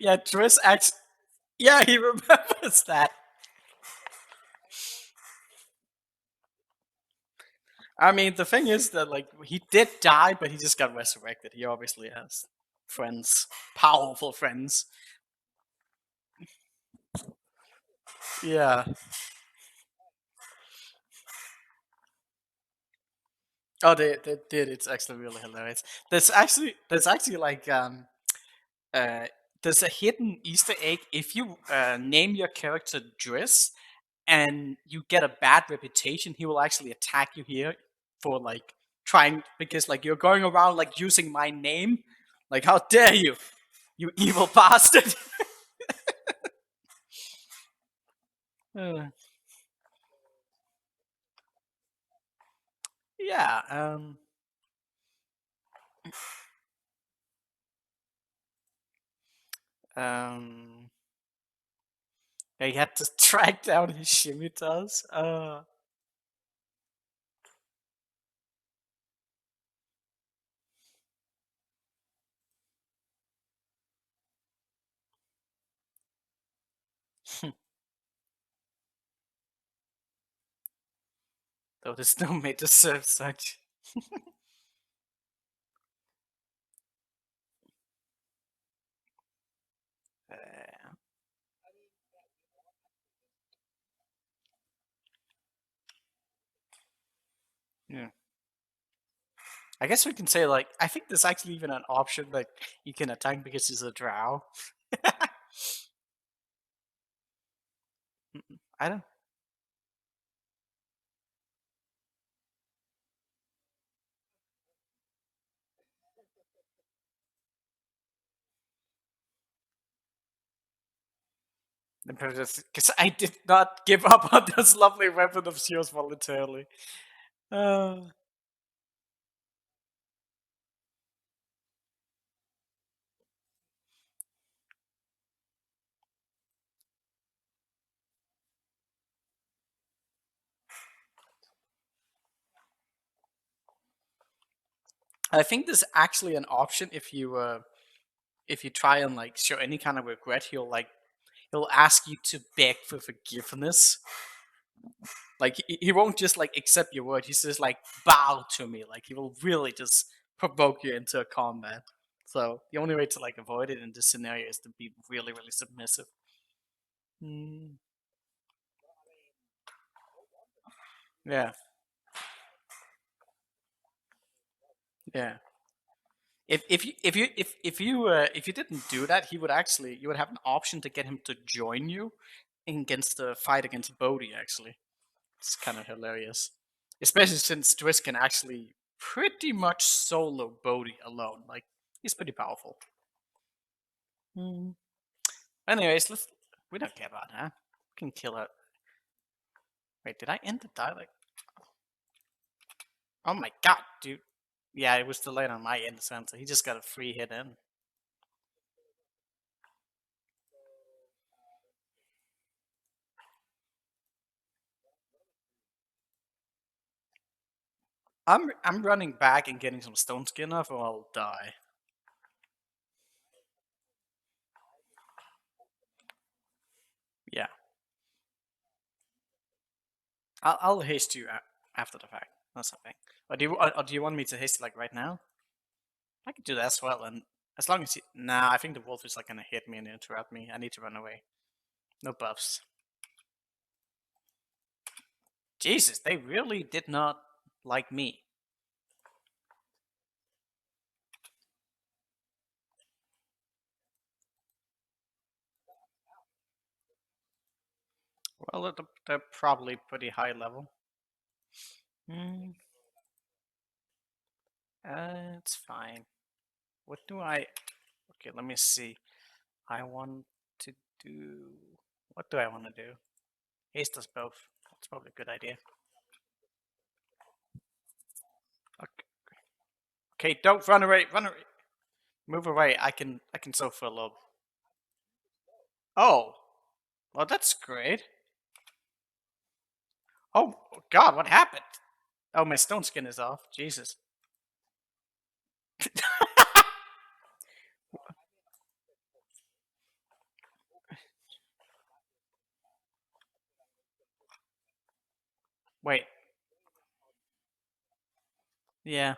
yeah. Triss acts. Yeah, he remembers that. I mean, the thing is that like he did die, but he just got resurrected. He obviously has friends, powerful friends. Yeah. Oh, they did. It's actually really hilarious. There's actually like uh there's a hidden Easter egg if you name your character Driss and you get a bad reputation, he will actually attack you here for like trying because like you're going around like using my name. Like how dare you, you evil bastard! Uh, yeah. Um. He had to track down his shimitas. Though the snow may deserve such. Uh, yeah. I guess we can say like I think there's actually even an option that you can attack because he's a drow. I don't. Because I did not give up on this lovely weapon of yours voluntarily. Uh, I think there's actually an option if you try and like show any kind of regret, he'll ask you to beg for forgiveness. Like he won't just like accept your word. He's just like bow to me. Like he will really just provoke you into a combat. So the only way to like avoid it in this scenario is to be really really submissive. Mm, yeah, yeah. If you didn't do that, he would actually you would have an option to get him to join you against the fight against Bodhi. Actually, it's kind of hilarious, especially since Driss can actually pretty much solo Bodhi alone. Like he's pretty powerful. Hmm. Anyways, let's. We don't care about that. We can kill her. Wait, did I end the dialogue? Oh my god, dude. Yeah, it was delayed on my end, so he just got a free hit in. I'm running back and getting some stone skin off, or I'll die. Yeah, I'll haste you after the fact. That's something. Or do you want me to haste it like right now? I could do that as well, and as long as he. Nah, I think the wolf is like gonna hit me and interrupt me. I need to run away. No buffs. Jesus, they really did not like me. Well, they're probably pretty high level. Hmm. It's fine. What do I? Okay, let me see. I want to do. What do I want to do? Haste us both. That's probably a good idea. Okay, okay, don't run away. Run away. Move away. I can sew for a little. Oh, well, that's great. Oh God, what happened? Oh, my stone skin is off. Jesus. Wait. Yeah.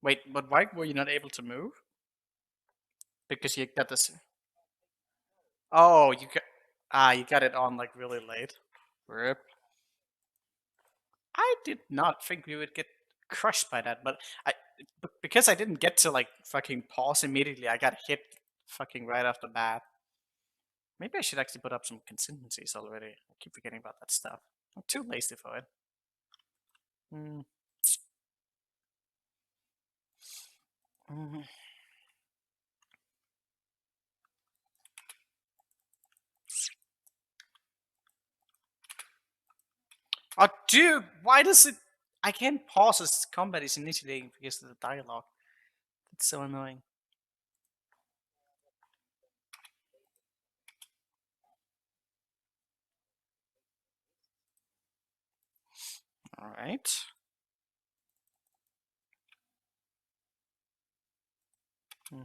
Wait, but why were you not able to move? Because you got this. Oh, you got it on like really late. Rip. I did not think we would get crushed by that, but because I didn't get to like fucking pause immediately, I got hit fucking right off the bat. Maybe I should actually put up some contingencies already. I keep forgetting about that stuff. I'm too lazy for it. Mm. Mm. Oh, dude, why does it? I can't pause as combat is initiating because of the dialogue. It's so annoying. All right. Hmm.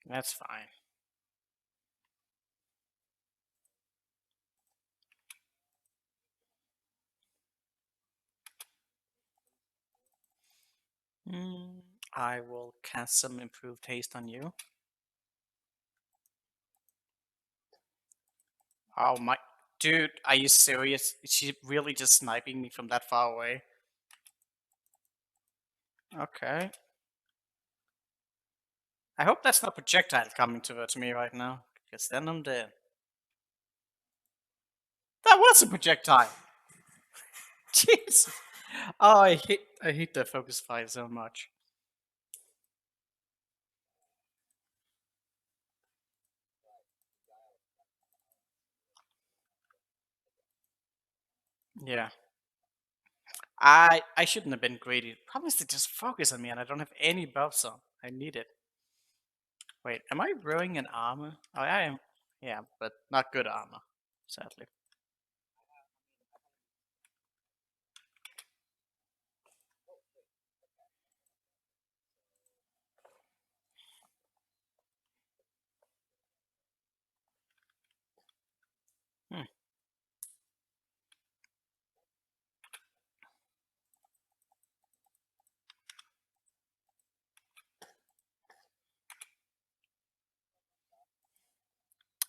That's fine. Mm, I will cast some improved haste on you. Oh my, dude, are you serious? Is she really just sniping me from that far away? Okay. I hope that's not projectile coming towards me right now, because then I'm dead. That was a projectile. Jeez. Oh, I hate the focus fire so much. Yeah. I shouldn't have been greedy. Problem is they just focus on me and I don't have any buffs on. I need it. Wait, am I ruining an armor? Oh, I am. Yeah, but not good armor, sadly. Hmm.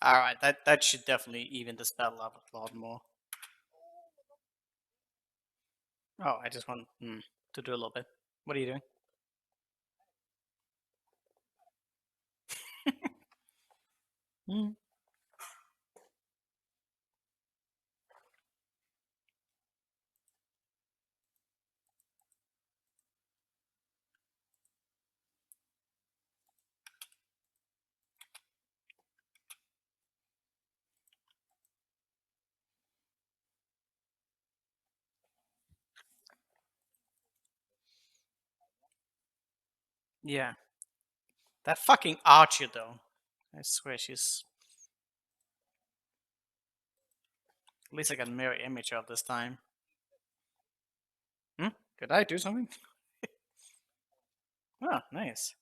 Alright, that should definitely even this battle up a lot more. Oh, I just want to do a little bit. What are you doing? Hmm. Yeah. That fucking Archer, though. I swear she's. At least I got a mirror image of this time. Hmm? Could I do something? Oh, nice.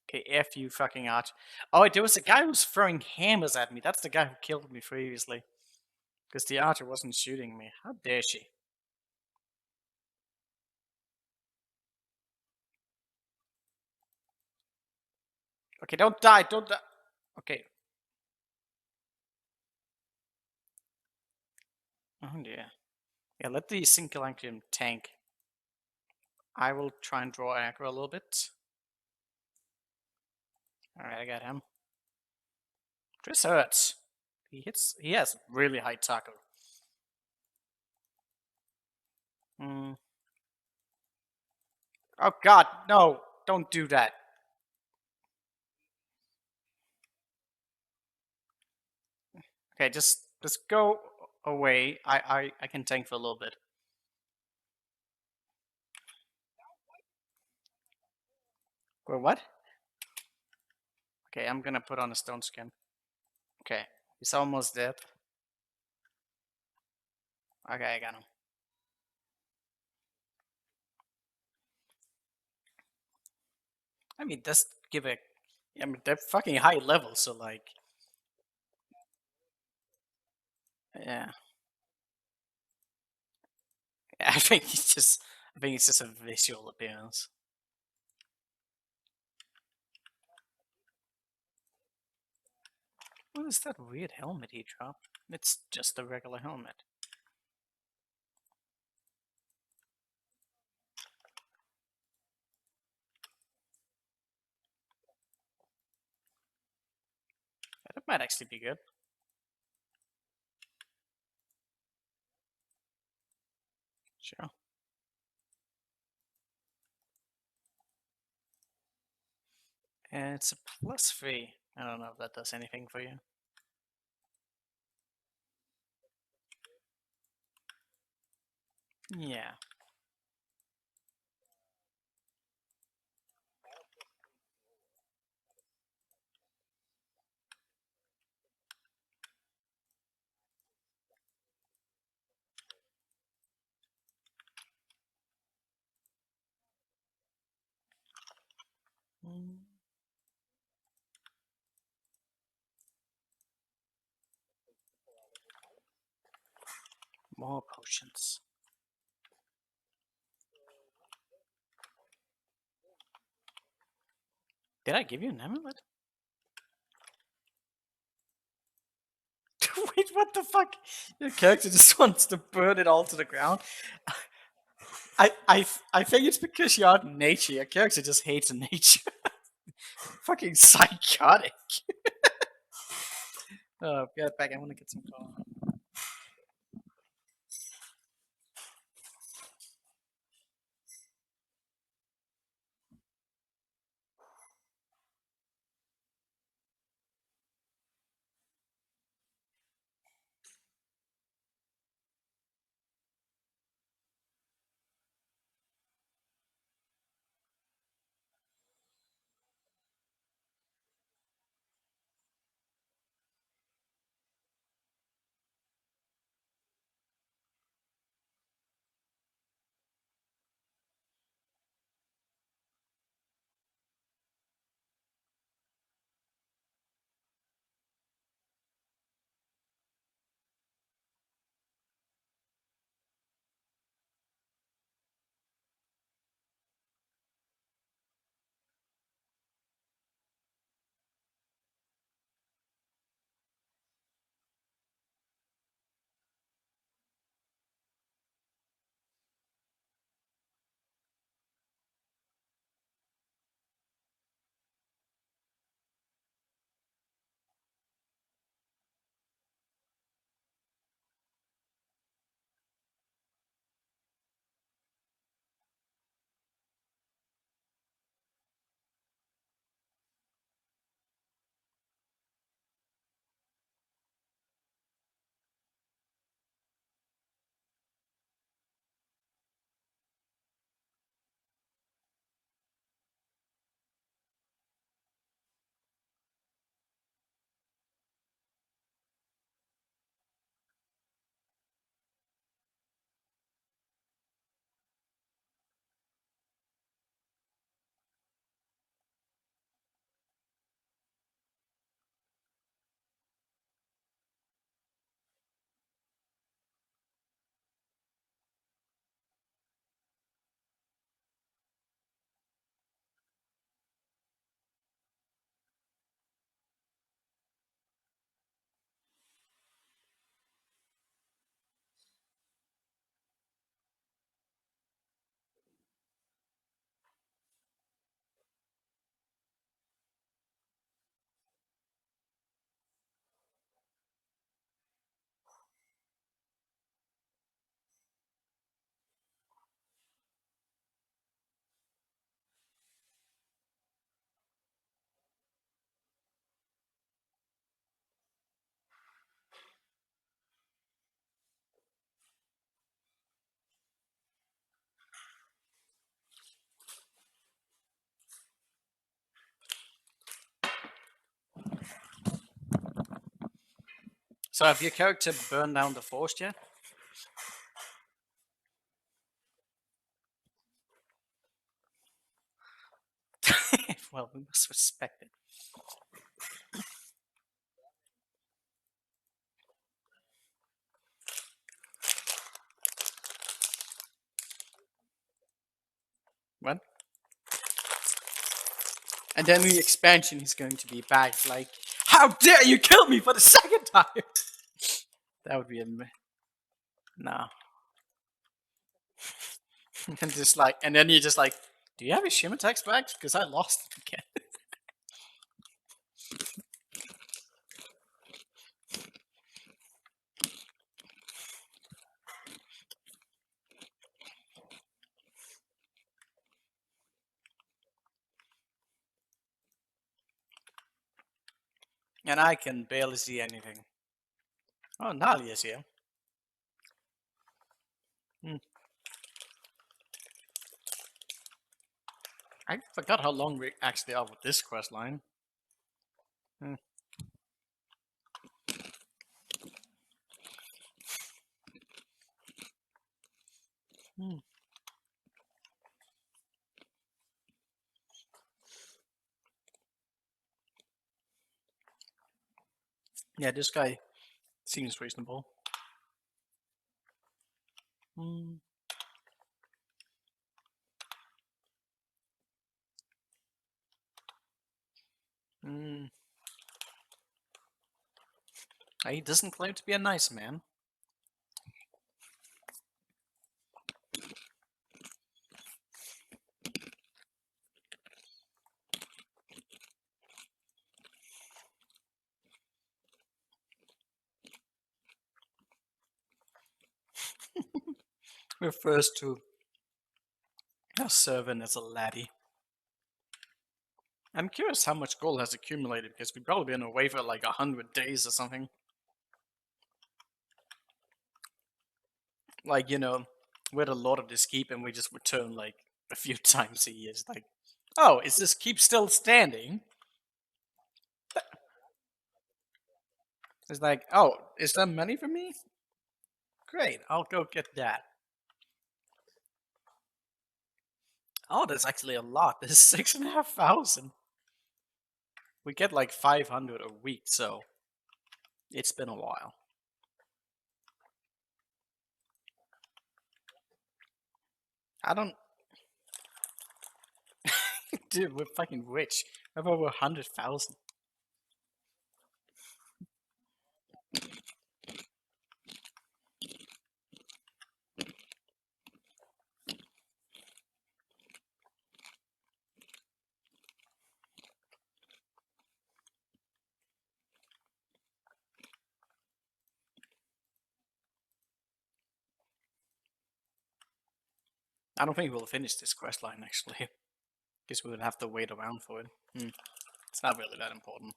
Okay, F you fucking Archer. Oh, there was a guy who was throwing hammers at me. That's the guy who killed me previously. Because the Archer wasn't shooting me. How dare she? Okay, don't die, don't die. Okay. Oh dear. Yeah, let the Sinkalankium tank. I will try and draw aggro a little bit. Alright, I got him. This hurts. He has really high tackle. Hmm. Oh god, no! Don't do that. Okay, just go away. I can tank for a little bit. Wait, what? Okay, I'm gonna put on a stone skin. Okay, he's almost dead. Okay, I got him. I mean, just give a. I mean, they're fucking high level, so like. Yeah. I think it's just a visual appearance. What is that weird helmet he dropped? It's just a regular helmet. That might actually be good. Sure. And it's a +3. I don't know if that does anything for you. Yeah. Mm. More potions. Did I give you an amulet? Wait, what the fuck? Your character just wants to burn it all to the ground. I think it's because you're out in nature. Your character just hates nature. Fucking psychotic. Oh, get back. I want to get some coffee. So have your character burned down the forest yet? Well, we must respect it. And then the expansion is going to be back like, how dare you kill me for the second time? That would be a no. And just like, and then you're just like, do you have your shimmer text back? Because I lost it again. And I can barely see anything. Oh, Nalia's here. I forgot how long we actually are with this quest line. Yeah, this guy seems reasonable. He doesn't claim to be a nice man. Refers to a servant as a laddie. I'm curious how much gold has accumulated because we've probably been away for like 100 days or something. Like, you know, we're the lord of this keep and we just return like a few times a year. It's like, oh, is this keep still standing? It's like, oh, is there money for me? Great, I'll go get that. Oh, there's actually a lot. There's 6,500. We get like 500 a week, so it's been a while. I don't. Dude, we're fucking rich. We have over 100,000. I don't think we'll finish this quest line actually. Guess we would have to wait around for it. It's not really that important.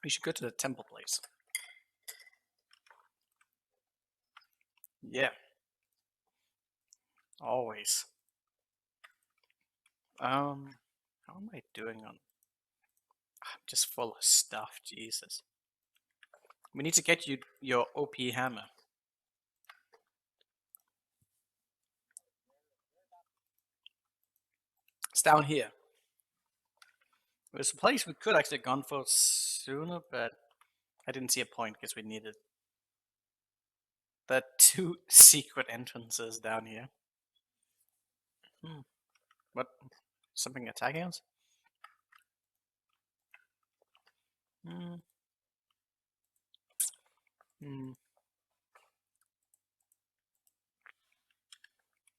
We should go to the temple place. Yeah. Always. How am I doing on? I'm just full of stuff, Jesus. We need to get you your OP hammer. It's down here. There's a place we could actually have gone for sooner, but I didn't see a point because we needed the 2 secret entrances down here. What? Something attacking us?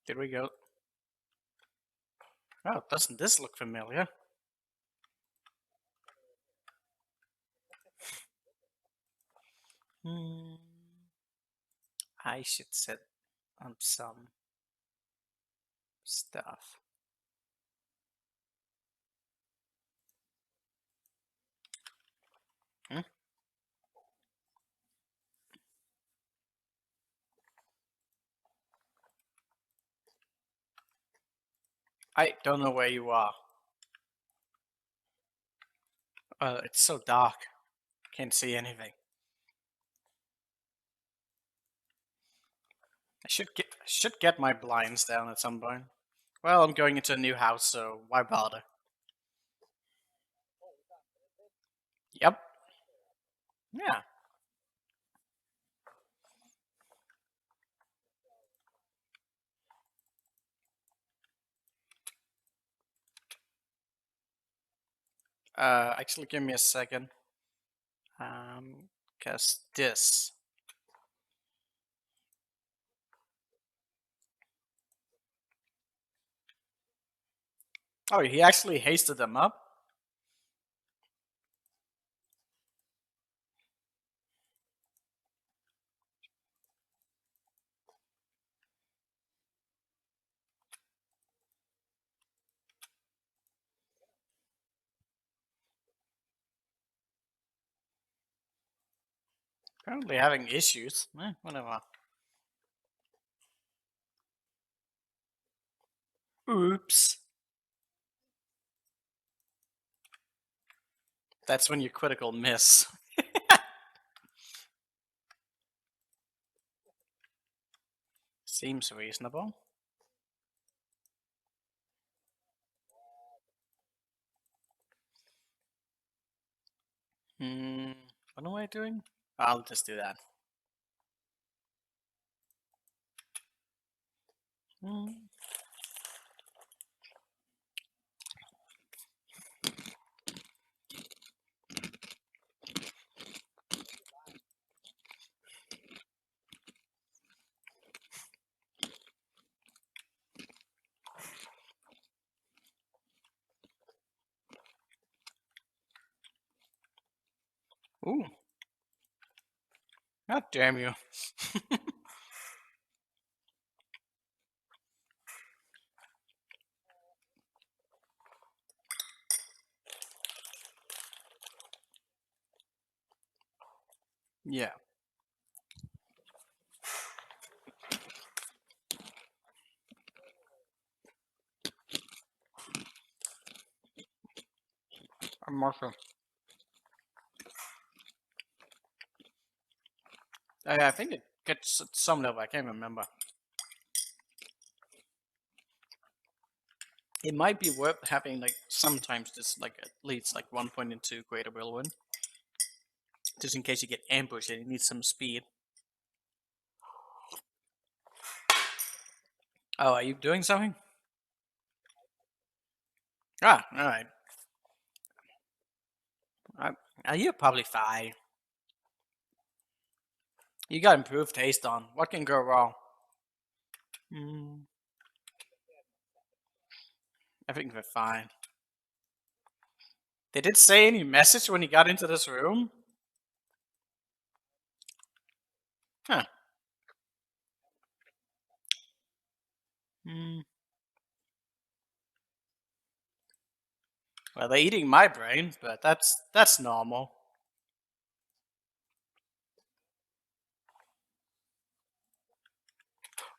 Did we go? Oh, doesn't this look familiar? I should set on some stuff. I don't know where you are. It's so dark. Can't see anything. I should get my blinds down at some point. Well, I'm going into a new house, so why bother? Yep. Yeah. Actually, give me a second. Cause this. Oh, he actually hasted them up? Apparently having issues. Whatever. Oops. That's when you critical miss. Seems reasonable. What am I doing? I'll just do that. Ooh. God damn you. Yeah. I'm Marshall. I think it gets at some level, I can't remember. It might be worth having like sometimes just like at least like 1.2 greater whirlwind. Just in case you get ambushed and you need some speed. Oh, are you doing something? Ah, alright. You're probably fine. You got improved taste on. What can go wrong? I think we're fine. Did it say any message when he got into this room? Huh. Well, they're eating my brain, but that's normal.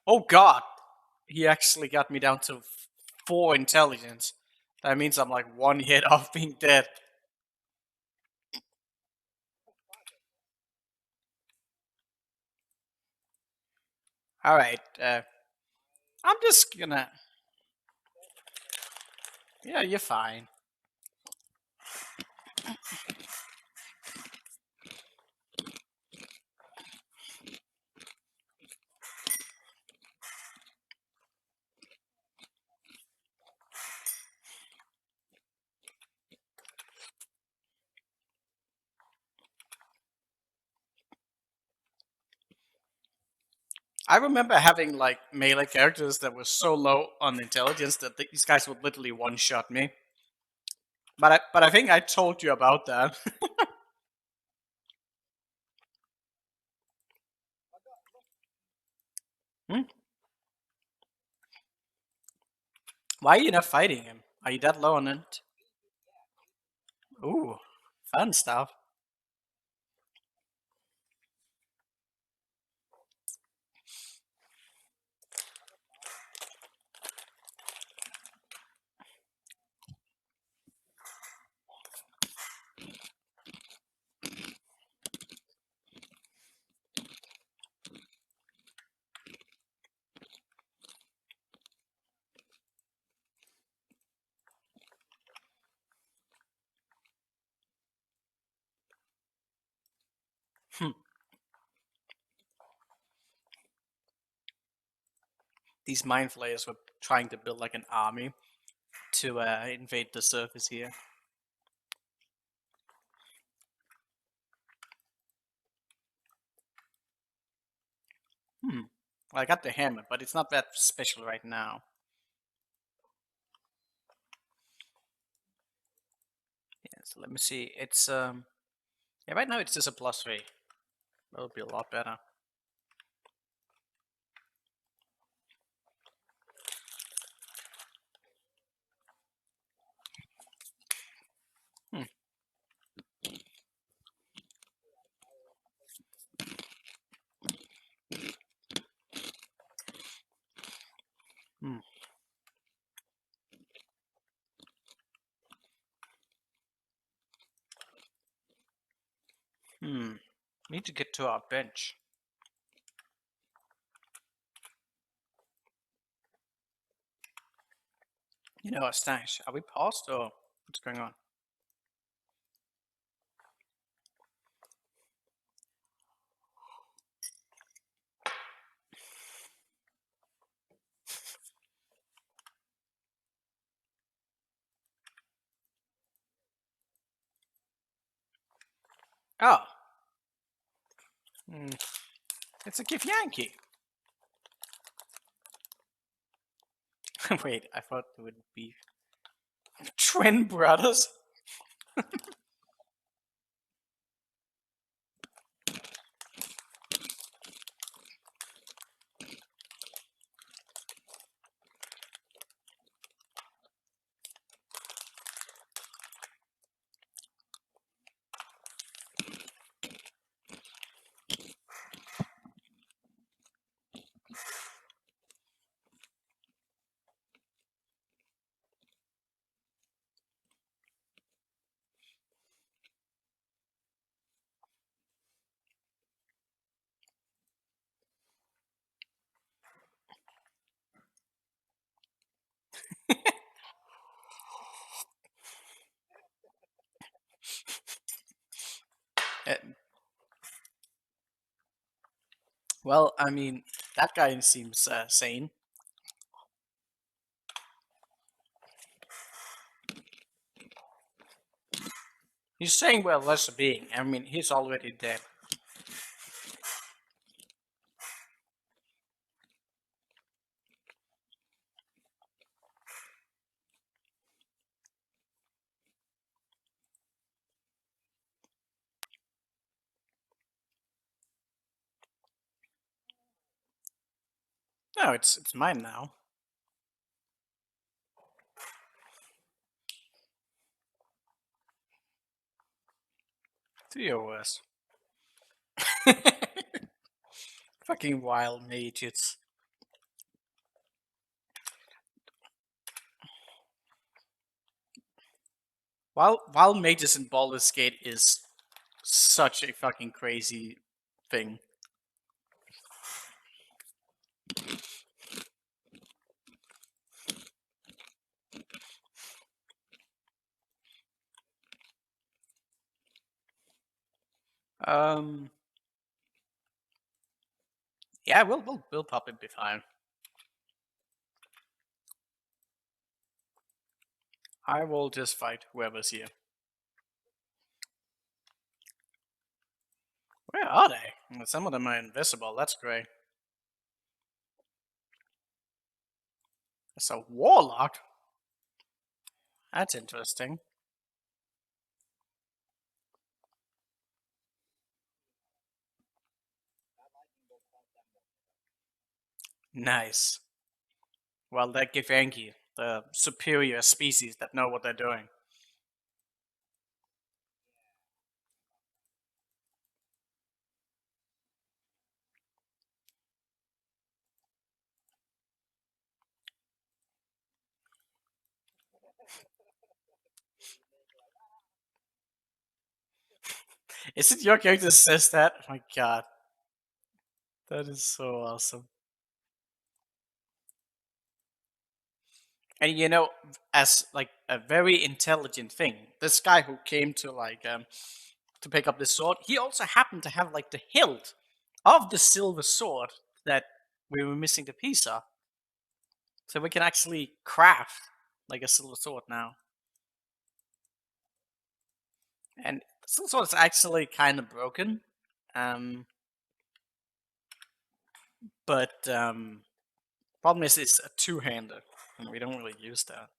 Oh god! He actually got me down to 4 intelligence. That means I'm like 1 hit off being dead. Alright, I'm just gonna... Yeah, you're fine. I remember having like melee characters that were so low on intelligence that these guys would literally one-shot me. But I think I told you about that. Why are you not fighting him? Are you that low on it? Ooh, fun stuff. these mind flayers were trying to build like an army to invade the surface here. I got the hammer, but it's not that special right now. Yeah, so let me see. It's yeah, right now it's just a +3. That would be a lot better. Hmm. Hmm. Need to get to our bench. You know, Stash, are we paused or what's going on? Oh. It's a Kif Yankee. Wait, I thought it would be twin brothers. Uh, well, I mean, that guy seems sane. He's saying we're less being. I mean, he's already dead. No, it's mine now. To your worst. Fucking wild mages. Wild mages in Baldur's Gate is such a fucking crazy thing. Yeah, we'll probably be fine. I will just fight whoever's here. Where are they? Well, some of them are invisible. That's great. It's a warlock. That's interesting. Nice. Well, that Githyanki, the superior species that know what they're doing. Is it your character that says that? Oh my god. That is so awesome. And you know, as like a very intelligent thing, this guy who came to to pick up the sword, he also happened to have like the hilt of the silver sword that we were missing the piece of. So we can actually craft like a silver sword now. And the silver sword is actually kind of broken. But problem is it's a two-hander, and we don't really use that.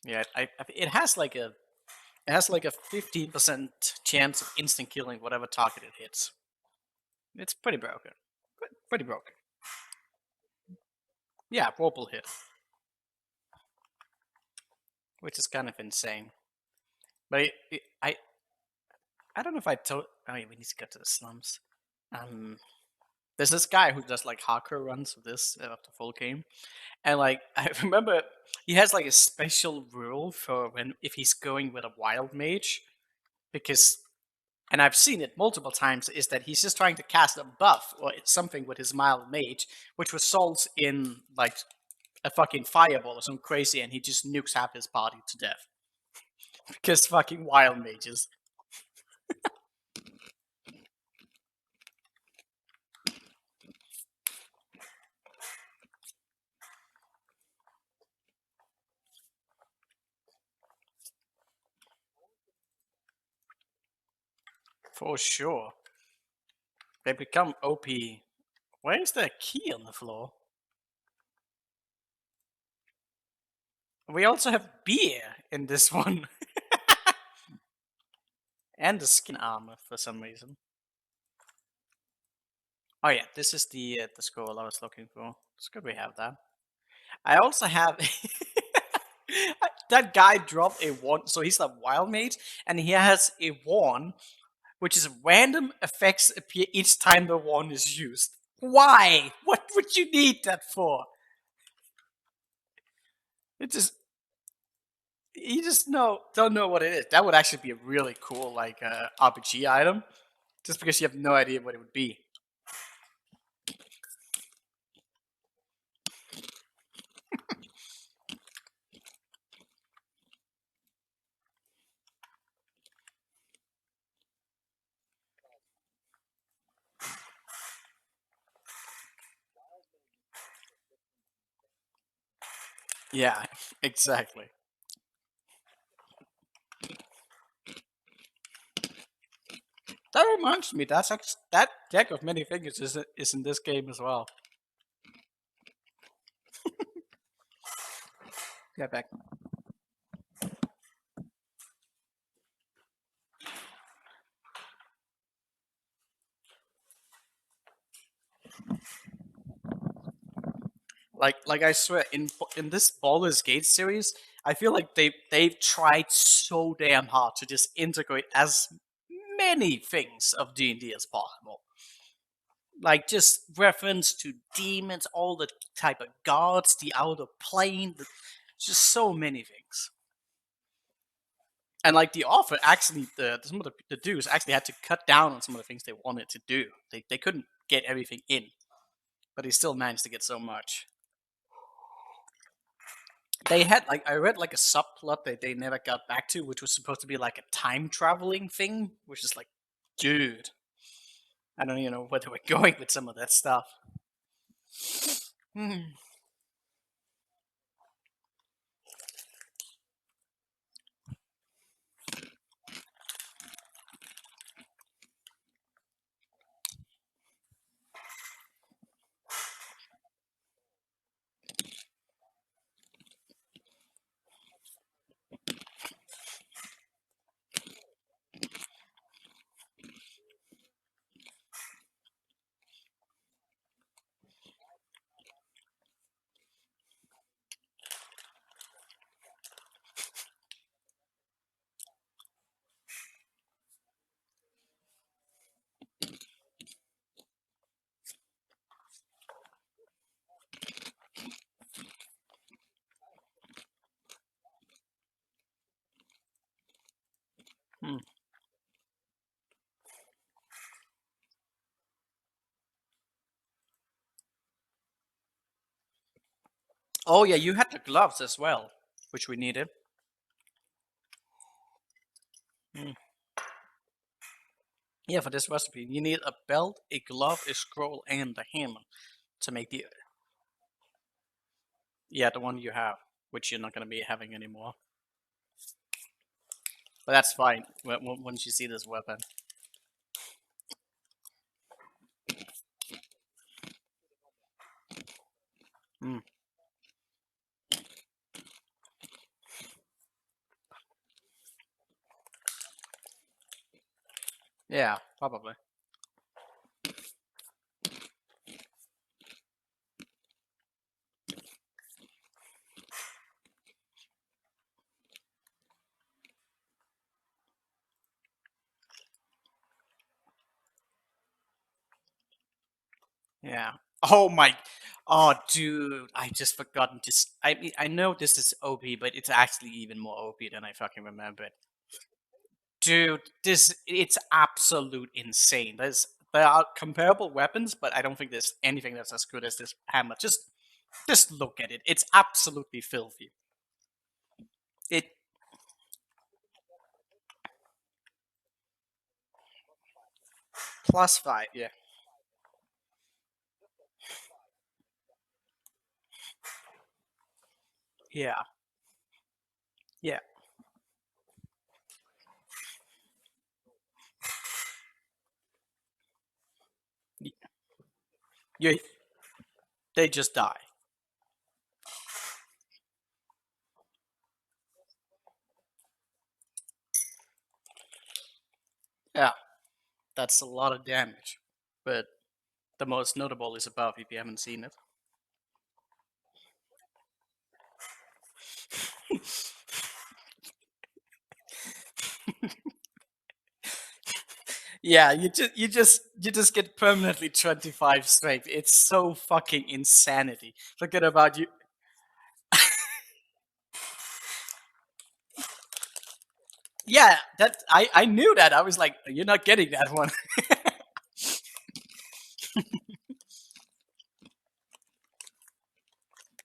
Yeah, it has like a 15% chance of instant killing whatever target it hits. It's pretty broken. Pretty broken. Yeah, Warble hit. Which is kind of insane. But I don't know if I told. Oh, yeah, we need to get to the slums. There's this guy who does like hardcore runs of this after full game, and like I remember he has like a special rule for if he's going with a wild mage, because, and I've seen it multiple times, is that he's just trying to cast a buff or something with his mild mage, which results in like a fucking fireball or something crazy, and he just nukes half his party to death because fucking wild mages. For sure. They become OP. Where is the key on the floor? We also have beer in this one. And the skin armor for some reason. Oh yeah, this is the scroll I was looking for. It's good we have that. I also have that guy dropped a wand, so he's a wild mage, and he has a wand which is random effects appear each time the wand is used. Why? What would you need that for? It just you just don't know what it is. That would actually be a really cool like RPG item, just because you have no idea what it would be. Yeah, exactly. That reminds me, that deck of many fingers is in this game as well. Get back. Like I swear, in this Baldur's Gate series, I feel like they've tried so damn hard to just integrate as many things of D&D as possible. Like just reference to demons, all the type of gods, the outer plane, just so many things. And like the author actually, some of the dudes actually had to cut down on some of the things they wanted to do. They couldn't get everything in, but they still managed to get so much. They had like I read like a subplot that they never got back to, which was supposed to be like a time traveling thing, which is like, dude, I don't even know where they were going with some of that stuff. Hmm. Oh yeah, you had the gloves as well, which we needed. Yeah, for this recipe, you need a belt, a glove, a scroll, and a hammer to make the Yeah, the one you have, which you're not gonna be having anymore. But that's fine. Once you see this weapon. Hmm. Yeah, probably. Yeah. Oh my. Oh, dude, I just forgotten this. I mean, I know this is OP, but it's actually even more OP than I fucking remembered. Dude, it's absolute insane. There are comparable weapons, but I don't think there's anything that's as good as this hammer. Just look at it. It's absolutely filthy. It +5, yeah. Yeah. Yeah. Y- You they just die. Yeah. That's a lot of damage. But the most notable is above if you haven't seen it. Yeah, you just get permanently 25 strength. It's so fucking insanity. Forget about you. Yeah, that I knew that. I was like, you're not getting that one.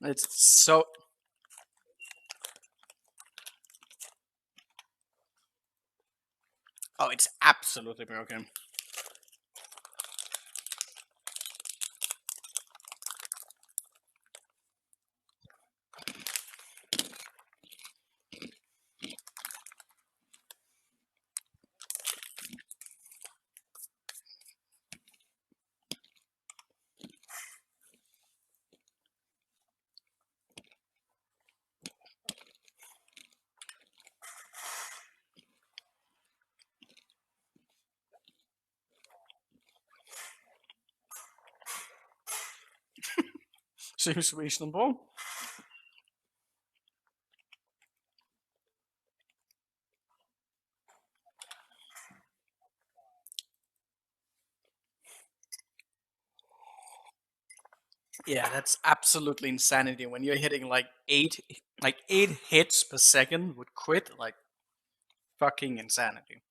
It's so. Oh, it's absolutely broken. Seems reasonable. Yeah, that's absolutely insanity. When you're hitting like eight hits per second with crit, like fucking insanity.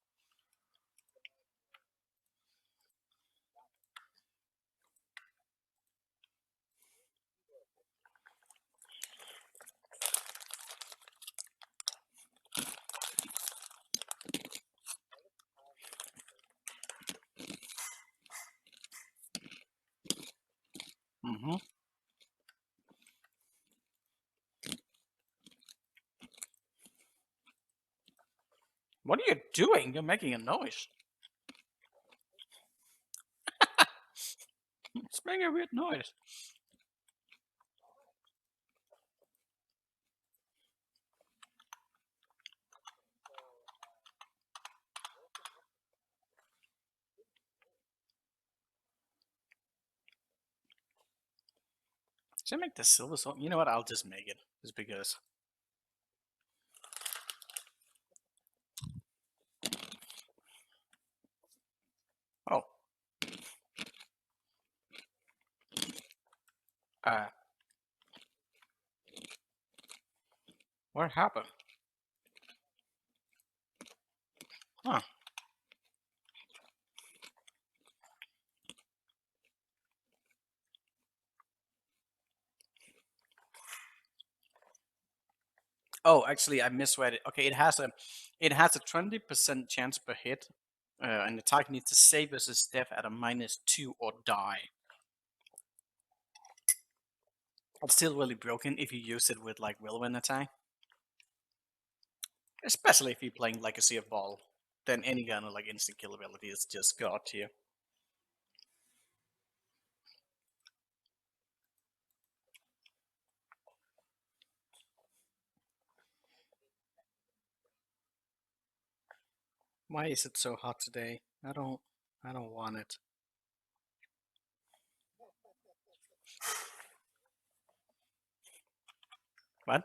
Hmm. What are you doing? You're making a noise. It's making a weird noise. Should I make the silver sword? You know what? I'll just make it. Just because. Oh. Uh. What happened? Huh. Oh, actually, I misread it. Okay, it has a 20% chance per hit, and the target needs to save versus death at a -2 or die. It's still really broken if you use it with like whirlwind attack. Especially if you're playing Legacy of Ball. Then any kind of like instant kill ability is just god tier. Why is it so hot today? I don't want it. What?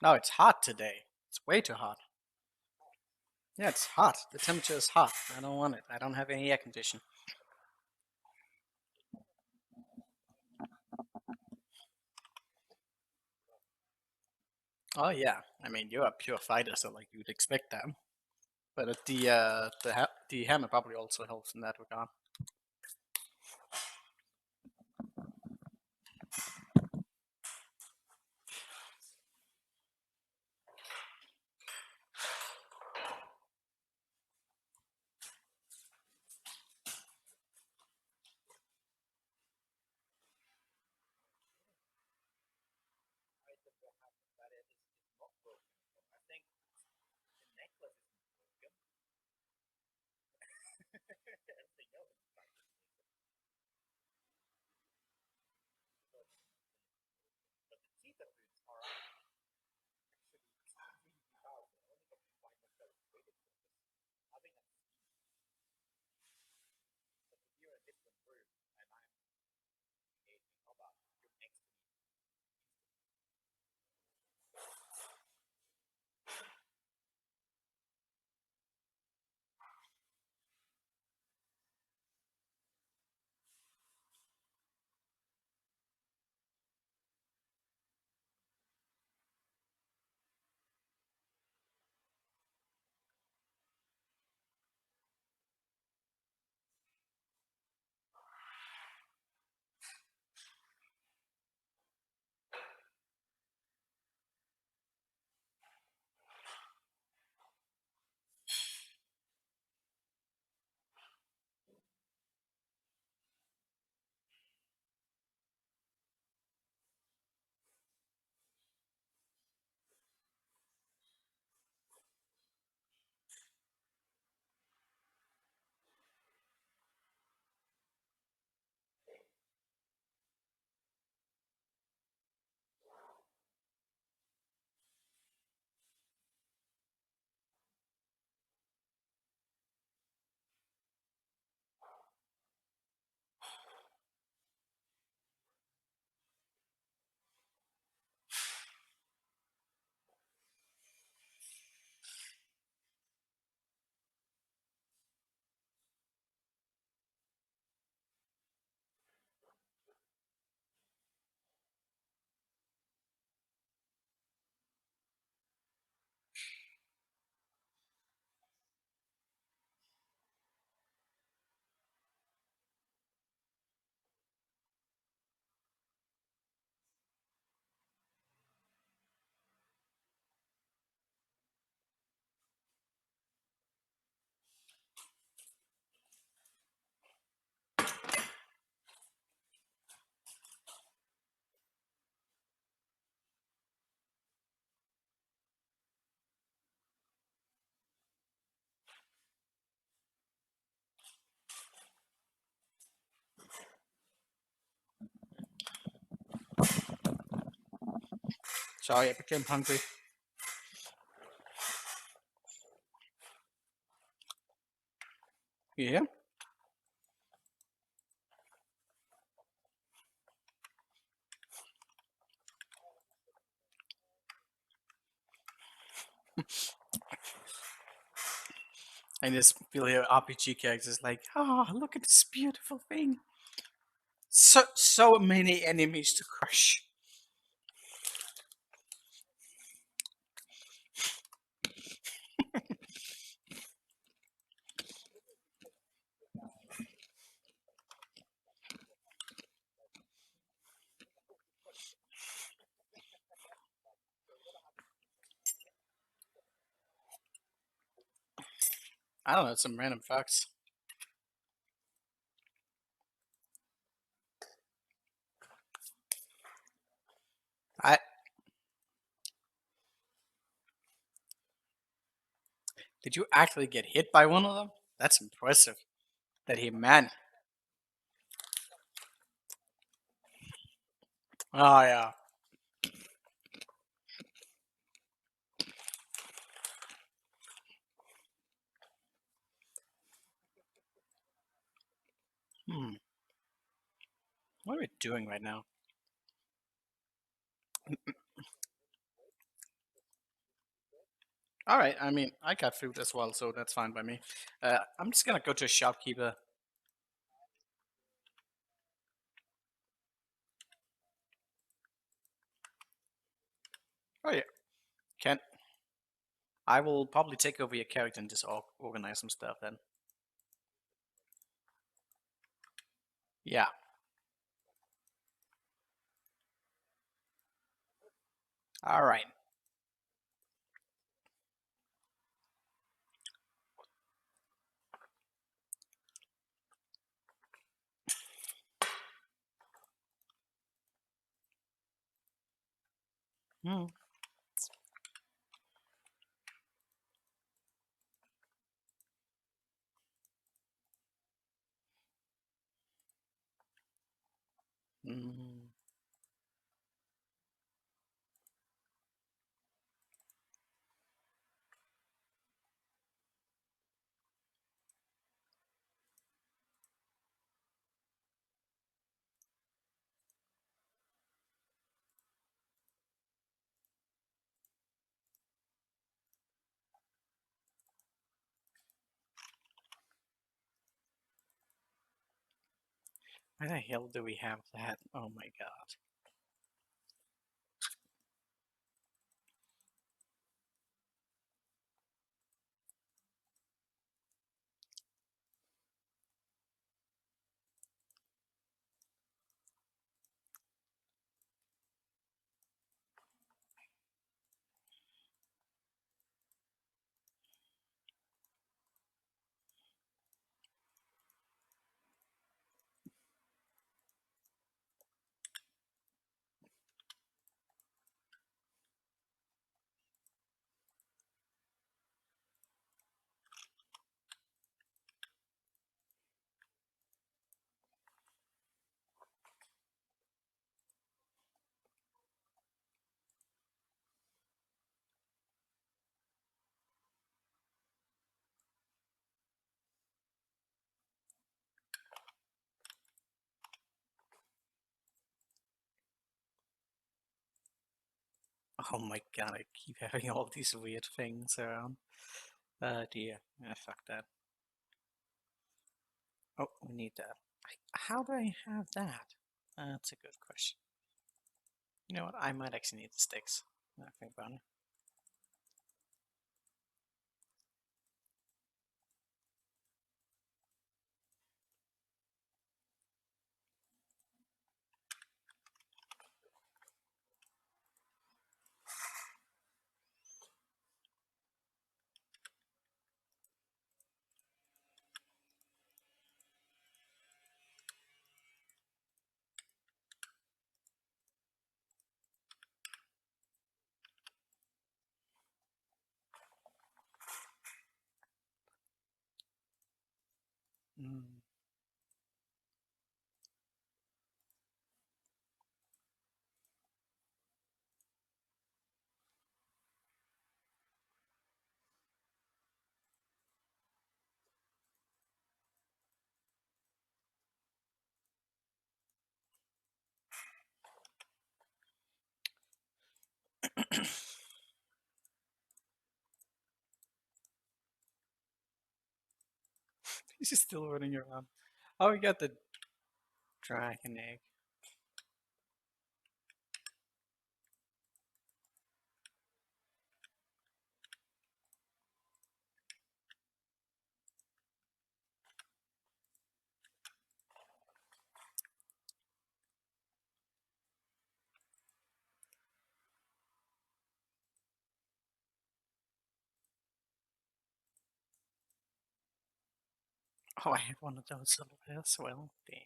No, it's hot today. It's way too hot. Yeah, it's hot. The temperature is hot. I don't want it. I don't have any air condition. Oh yeah, I mean you're a pure fighter, so like you'd expect that. But the hammer probably also helps in that regard. Sorry, I became hungry. You hear? And this feel here RPG characters like, oh, look at this beautiful thing. So many enemies to crush. I don't know, some random fox. Did you actually get hit by one of them? That's impressive. That he man. Oh yeah. Hmm. What are we doing right now? All right. I mean, I got food as well, so that's fine by me. I'm just gonna go to a shopkeeper. Oh yeah. Can I will probably take over your character and just organize some stuff then. Yeah. All right. Hmm. Mm. Where the hell do we have that? Oh my god. Oh my god, I keep having all these weird things around. Oh dear. Fuck that. Oh, we need that. How do I have that? That's a good question. You know what? I might actually need the sticks. I think about it. Mm. He's still running around. Oh, we got the dragon egg. Oh, I had one of those as well. Damn.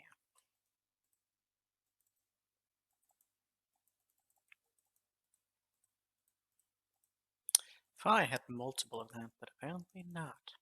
Thought I had multiple of them, but apparently not.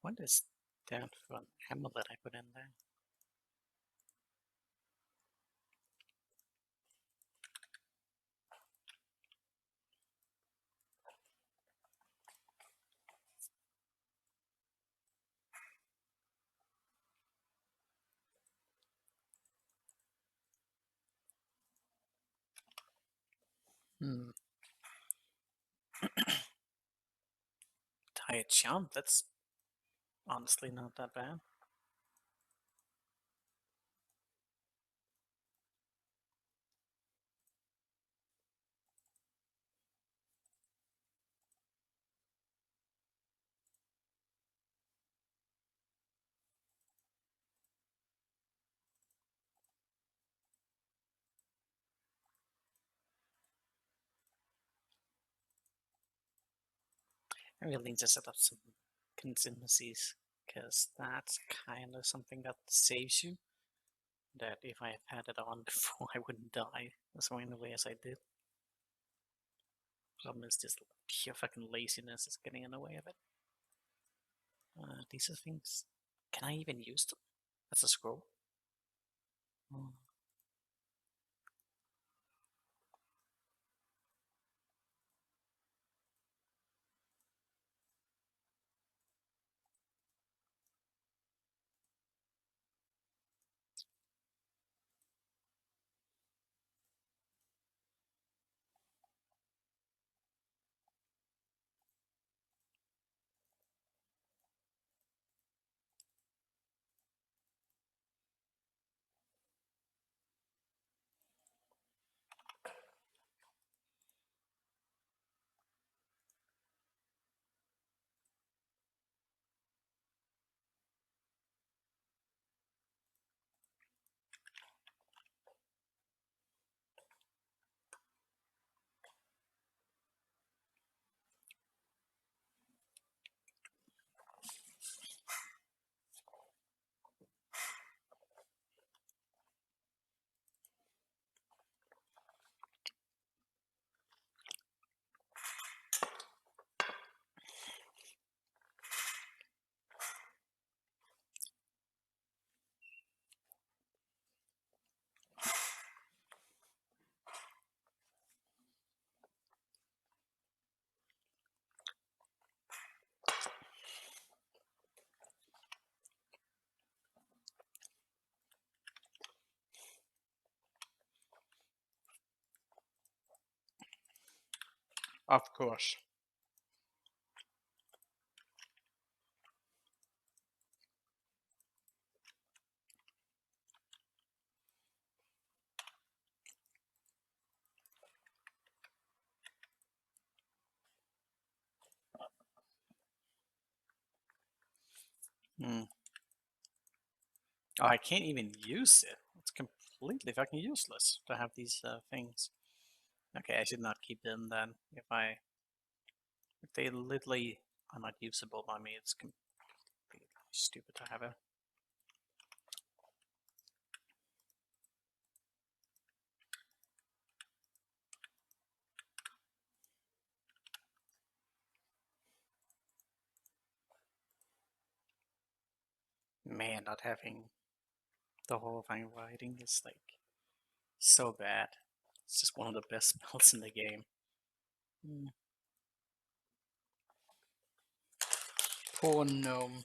What is that for an amulet I put in there? Hmm. Tired jump, that's honestly not that bad. I really need to set up some contingencies, because that's kind of something that saves you. That if I had had it on before, I wouldn't die as randomly as I did. Problem is just sheer fucking laziness is getting in the way of it. These are things. Can I even use them? That's a scroll. Oh. Of course. Hmm. Oh, I can't even use it. It's completely fucking useless to have these things. Okay, I should not keep them then. If they literally are not usable by me, it's completely stupid to have it. Man, not having the whole thing writing is like so bad. It's just one of the best spells in the game. Hmm. Poor gnome.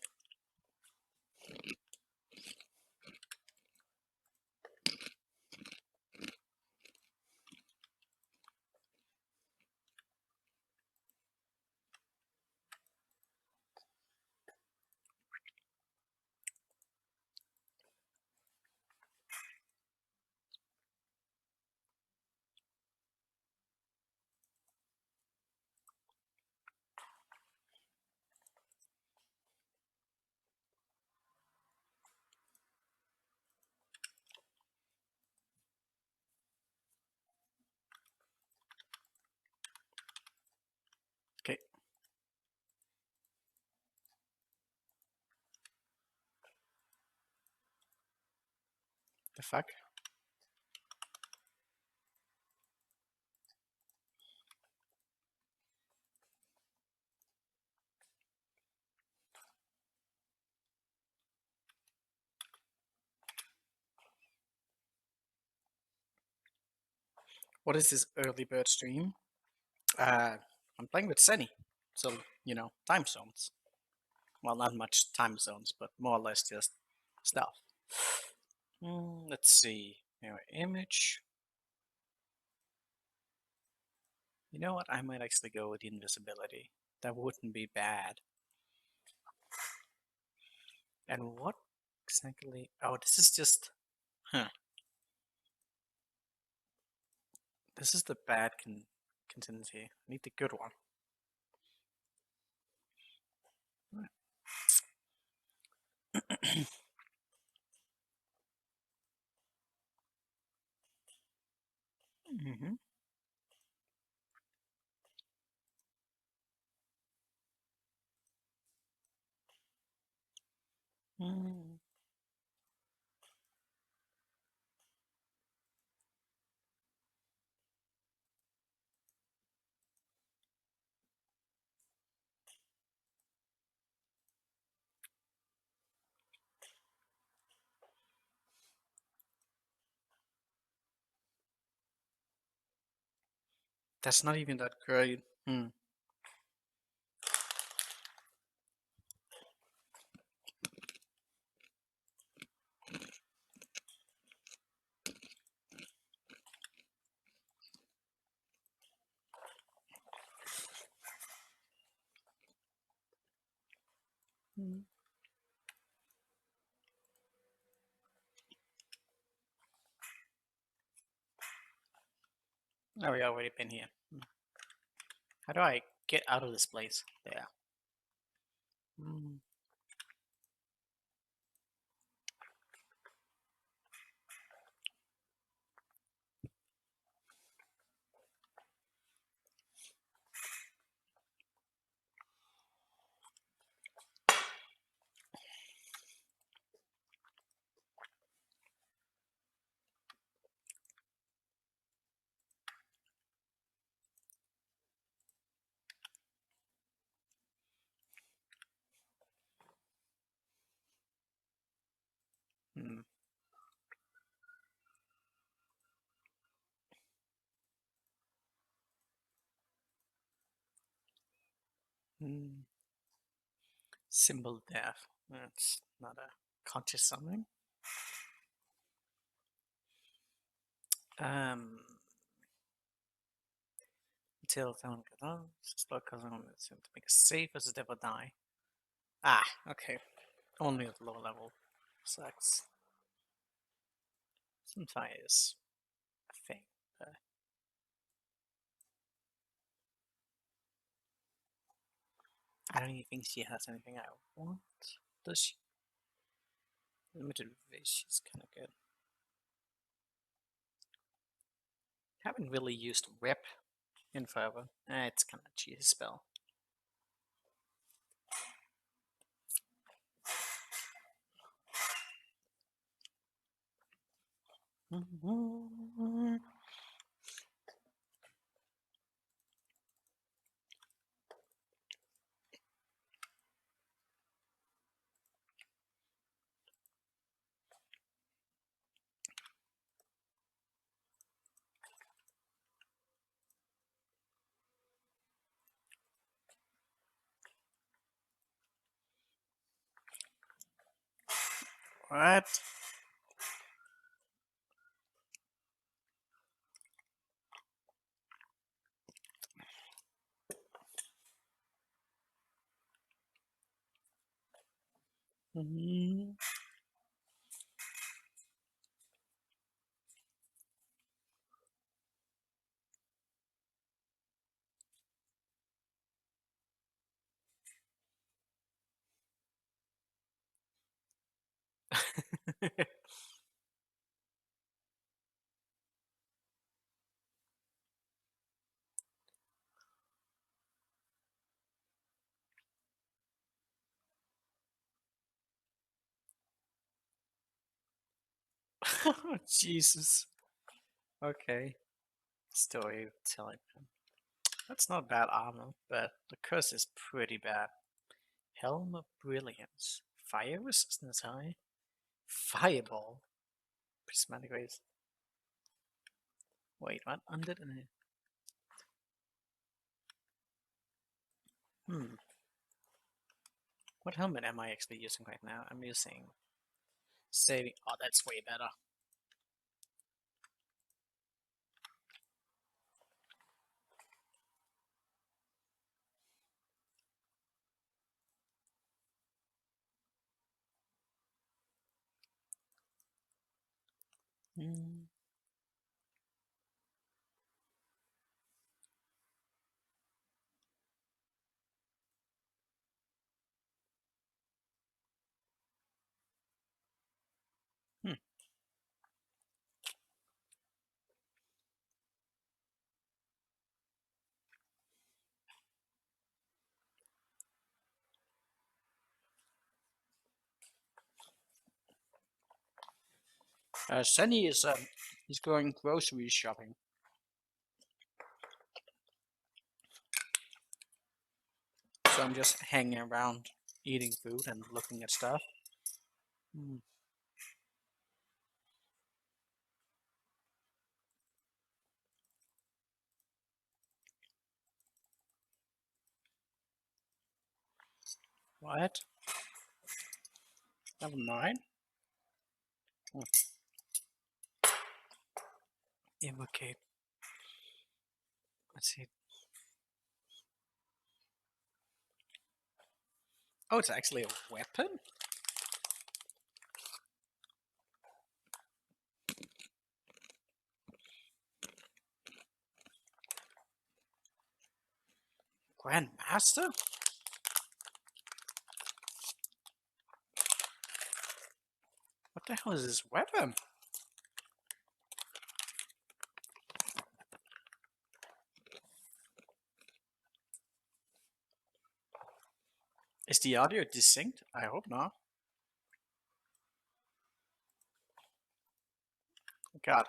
The fuck? What is this early bird stream? I'm playing with Zenny, so time zones. Well, not much time zones, but more or less just stuff. Let's see. Mirror image. You know what? I might actually go with invisibility. That wouldn't be bad. And what exactly? Oh, this is just. Huh. This is the bad contingency. I need the good one. Mm-hmm. Mm. That's not even that great. Oh, we already been here. How do I get out of this place? There. Mm. Mm. Mm. Symbol death. That's not a conscious something. Until someone goes on, spell cousin to make a save as a devil die. Ah, okay. Only at low level. Sucks. Sometimes a thing. I don't even think she has anything I want. Does she? Limited vision is kind of good. Haven't really used whip in forever. It's kind of a cheesy spell. What? Jesus. Okay. Storytelling. That's not bad armor, but the curse is pretty bad. Helm of Brilliance. Fire resistance high. Fireball. Prismatic rays. Wait, what? Undead and what helmet am I actually using right now? I'm using saving. Oh, that's way better. Hmm. Zenny is he's going grocery shopping. So I'm just hanging around, eating food and looking at stuff. What? Level 9? Invocate. Let's see. Oh, it's actually a weapon? Grandmaster? What the hell is this weapon? Is the audio distinct? I hope not. God.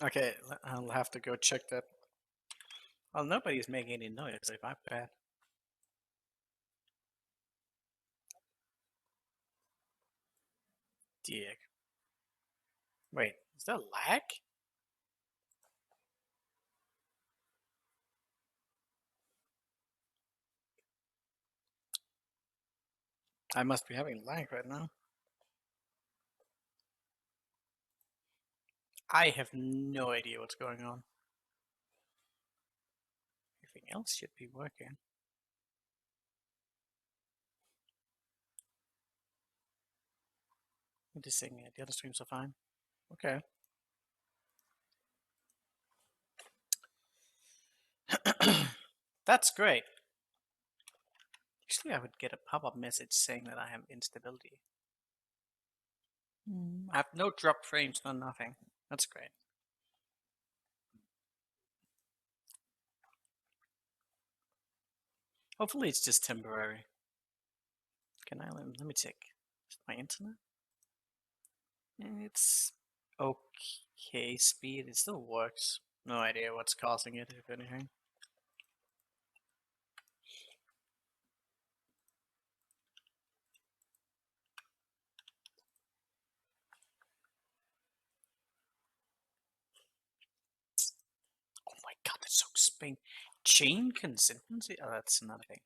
Okay, I'll have to go check that. Well, nobody's making any noise if I bet. Dick. Wait, is that lag? I must be having lag right now. I have no idea what's going on. Everything else should be working. This thing, the other streams are fine. Okay. That's great. Usually I would get a pop-up message saying that I have instability. I have no drop frames, no nothing. That's great. Hopefully it's just temporary. Can I let me check my internet? It's okay speed. It still works. No idea what's causing it, if anything. Oh my god, that's so Spain. Chain consistency? Oh, that's another thing.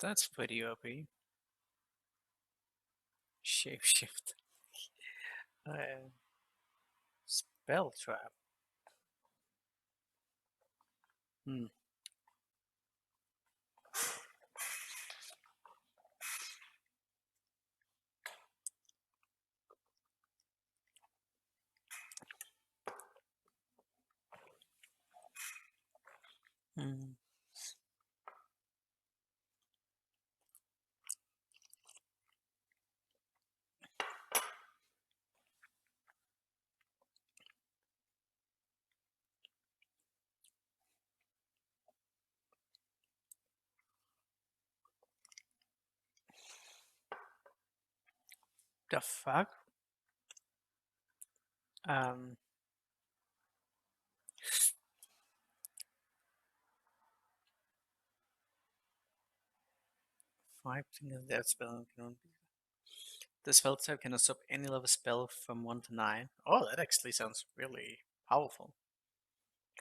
That's pretty OP. Shapeshift. Spell trap. The fuck? Um. Five things that spell can be. The spell type can absorb any level spell from 1 to 9. Oh, that actually sounds really powerful.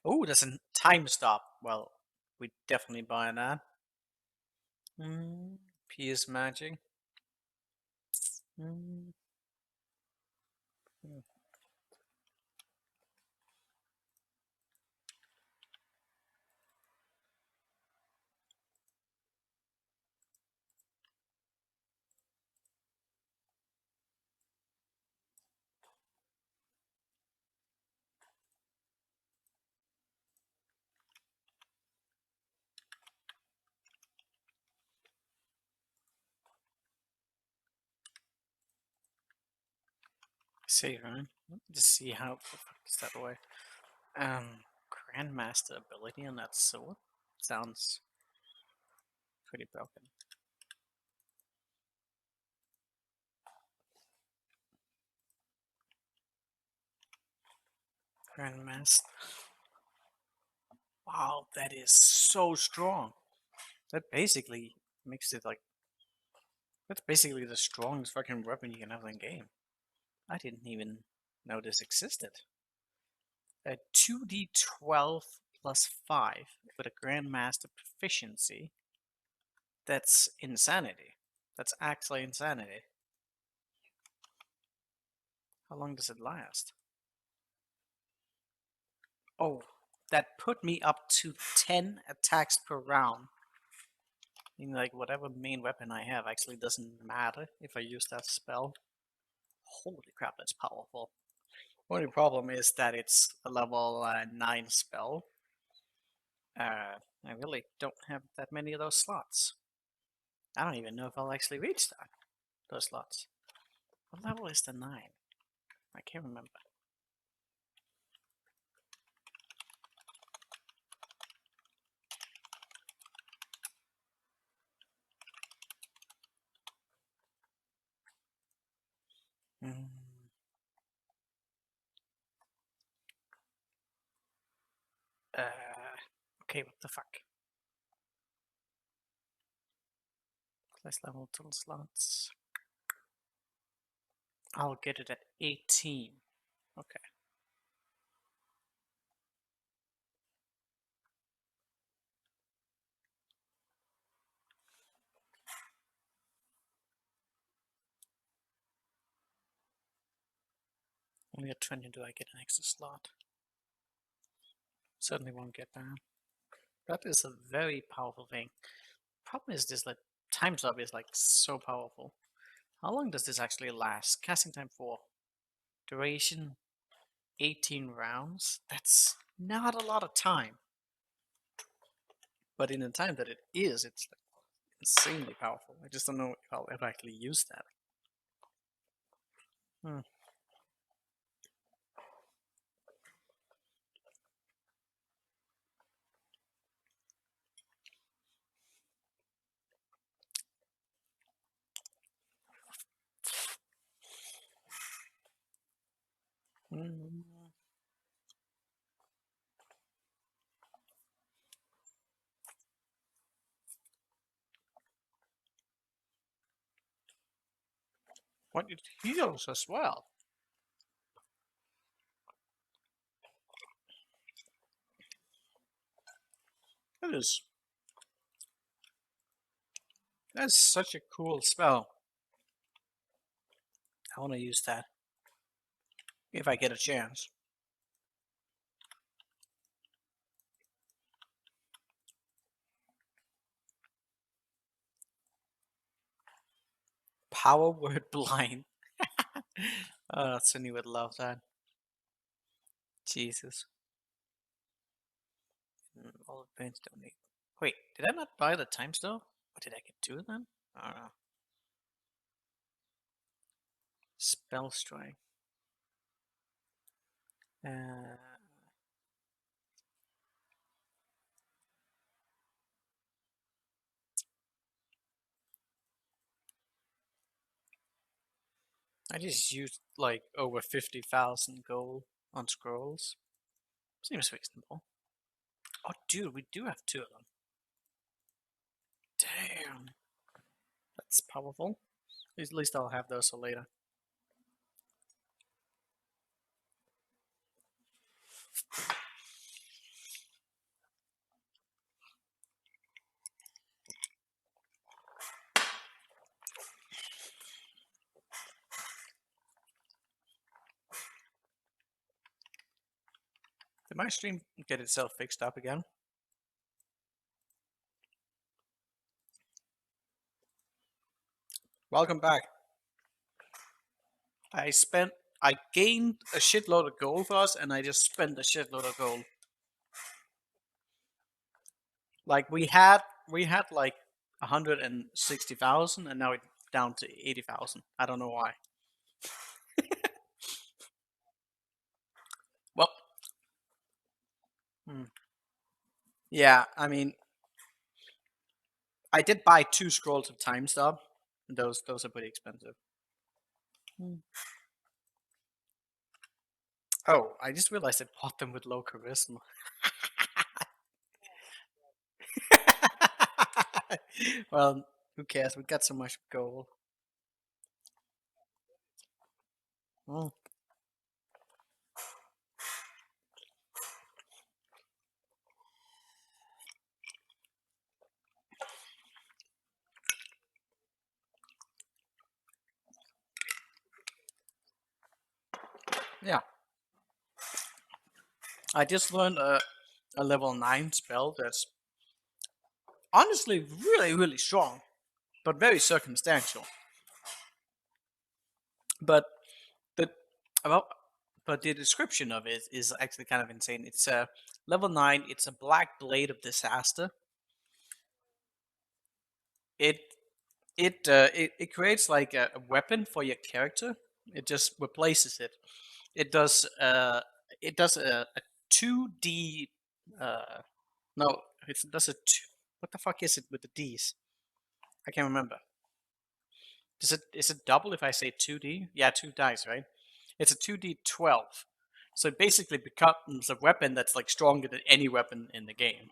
Oh, there's a time stop. Well, we definitely buy that. Pierce magic. Mm. See, right? Just see how the fuck is that away. Grandmaster ability on that sword sounds pretty broken. Grandmaster. Wow, that is so strong. That basically makes it like. That's basically the strongest fucking weapon you can have in game. I didn't even know this existed. A 2d12 plus 5 with a Grandmaster proficiency. That's insanity. That's actually insanity. How long does it last? Oh, that put me up to 10 attacks per round. Meaning like whatever main weapon I have actually doesn't matter if I use that spell. Holy crap, that's powerful. Only problem is that it's a level 9 spell. I really don't have that many of those slots. I don't even know if I'll actually reach those slots. What level is the 9? I can't remember. Okay, what the fuck? Class level total slots. I'll get it at 18. Okay. Only at 20 do I get an extra slot. Certainly won't get that. That is a very powerful thing. Problem is this, like, time stop is like so powerful. How long does this actually last? Casting time 4. Duration 18 rounds. That's not a lot of time. But in the time that it is, it's like insanely powerful. I just don't know if I'll ever actually use that. What, it heals as well? That is... That's such a cool spell. I want to use that. If I get a chance. Power word blind. Oh, Sunny would love that. Jesus. All advanced donate. Wait, did I not buy the time stone? Or did I get 2 of them? I don't know. Spell strike. I just used like over 50,000 gold on scrolls. Seems reasonable. Oh, dude, we do have 2 of them. Damn. That's powerful. At least I'll have those for later. Did my stream get itself fixed up again? Welcome back. I gained a shitload of gold for us, and I just spent a shitload of gold. Like we had like 160,000, and now it's down to 80,000. I don't know why. Well, yeah, I mean, I did buy 2 scrolls of time stop. And those are pretty expensive. Oh, I just realized I bought them with low charisma. Well, who cares? We got so much gold. Oh. Yeah. I just learned a level 9 spell that's honestly really, really strong, but very circumstantial. But the about but the description of it is actually kind of insane. It's a level 9. It's a black blade of disaster. It creates like a weapon for your character. It just replaces it. It does a 2D no, it does a what the fuck is it with the D's? I can't remember. Is it double if I say 2D? Yeah, 2 dice, right? It's a 2D12. So it basically becomes a weapon that's like stronger than any weapon in the game.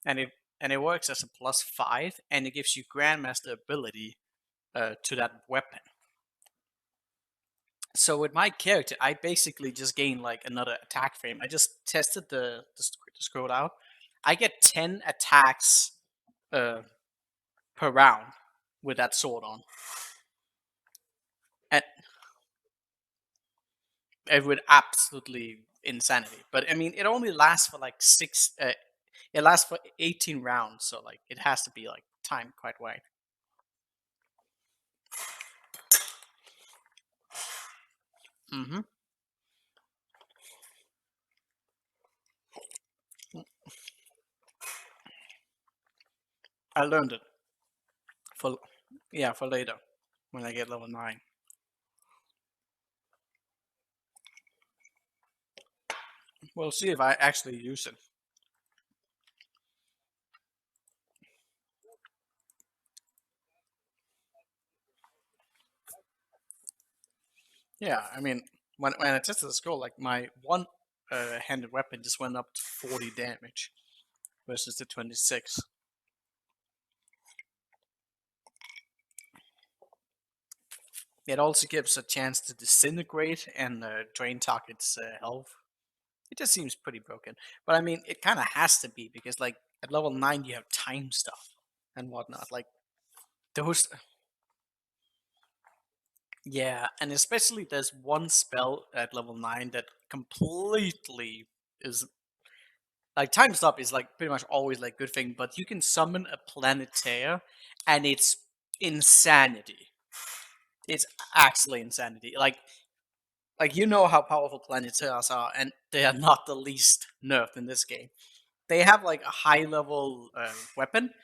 And it works as a +5, and it gives you Grandmaster ability to that weapon. So with my character, I basically just gain like another attack frame. I just tested the scroll out. I get 10 attacks per round with that sword on. And it would absolutely insanity. But I mean, it only lasts for like it lasts for 18 rounds, so like it has to be like timed quite right. Mm-hmm. I learned it for for later when I get level 9. We'll see if I actually use it. Yeah, I mean, when I tested the scroll, like my handed weapon just went up to 40 damage versus the 26. It also gives a chance to disintegrate and drain targets' health. It just seems pretty broken. But I mean, it kind of has to be because, like, at level 9, you have time stuff and whatnot. Like, those. Yeah, and especially there's one spell at level 9 that completely is. Like, time stop is, like, pretty much always, like, good thing, but you can summon a planetaire, and it's insanity. It's actually insanity. Like you know how powerful planetaires are, and they are not the least nerfed in this game. They have like a high level weapon,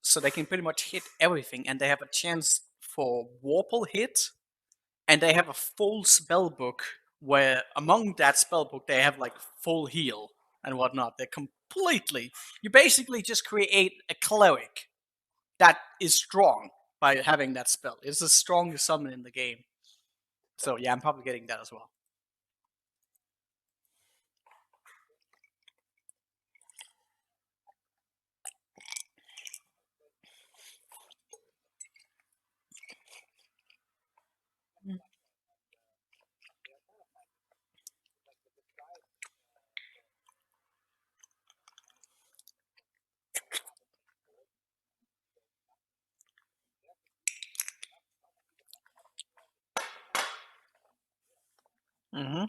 so they can pretty much hit everything, and they have a chance for Warple hit, and they have a full spell book where among that spell book they have like full heal and whatnot. They're completely. You basically just create a cleric that is strong by having that spell. It's the strongest summon in the game. So yeah, I'm probably getting that as well. Mm-hmm.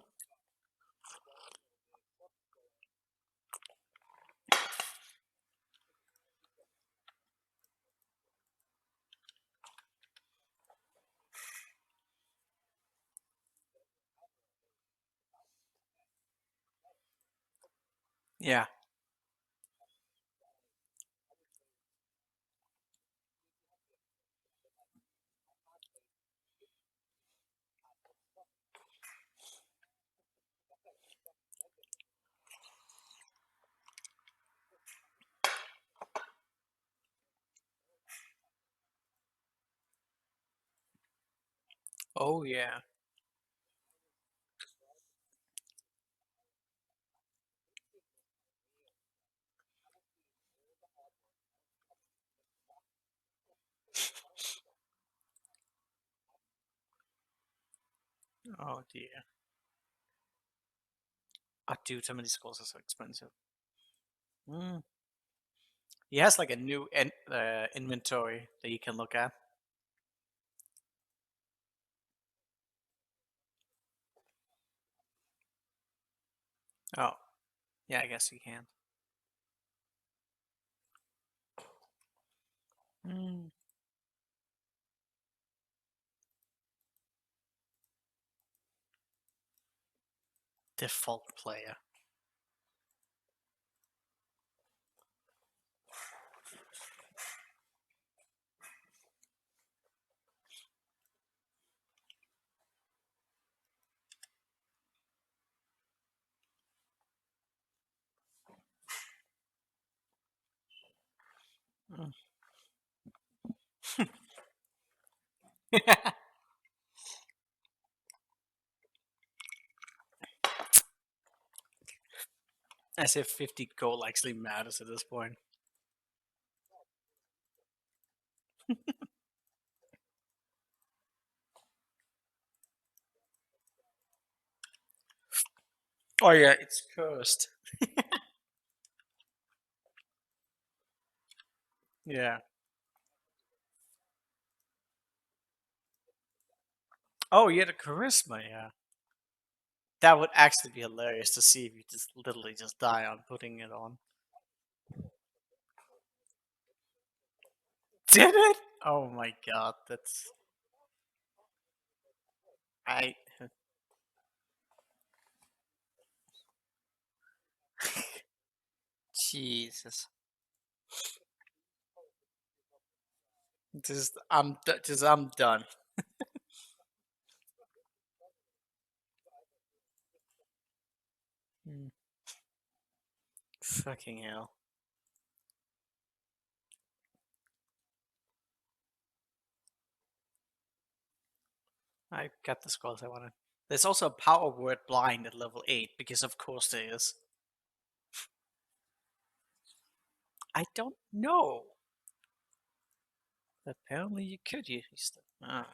Yeah. Oh yeah. Oh dear. Oh, dude, some of these schools are so expensive. Mm. He has like a new inventory that you can look at. Oh, yeah, I guess you can. Mm. Default player. Mm. As if 50 gold actually matters at this point. Oh yeah, it's cursed. Yeah. Oh yeah, the charisma, yeah. That would actually be hilarious to see if you just literally just die on putting it on. Did it? Oh my god, that's I Jesus. I'm done. Mm. Fucking hell. I got the scrolls I wanted. There's also a power word blind at level 8, because of course there is. I don't know. Apparently you could use them. Ah.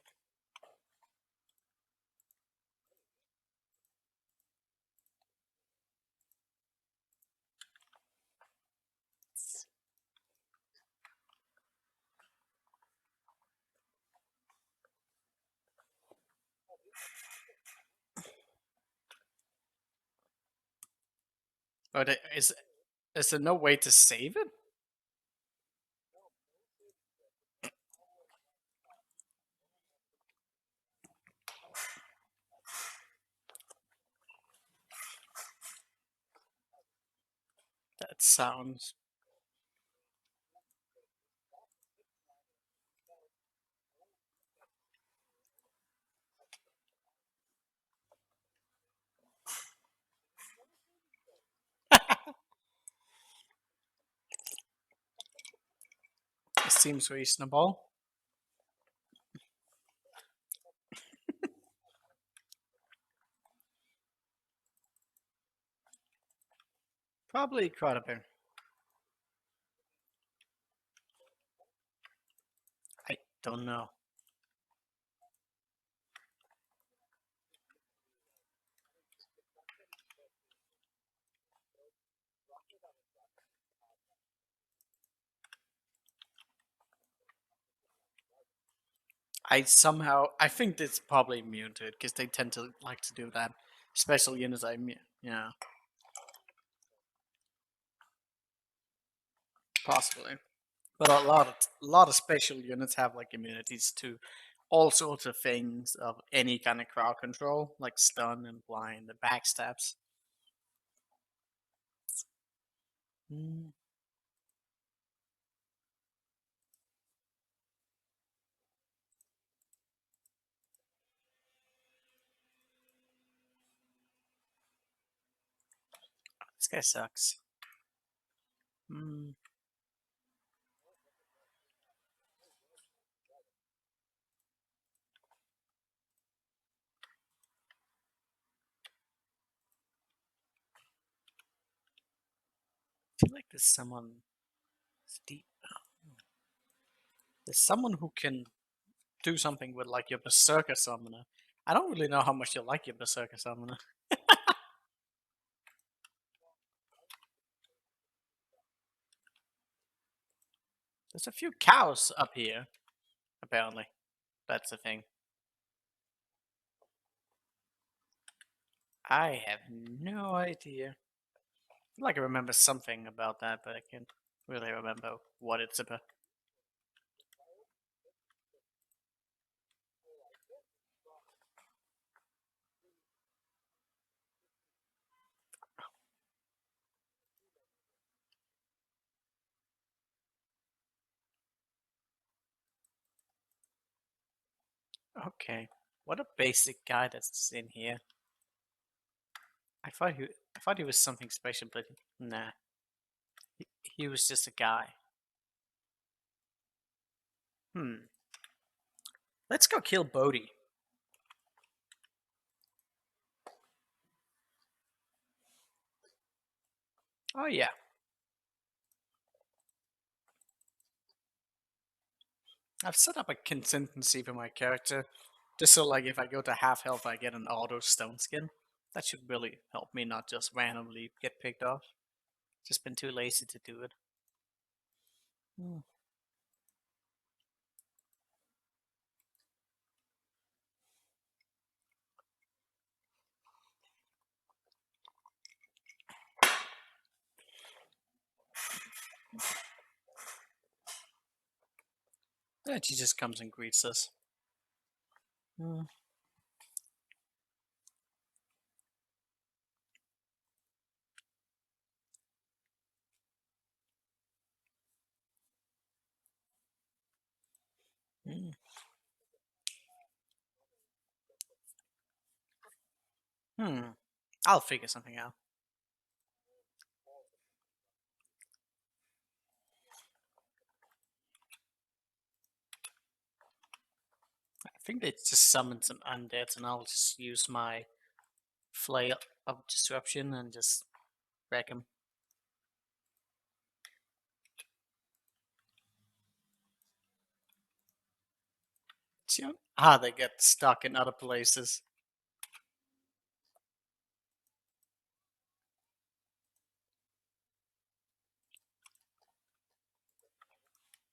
But is there no way to save it? That sounds... It seems reasonable. Probably quite a bit. I don't know. I think it's probably immune to it because they tend to like to do that. Special units are immune. Yeah, possibly. But a lot of special units have like immunities to all sorts of things of any kind of crowd control, like stun and blind and backstabs. Mm. This guy sucks. Mm. I feel like there's someone deep. There's someone who can do something with like your berserker summoner. I don't really know how much you like your berserker summoner. There's a few cows up here, apparently. That's the thing. I have no idea. I feel like I remember something about that, but I can't really remember what it's about. Okay, what a basic guy that's in here. I thought he was something special, but nah, he was just a guy. Let's go kill Bodhi. Oh yeah. I've set up a consistency for my character, just so like if I go to half health, I get an auto stone skin. That should really help me not just randomly get picked off. Just been too lazy to do it. Hmm. Yeah, she just comes and greets us. Hmm. Hmm. Hmm. I'll figure something out. I think they just summoned some undeads, and I'll just use my flail of disruption and just wreck them. Ah, they get stuck in other places.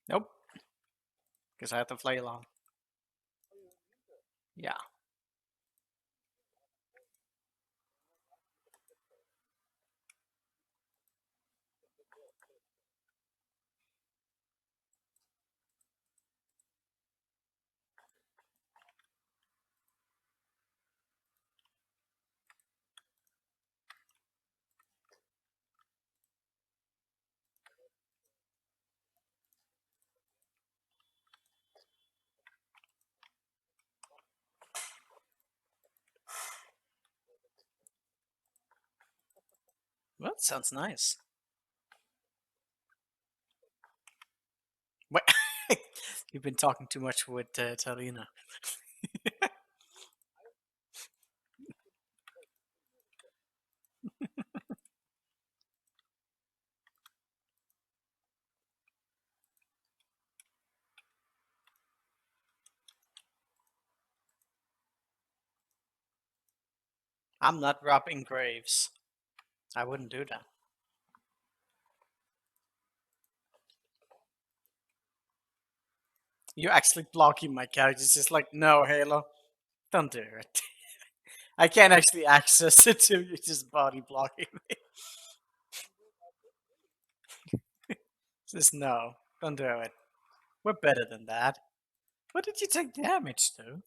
Nope, because I have the flail on. Yeah. Well, that sounds nice. What? You've been talking too much with Talina. I'm not robbing graves. I wouldn't do that. You're actually blocking my character. It's just like, no, Halo, don't do it. I can't actually access it to you, just body blocking me. Just no, don't do it. We're better than that. What did you take damage to?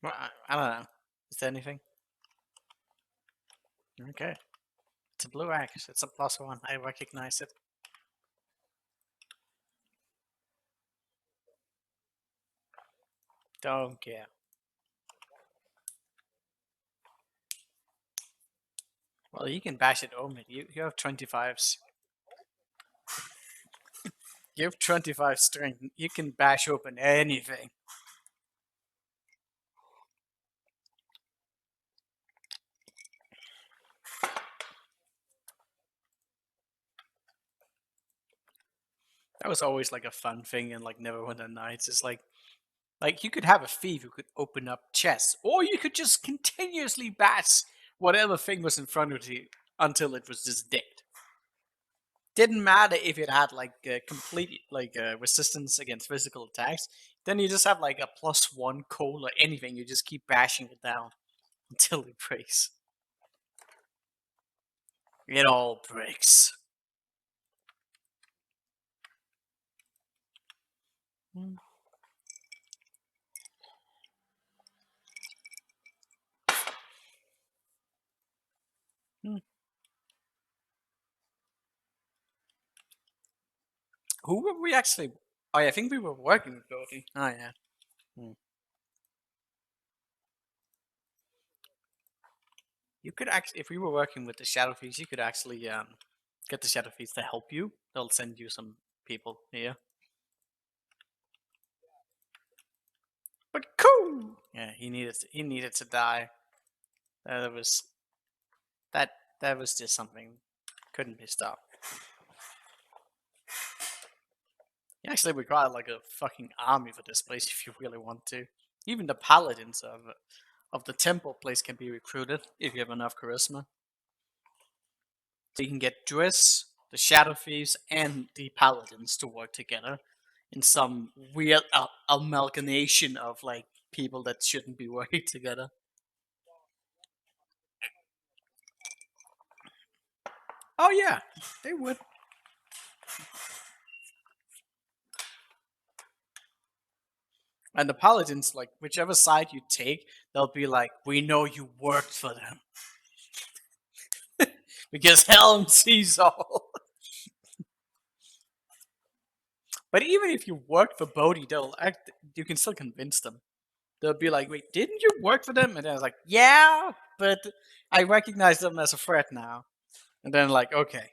Well, I don't know. Is there anything? Okay. It's a blue axe. It's a +1. I recognize it. Don't care. Well, you can bash it over. You have 25s. You have 25 strength. You can bash open anything. That was always like a fun thing in like Neverwinter Nights. It's like you could have a thief who could open up chests, or you could just continuously bash whatever thing was in front of you until it was just dead. Didn't matter if it had like a complete resistance against physical attacks. Then you just have like a +1 cold or anything. You just keep bashing it down until it breaks. It all breaks. Hmm. Who were we actually? Oh, yeah, I think we were working with Bodhi. Oh, yeah. You could actually, if we were working with the Shadow Thieves, you could actually get the Shadow Thieves to help you. They'll send you some people here. But cool. Yeah, he needed to die. That was just something couldn't be stopped. You actually require like a fucking army for this place if you really want to. Even the paladins of the temple place can be recruited if you have enough charisma. So you can get Driss, the Shadow Thieves, and the paladins to work together in some weird amalgamation of like people that shouldn't be working together. Oh yeah, they would. And the paladins, like whichever side you take, they'll be like, "We know you worked for them." Because Helm sees all. But even if you work for Bodhi, you can still convince them. They'll be like, "Wait, didn't you work for them?" And I was like, "Yeah, but I recognize them as a threat now." And then like, okay.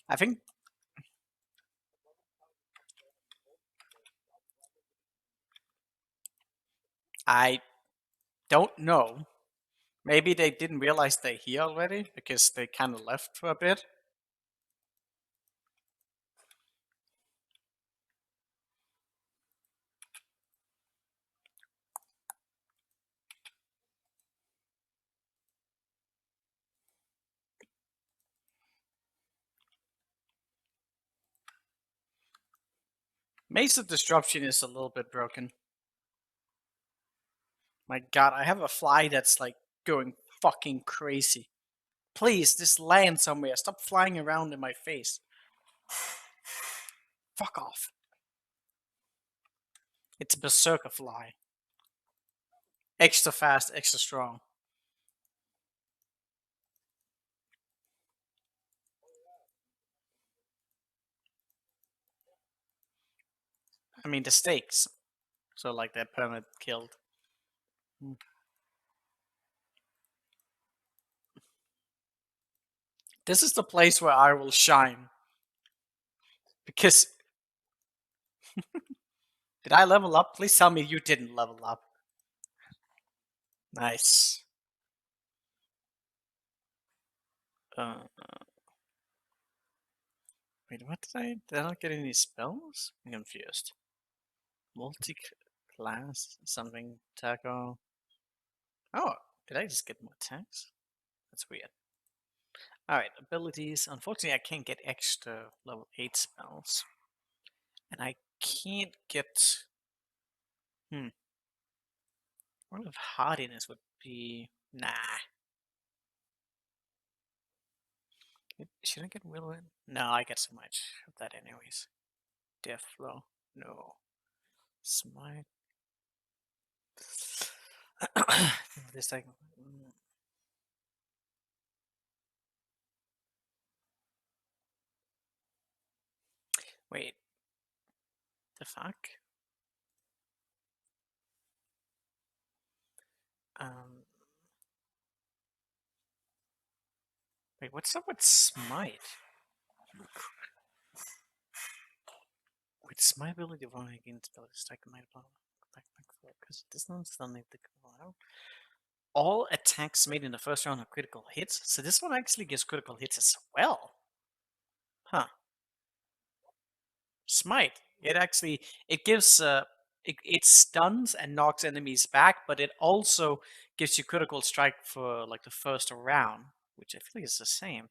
I think I don't know. Maybe they didn't realize they're here already because they kind of left for a bit. Mace of Disruption is a little bit broken. My god, I have a fly that's like going fucking crazy. Please, just land somewhere. Stop flying around in my face. Fuck off. It's a berserker fly. Extra fast, extra strong. I mean, the stakes. So, like, they're permanent killed. This is the place where I will shine. Because. Did I level up? Please tell me you didn't level up. Nice. Uh, wait, what did I not get any spells? I'm confused. Multi-class something tackle. Oh, did I just get more attacks? That's weird. Alright, abilities. Unfortunately, I can't get extra level 8 spells. And I can't get... I wonder if hardiness would be... Nah. Should I get will? No, I get so much of that anyways. Death flow. No. Smite. This thing. Wait. The fuck? Wait, what's up with smite? With smite ability of running against spell strike might blow back because this one's still need to go out. All attacks made in the first round are critical hits, so this one actually gives critical hits as well. Huh. Smite. It gives it stuns and knocks enemies back, but it also gives you critical strike for like the first round, which I feel like is the same.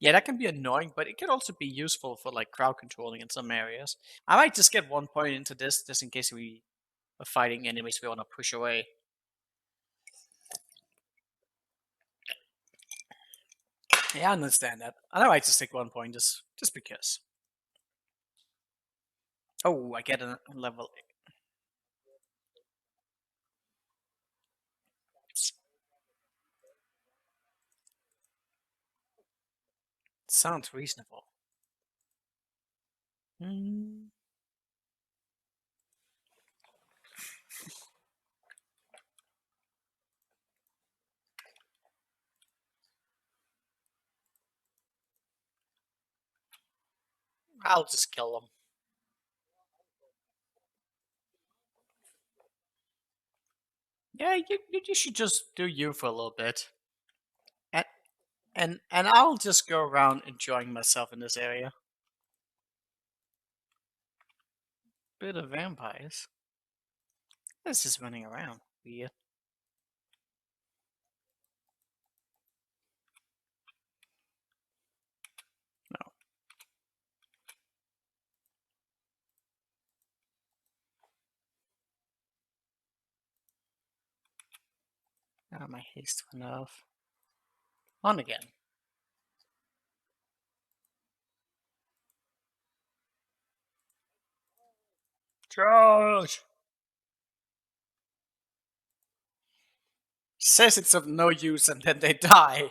Yeah, that can be annoying, but it can also be useful for like crowd controlling in some areas. I might just get 1 point into this just in case we are fighting enemies we want to push away. Yeah, I understand that. I might just take 1 point just because. Oh, I get a level. Sounds reasonable. I'll just kill them. Yeah, you should just do you for a little bit. And I'll just go around enjoying myself in this area. Bit of vampires. It's just running around. Weird. No. Ah, my haste went off. On again. Charge! Says it's of no use and then they die.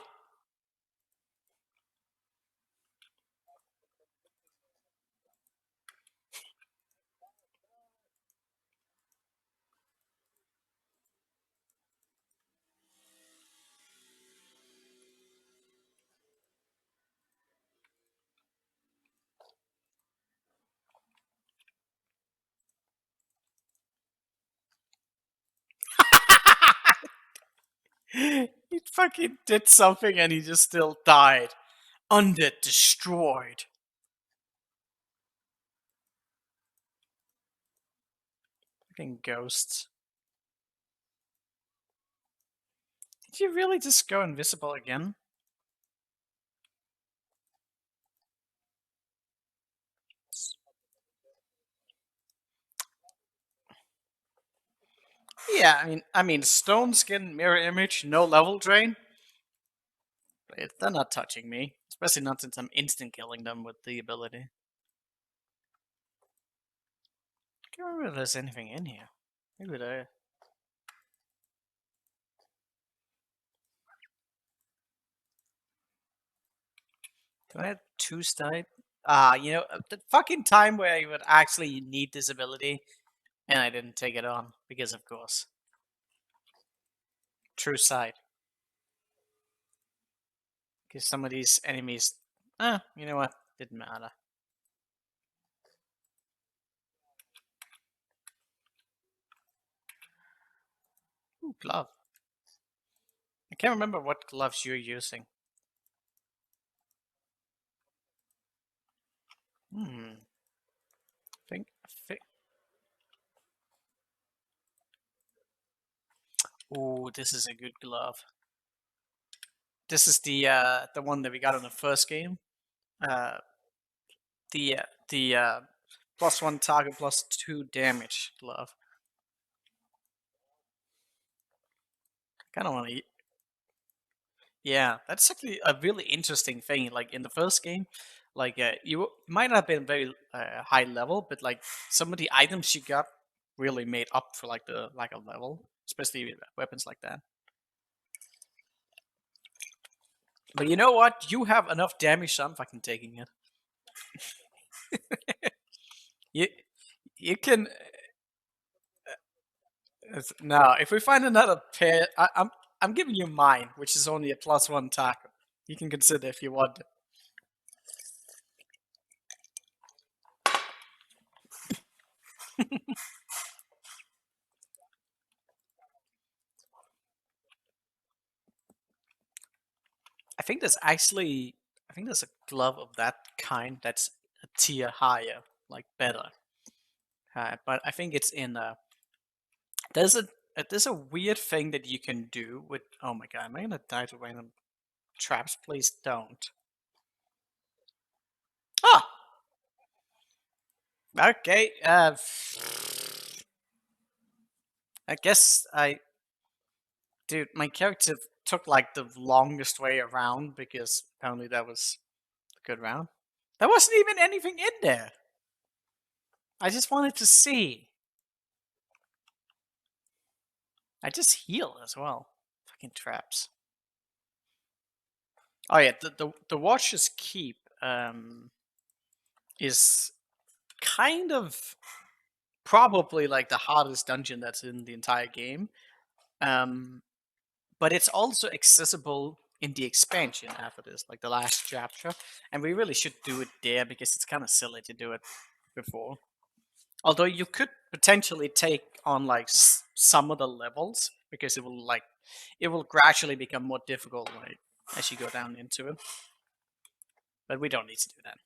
He fucking did something and he just still died. Undead destroyed. Fucking ghosts. Did you really just go invisible again? Yeah, I mean, stone skin, mirror image, no level drain. They're not touching me, especially not since I'm instant killing them with the ability. I can't remember if there's anything in here. Maybe there. Do I have two side? The fucking time where you would actually need this ability, and I didn't take it on because, of course, true side. Because some of these enemies, you know what? Didn't matter. Ooh, glove. I can't remember what gloves you're using. Hmm. Think. Ooh, this is a good glove. This is the one that we got in the first game. Uh, the +1 target +2 damage glove. Kind of want to. Yeah, that's actually a really interesting thing. Like in the first game, like you might not have been very high level, but like some of the items you got really made up for like the lack of level, especially with weapons like that. But you know what? You have enough damage, so I'm fucking taking it. you you can now if we find another pair, I'm giving you mine, which is only a +1 tackle. You can consider if you want. I think there's a glove of that kind that's a tier higher, like better. But I think it's in there's a weird thing that you can do with. Oh my god, am I gonna die to random traps? Please don't. Ah, okay. I guess dude, my character took like the longest way around because apparently that was a good round. There wasn't even anything in there. I just wanted to see. I just heal as well. Fucking traps. Oh yeah, the Watcher's Keep is kind of probably like the hardest dungeon that's in the entire game. But it's also accessible in the expansion after this, like the last chapter. And we really should do it there because it's kind of silly to do it before. Although you could potentially take on like some of the levels because it will gradually become more difficult like as you go down into it. But we don't need to do that.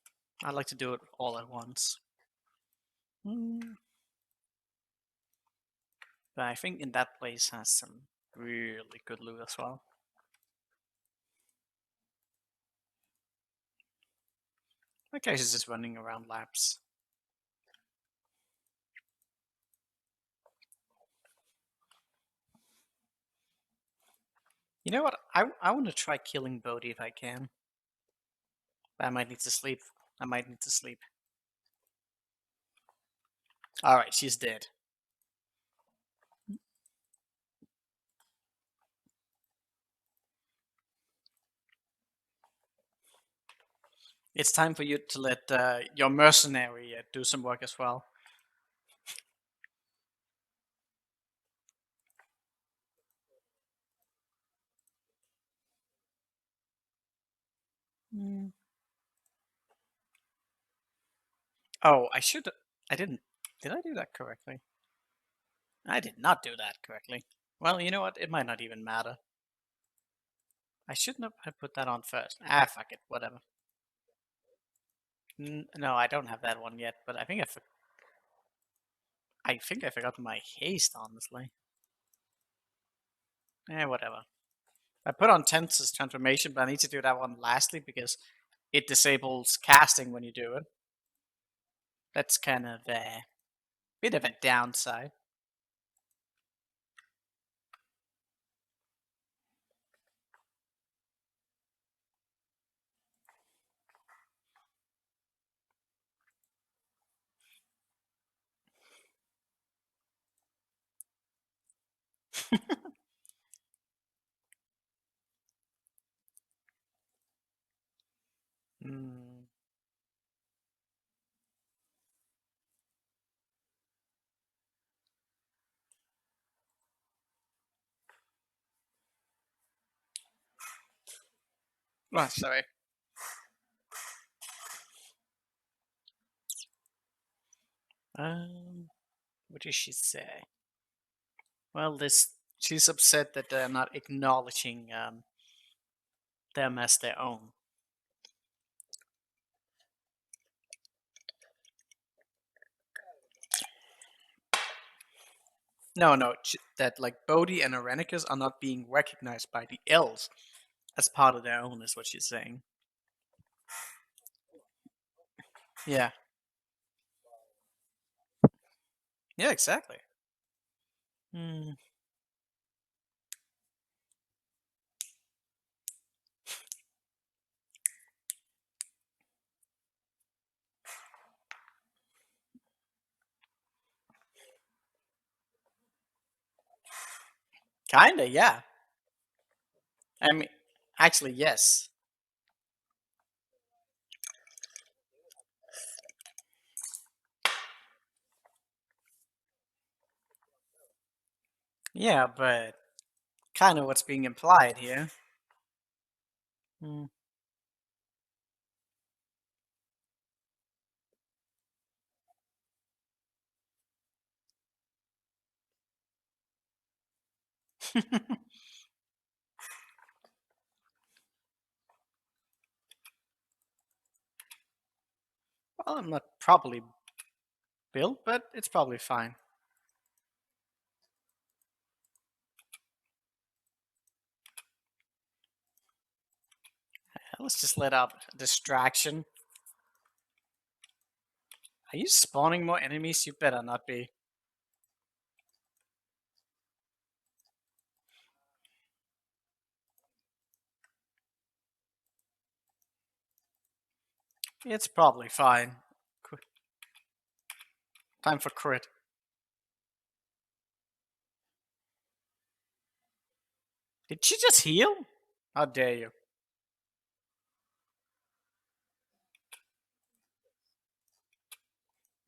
I'd like to do it all at once. But I think in that place has some really good loot as well. My case is just running around laps. You know what? I want to try killing Bodhi if I can. But I might need to sleep. Alright, she's dead. It's time for you to let your mercenary do some work as well. Oh, I didn't. Did I do that correctly? I did not do that correctly. Well, you know what? It might not even matter. I shouldn't have put that on first. Ah, fuck it. Whatever. No, I don't have that one yet, but I think I forgot my haste, honestly. Whatever. I put on Tense's transformation, but I need to do that one lastly because it disables casting when you do it. That's kind of a bit of a downside. Oh, sorry. What did she say? Well, this She's upset that they're not acknowledging them as their own. No, that like Bodhi and Irenicus are not being recognized by the elves as part of their own, is what she's saying. Yeah. Yeah, exactly. Hmm. Kinda, yeah. I mean, actually, yes. Yeah, but kind of what's being implied here. Hmm. Well, I'm not properly built, but it's probably fine. Let's just let out a distraction. Are you spawning more enemies? You better not be. It's probably fine. Time for crit. Did she just heal? How dare you?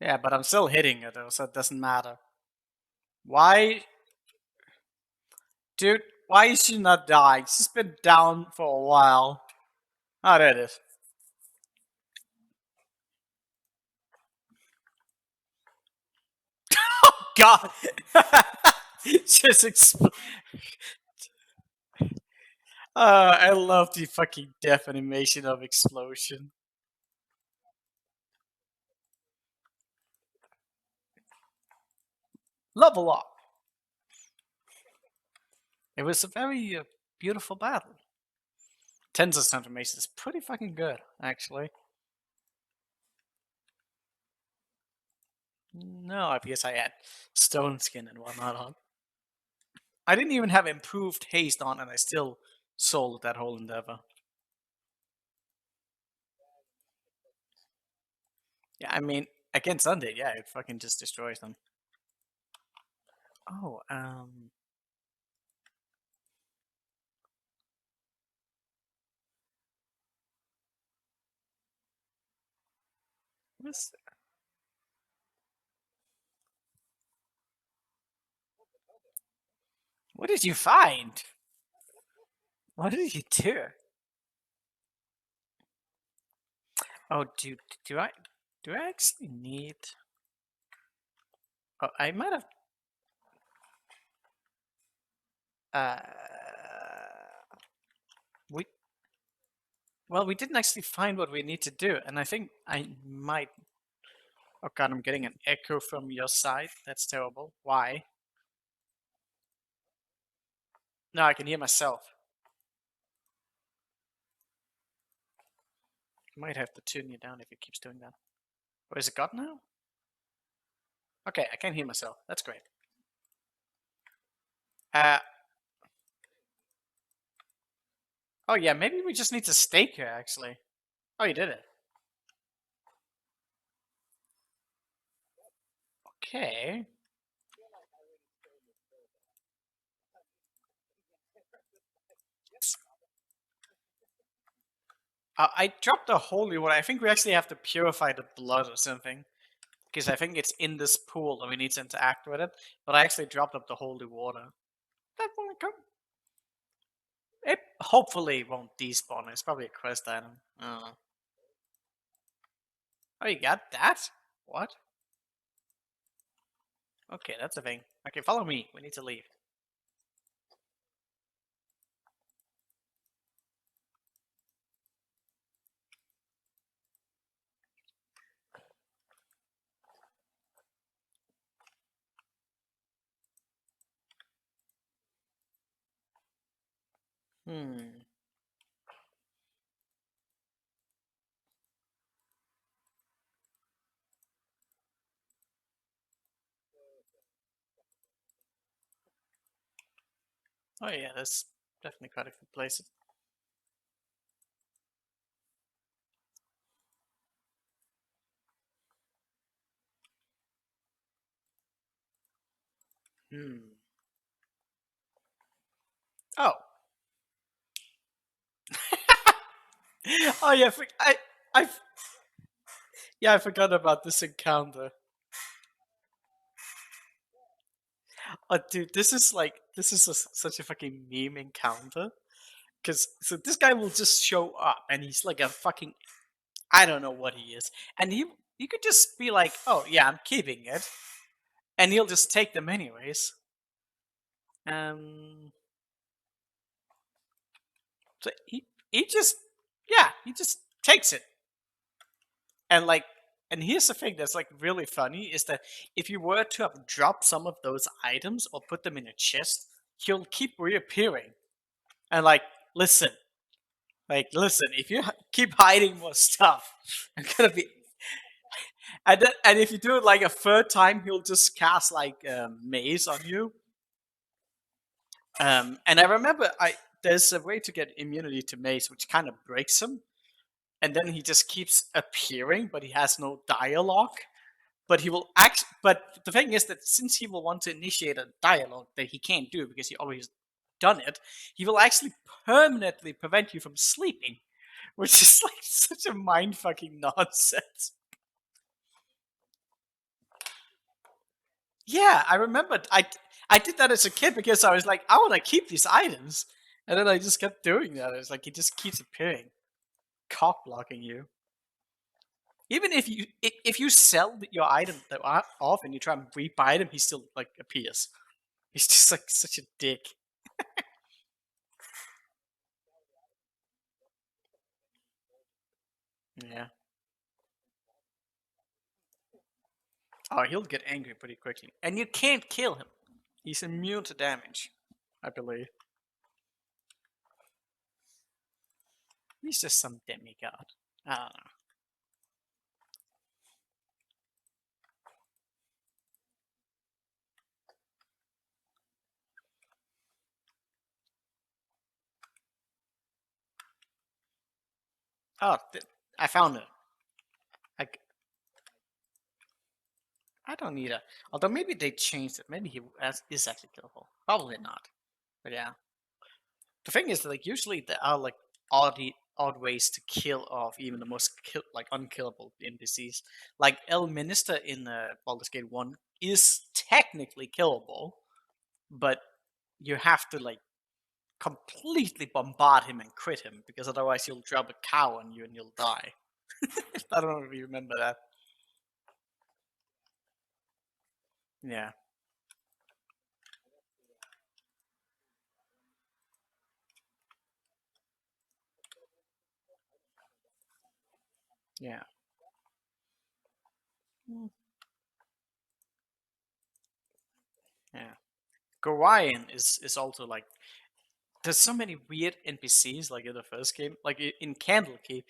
Yeah, but I'm still hitting her though, so it doesn't matter. Why? Dude, why is she not dying? She's been down for a while. Oh, there it is. Oh, God! Just I love the fucking death animation of explosion. Level up. It was a very beautiful battle. Tensor's transformation is pretty fucking good, actually. No, I guess I had stone skin and whatnot on. I didn't even have improved haste on, and I still sold that whole endeavor. Yeah, I mean, against Undead, yeah, it fucking just destroys them. Oh, what's, what did you find? What did you do? Oh, do I actually need? Oh, I might have. Uh, we we didn't actually find what we need to do, and I think I might. Oh God, I'm getting an echo from your side. That's terrible. Why? No, I can hear myself. I might have to tune you down if it keeps doing that. Or is it gone now? Okay, I can hear myself. That's great. Oh yeah, maybe we just need to stake her, actually. Oh, you did it. Okay. I dropped the holy water. I think we actually have to purify the blood or something. Because I think it's in this pool and we need to interact with it. But I actually dropped up the holy water. That won't come. It hopefully won't despawn. It's probably a quest item. Oh, you got that? What? Okay, that's a thing. Okay, follow me. We need to leave. Hmm. Oh yeah, there's definitely quite a few places. Hmm. Oh. Oh yeah, I yeah, I forgot about this encounter. Oh dude, this is such a fucking meme encounter. Cause so this guy will just show up and he's like a fucking, I don't know what he is. And you could just be like, oh yeah, I'm keeping it. And he'll just take them anyways. Um so he just, yeah, he just takes it. And like, and here's the thing that's like really funny is that if you were to have dropped some of those items or put them in a chest, he'll keep reappearing. And listen, if you keep hiding more stuff, I'm gonna be. And if you do it like a third time, he'll just cast like maze on you. And I remember there's a way to get immunity to maze, which kind of breaks him, and then he just keeps appearing, but he has no dialogue. But he will act. But the thing is that since he will want to initiate a dialogue that he can't do because he always done it, he will actually permanently prevent you from sleeping, which is like such a mind fucking nonsense. Yeah, I remembered. I did that as a kid because I was like, I want to keep these items, and then I just kept doing that. It's like he just keeps appearing, cock blocking you. Even if you sell your item that are off and you try and rebuy them, he still like appears. He's just like such a dick. Yeah. Oh, he'll get angry pretty quickly, and you can't kill him. He's immune to damage, I believe. He's just some demigod. I don't know. Oh, I found it. I, I don't need a. Although maybe they changed it. Maybe he is actually killable. Probably not. But yeah. The thing is, like, usually there are like odd ways to kill off even the most unkillable NPCs. Like El Minister in Baldur's Gate 1 is technically killable, but you have to like completely bombard him and crit him because otherwise he'll drop a cow on you and you'll die. I don't know if you remember that. Yeah. Yeah. Yeah. Gorion is also like, there's so many weird NPCs like in the first game, like in Candlekeep.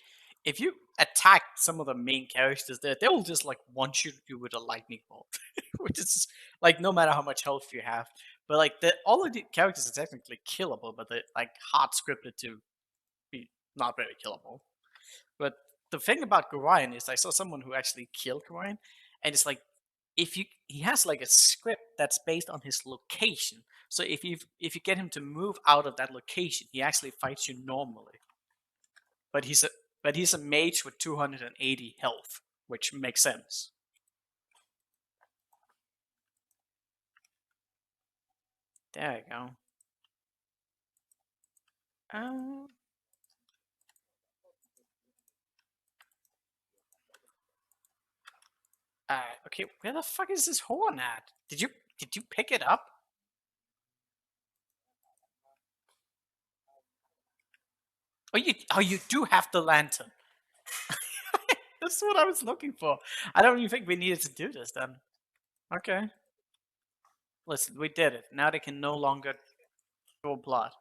If you attack some of the main characters there, they will just like one shoot you with a lightning bolt, which is like no matter how much health you have. But like all of the characters are technically killable, but they're like hard scripted to be not very killable. But the thing about Gorion is I saw someone who actually killed Gorion, and it's like if you he has like a script that's based on his location. So if you get him to move out of that location, he actually fights you normally. But he's a mage with 280 health, which makes sense. There you go. Uh, okay, where the fuck is this horn at? Did you pick it up? Oh, you do have the lantern. That's what I was looking for. I don't even think we needed to do this then. Okay. Listen, we did it. Now they can no longer draw blood.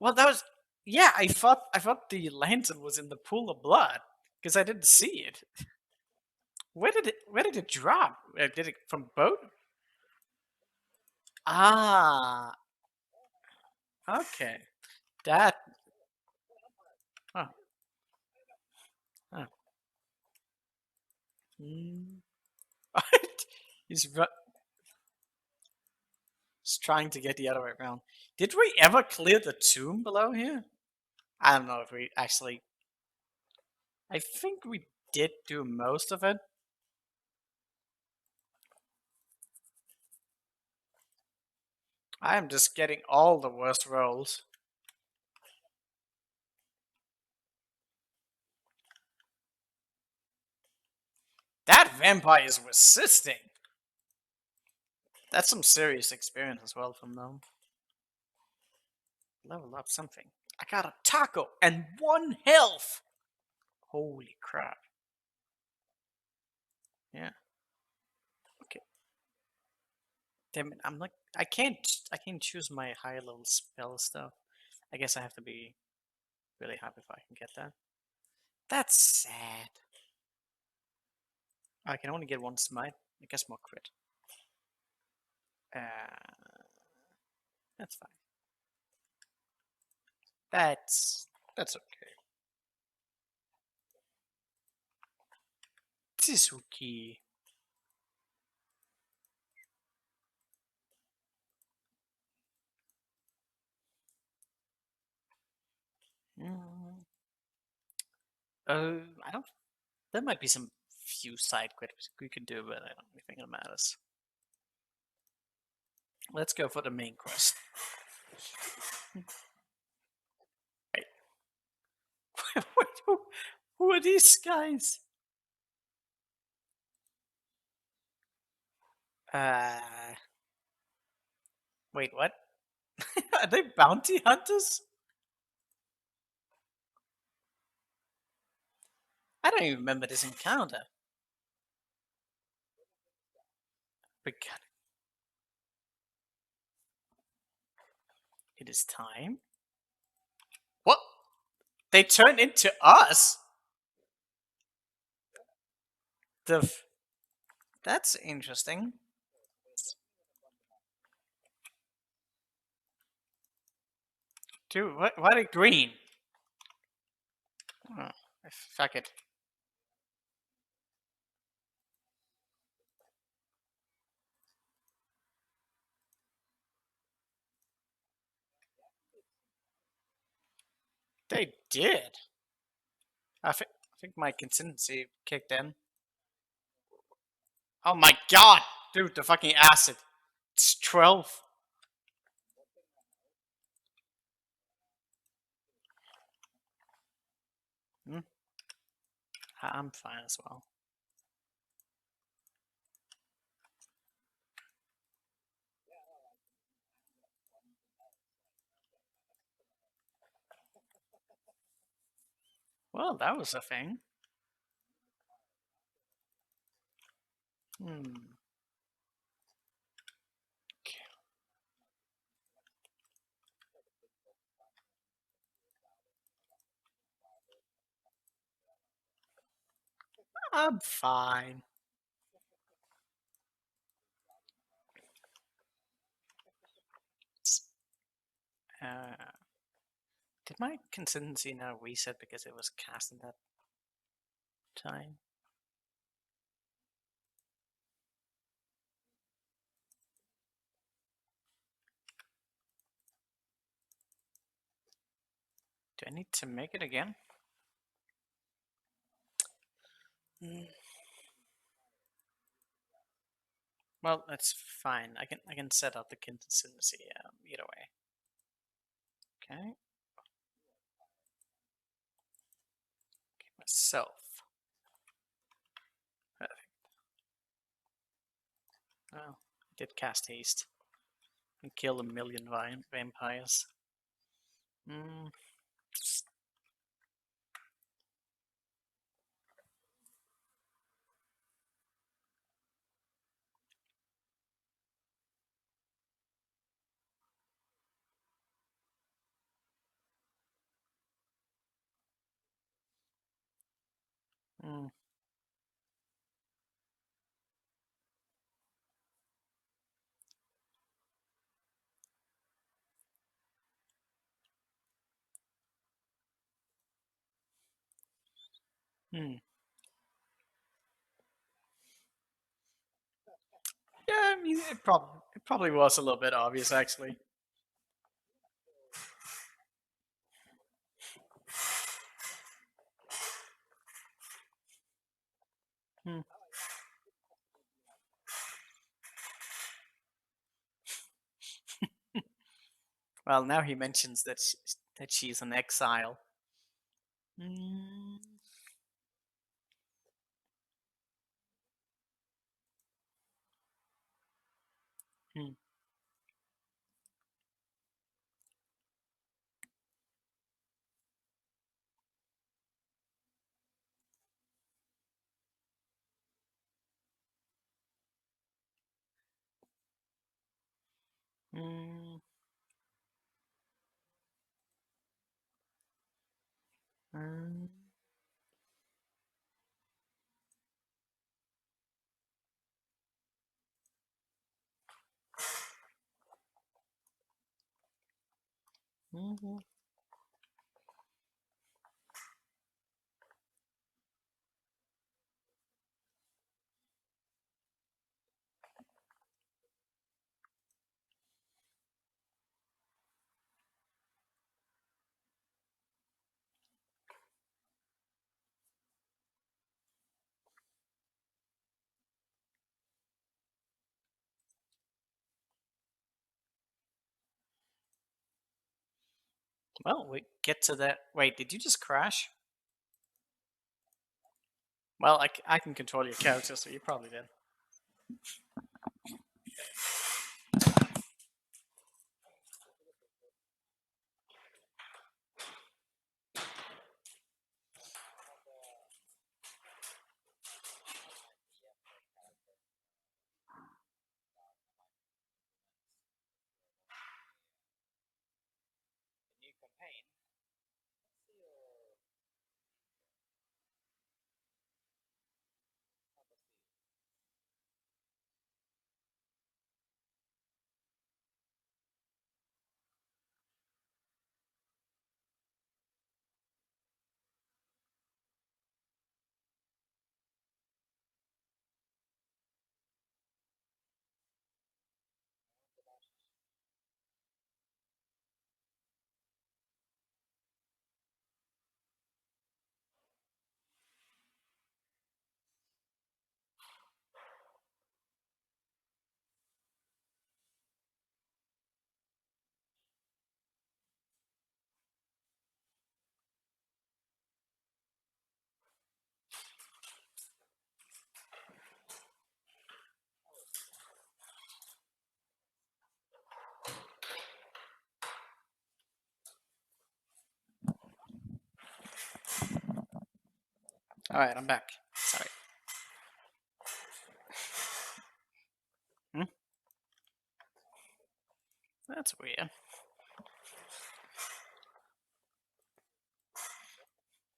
Well, that was yeah. I thought the lantern was in the pool of blood because I didn't see it. Where did it drop? Did it from boat? Ah, okay. That. Oh, oh. Hmm. He's he's trying to get the other way around. Did we ever clear the tomb below here? I don't know if we actually. I think we did do most of it. I am just getting all the worst rolls. That vampire is resisting. That's some serious experience as well from them. Level up something. I got a taco and 1 health. Holy crap. Yeah. Okay. Damn it, I'm like I can't choose my high level spell stuff. I guess I have to be really happy if I can get that. That's sad. I can only get 1 smite. I guess more crit. That's fine. That's okay. Tsuki. Mm. I don't. There might be some few side quests we could do, but I don't really think it matters. Let's go for the main quest. Wait. Who are these guys? Wait, what? Are they bounty hunters? I don't even remember this encounter. Begun. It is time. What? They turned into us? That's interesting. Dude, what are green? Oh, fuck it. They did. I think my consistency kicked in. Oh my god! Dude, the fucking acid. It's 12. Hmm? I'm fine as well. Well, that was a thing. Hmm. I'm fine. Did my consistency now reset because it was cast in that time? Do I need to make it again? Well, that's fine. I can set up the consistency either way. Okay. Myself. Perfect. Oh, I did cast haste and kill 1,000,000 vampires. Hmm. Hmm. Yeah, I mean, it probably was a little bit obvious, actually. Hmm. Well, now he mentions that she's an exile. Mm. Hmm. Mm. Mm. Mhm. Well, we get to that. Wait, did you just crash? Well, I can control your character, so you probably did. All right, I'm back. Sorry. Hmm? That's weird.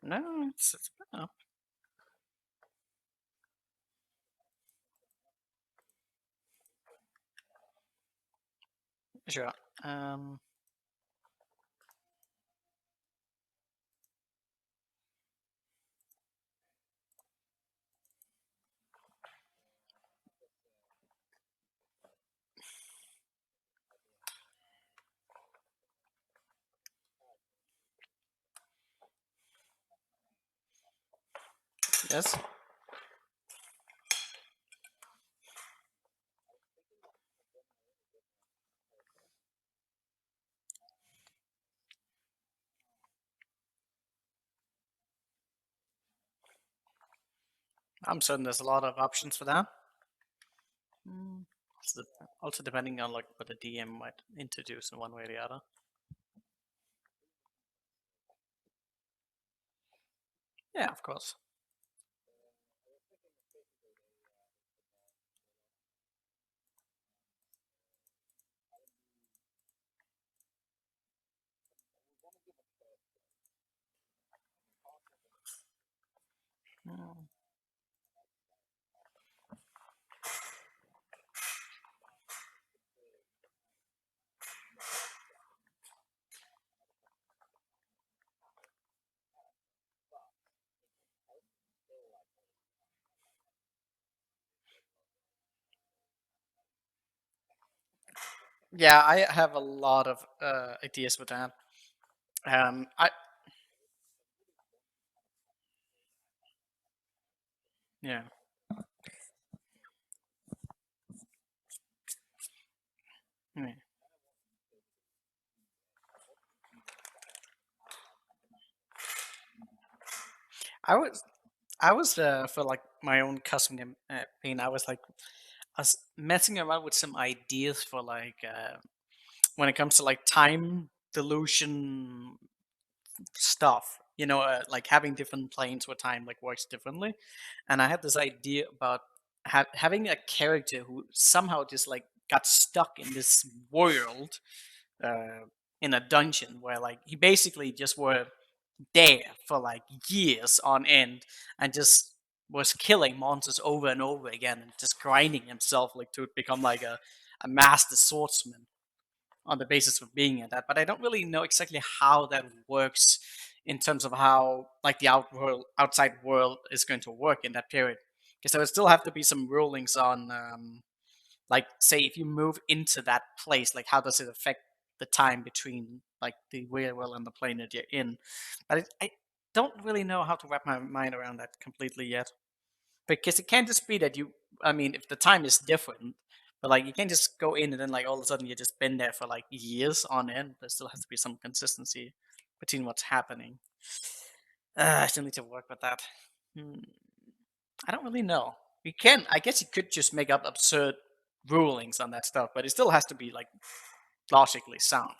No, it's oh. Sure. Um. Yes. I'm certain there's a lot of options for that. Mm. Also depending on like what the DM might introduce in one way or the other. Yeah, of course. Mm. Yeah, I have a lot of ideas with that. I yeah. Yeah. I was I was for like my own custom campaign. I was messing around with some ideas for like when it comes to like time dilution stuff. You know, like having different planes where time like works differently. And I had this idea about having a character who somehow just like got stuck in this world in a dungeon where like he basically just were there for like years on end and just was killing monsters over and over again and just grinding himself like to become like a master swordsman on the basis of being at that. But I don't really know exactly how that works in terms of how like the outside world is going to work in that period. Because there would still have to be some rulings on like say if you move into that place, like how does it affect the time between like the real world and the plane that you're in? But I don't really know how to wrap my mind around that completely yet, because it can't just be that you. I mean, if the time is different, but like you can't just go in and then like all of a sudden you just been there for like years on end. There still has to be some consistency between what's happening. I still need to work with that. Hmm. I don't really know. You can, I guess, you could just make up absurd rulings on that stuff, but it still has to be like logically sound.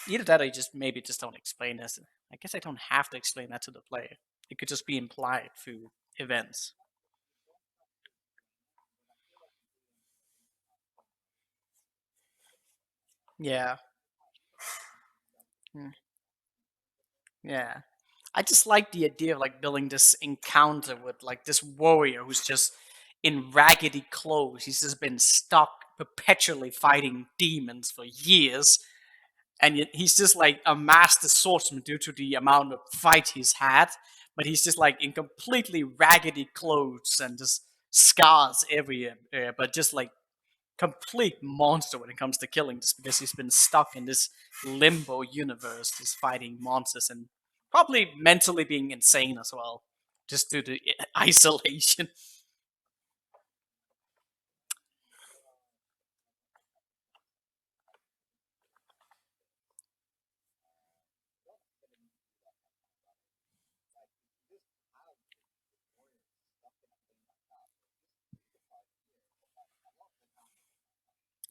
Either that, or you just maybe just don't explain this. I guess I don't have to explain that to the player. It could just be implied through events. Yeah. Hmm. Yeah. I just like the idea of like building this encounter with like this warrior who's just in raggedy clothes. He's just been stuck perpetually fighting demons for years, and yet he's just like a master swordsman due to the amount of fight he's had. But he's just like in completely raggedy clothes and just scars everywhere, but just like complete monster when it comes to killing, just because he's been stuck in this limbo universe, just fighting monsters and probably mentally being insane as well, just due to isolation.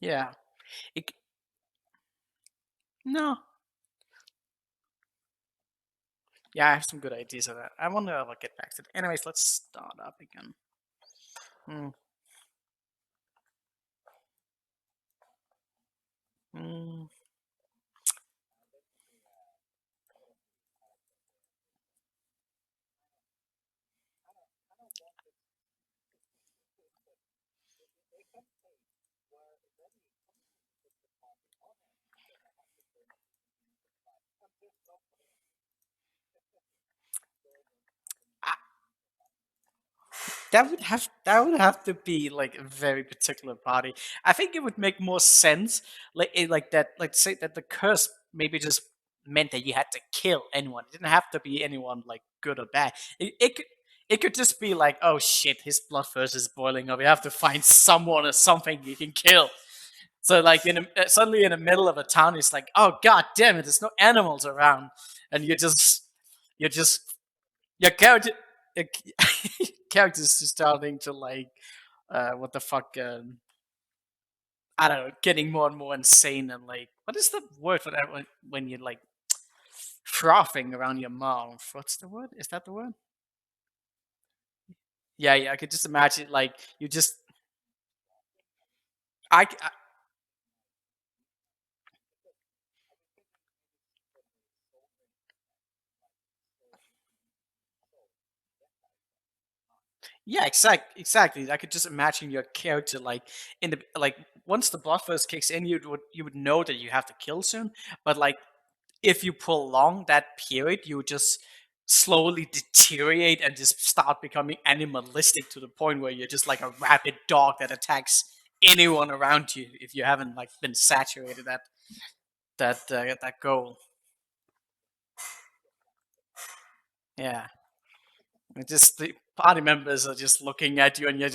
Yeah. It, no. Yeah, I have some good ideas of that. I wonder if I'll get back to it. Anyways, let's start up again. Hmm. Hmm. That would have to be like a very particular party. I think it would make more sense, like that, like say that the curse maybe just meant that you had to kill anyone. It didn't have to be anyone like good or bad. It could just be like, oh shit, his blood thirst is boiling up. You have to find someone or something you can kill. So like suddenly in the middle of a town, it's like, oh god damn it, there's no animals around, and you're just your character your characters just starting to like what the fuck I don't know, getting more and more insane, and like what is the word for that when you're like frothing around your mouth? What's the word? Is that the word? Yeah, yeah, I could just imagine like you just I yeah, exactly. I could just imagine your character like in the like once the blood first kicks in, you would know that you have to kill soon. But like if you prolong that period, you just slowly deteriorate and just start becoming animalistic to the point where you're just like a rabid dog that attacks anyone around you if you haven't like been saturated at that goal. Yeah. Just the party members are just looking at you, and your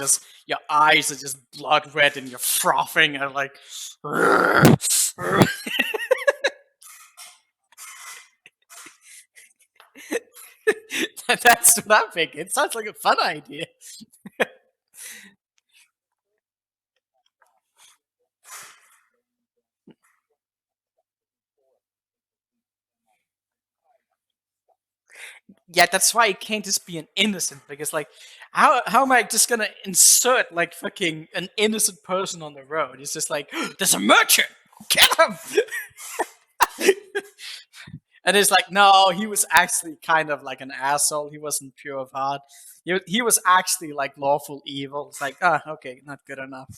eyes are just blood red, and you're frothing, and like. That's what I'm thinking. It sounds like a fun idea. Yeah, that's why it can't just be an innocent, because like how am I just gonna insert like fucking an innocent person on the road? It's just like there's a merchant, kill him. And it's like, no, he was actually kind of like an asshole. He wasn't pure of heart. He was actually like lawful evil. It's like, okay, not good enough.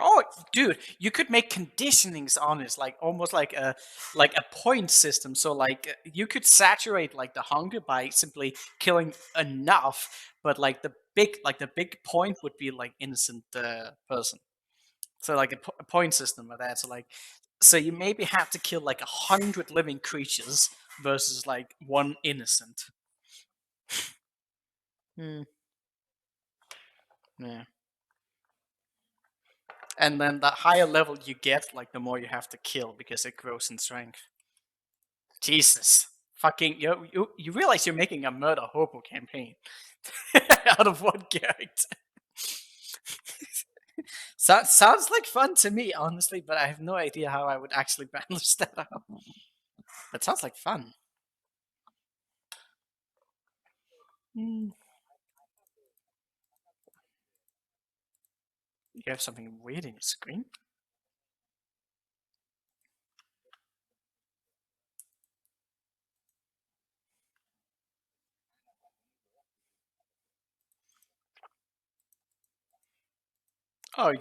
Oh, dude, you could make conditionings on this, like almost like a point system. So like you could saturate like the hunger by simply killing enough, but like the big point would be like innocent person. So like a point system of that. So like, so you maybe have to kill like 100 living creatures versus like one innocent. Hmm. Yeah. And then the higher level you get, like the more you have to kill because it grows in strength. Jesus. Fucking, you realize you're making a murder hobo campaign out of one character. Sounds like fun to me, honestly, but I have no idea how I would actually balance that out. But sounds like fun. You have something weird in your screen? Oh,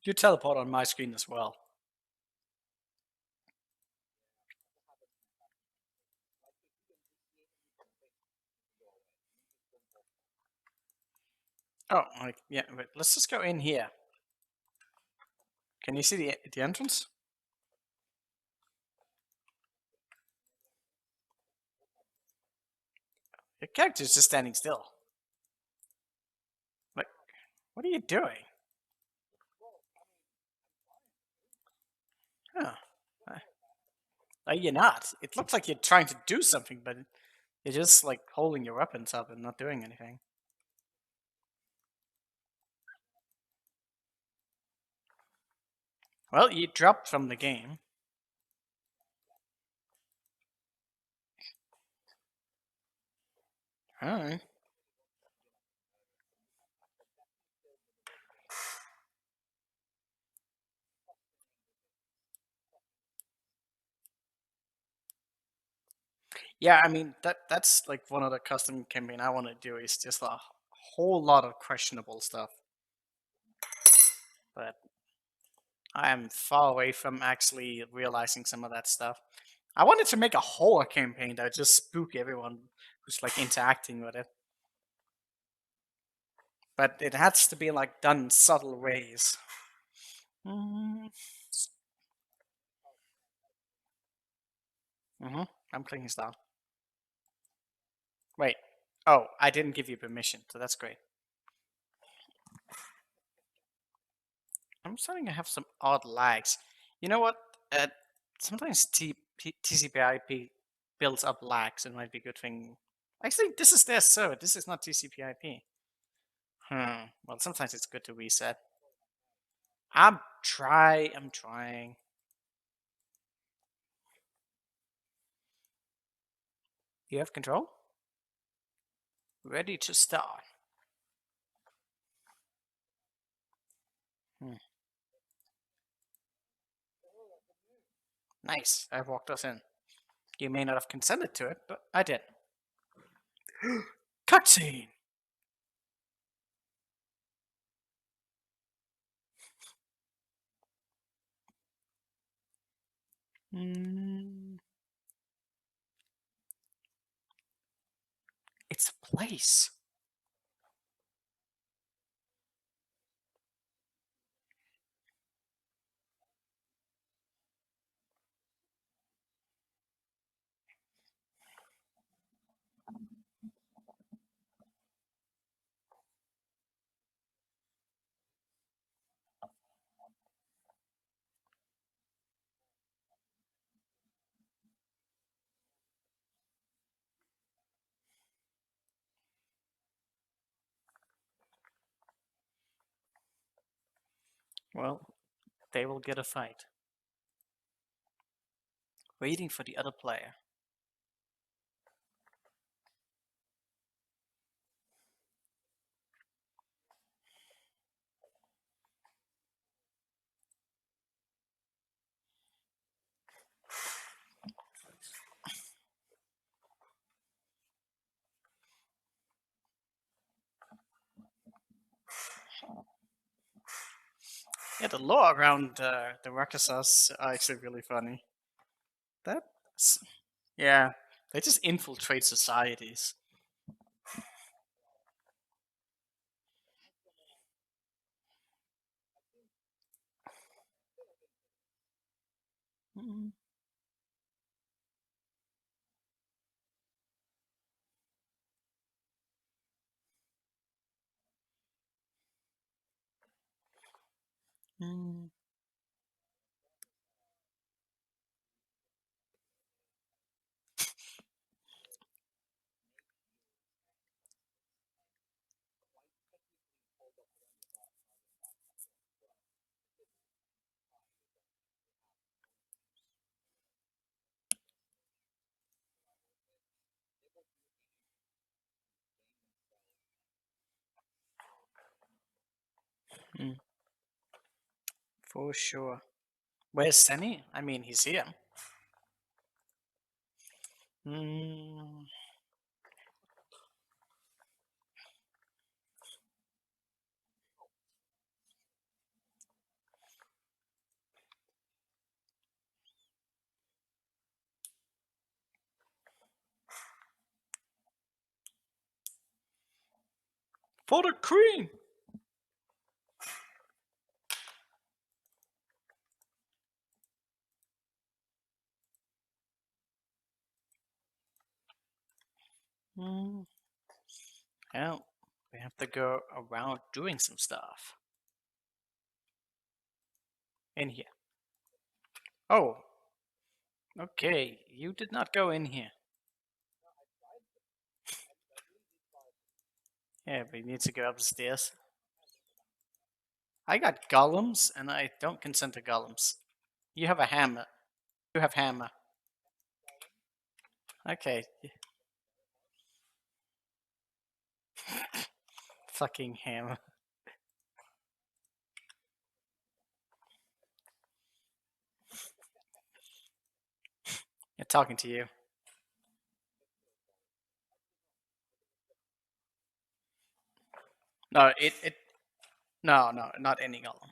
you teleport on my screen as well. Oh, like, yeah, wait, let's just go in here. Can you see the entrance? Your character's just standing still. Like, what are you doing? Huh. You're not. It looks like you're trying to do something, but you're just like holding your weapons up and not doing anything. Well, you dropped from the game. Alright. Yeah, I mean that's like one of the custom campaign I want to do is just a whole lot of questionable stuff. But I am far away from actually realizing some of that stuff. I wanted to make a horror campaign that would just spook everyone who's like interacting with it. But it has to be like done in subtle ways. Mm-hmm. I'm clicking start. Wait. Oh, I didn't give you permission, so that's great. I'm starting to have some odd lags. You know what? Sometimes TCP/IP builds up lags. It might be a good thing. Actually, this is their server. This is not TCP/IP. Well, sometimes it's good to reset. I'm trying. You have control? Ready to start. Nice. I walked us in. You may not have consented to it, but I did. Cutscene. It's a place. Well, they will get a fight. Waiting for the other player. Yeah, the lore around the Rakshasas are actually really funny. That's yeah, they just infiltrate societies. Mm. Mm. Mm. For sure. Where's Zenny? I mean, he's here. Mm. For the queen! Mm. Well, we have to go around doing some stuff. In here. Oh. Okay, you did not go in here. Yeah, we need to go up the stairs. I got golems, and I don't consent to golems. You have a hammer. You have hammer. Okay. Fucking hammer. You're talking to you. No, no, not any golem.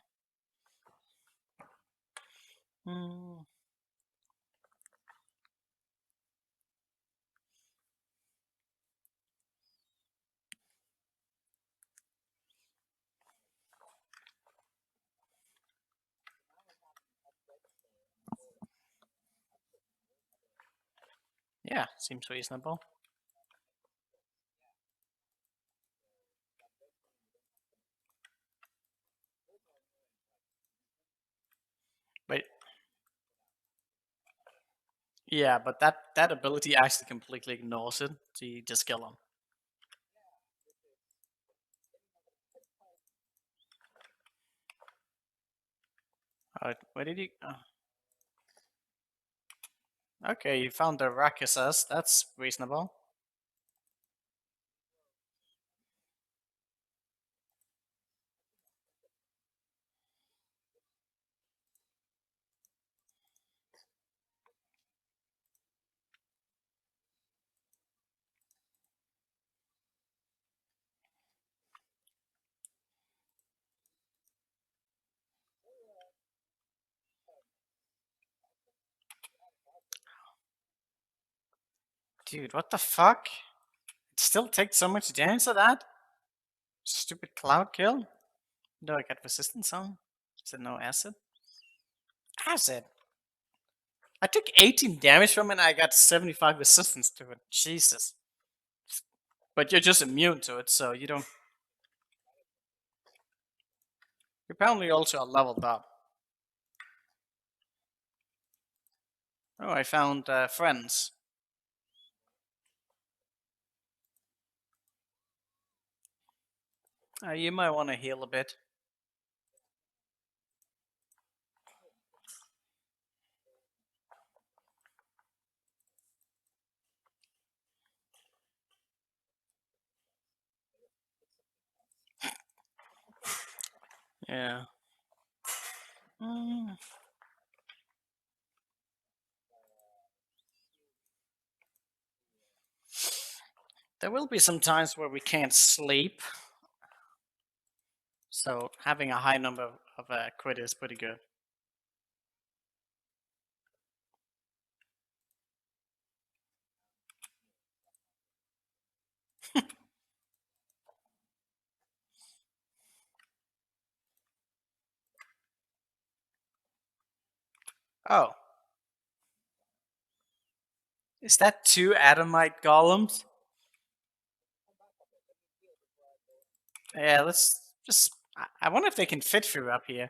Mm. Yeah, seems reasonable. But yeah, but that ability actually completely ignores it, so you just kill him. Alright, where did you? Okay, you found the Rakshasas. That's reasonable. Dude, what the fuck? still take so much damage to that? Stupid cloud kill? Do I get resistance on? Is it no acid? Acid! I took 18 damage from it and I got 75 resistance to it. Jesus. But you're just immune to it, so you don't... You apparently also are leveled up. Oh, I found friends. You might want to heal a bit. Yeah. There will be some times where we can't sleep. So having a high number of crit is pretty good. Oh. Is that 2 Adamite golems? Yeah, let's just... I wonder if they can fit through up here.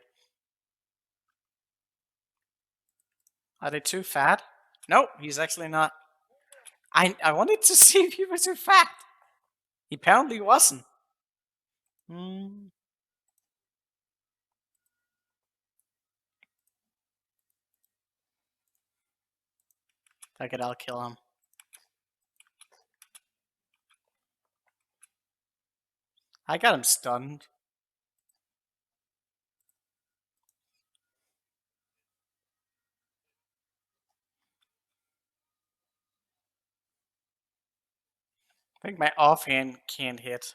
Are they too fat? Nope, he's actually not. I wanted to see if he was too fat. He apparently wasn't. Fuck it, I'll kill him. I got him stunned. I think my offhand can't hit.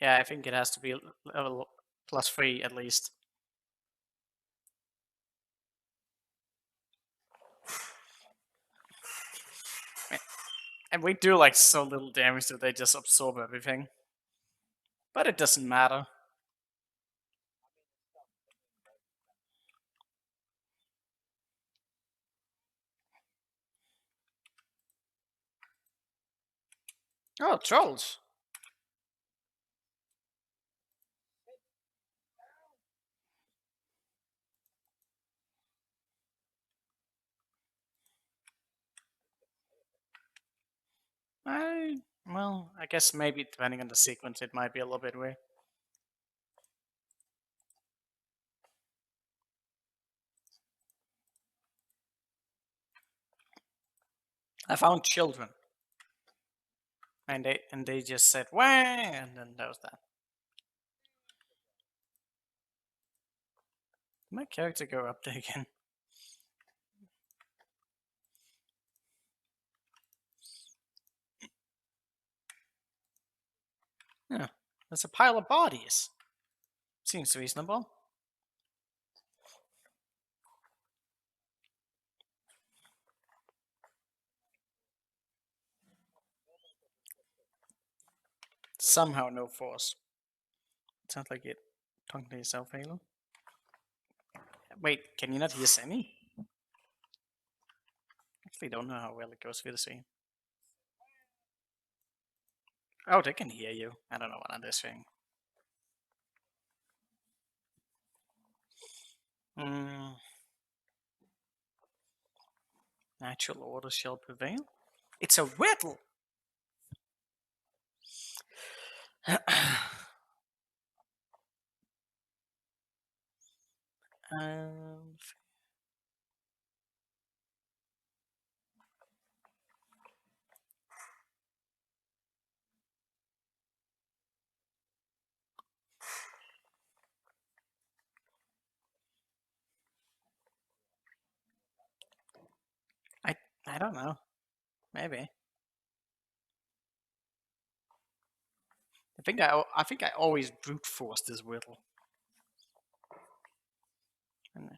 Yeah, I think it has to be level +3 at least. And we do like so little damage that they just absorb everything. But it doesn't matter. Oh, trolls. Well, I guess maybe depending on the sequence, it might be a little bit weird. I found children. And they just said, "Wah!" And then that was that. Did my character go up there again? Yeah, there's a pile of bodies. Seems reasonable. Somehow no force. Sounds like it talking to yourself, Halo. Wait, can you not hear Zenny? Actually, don't know how well it goes with the scene. Oh, they can hear you. I don't know what I'm doing. Natural order shall prevail. It's a riddle. um, I don't know. Maybe. I think I always brute force this riddle. And,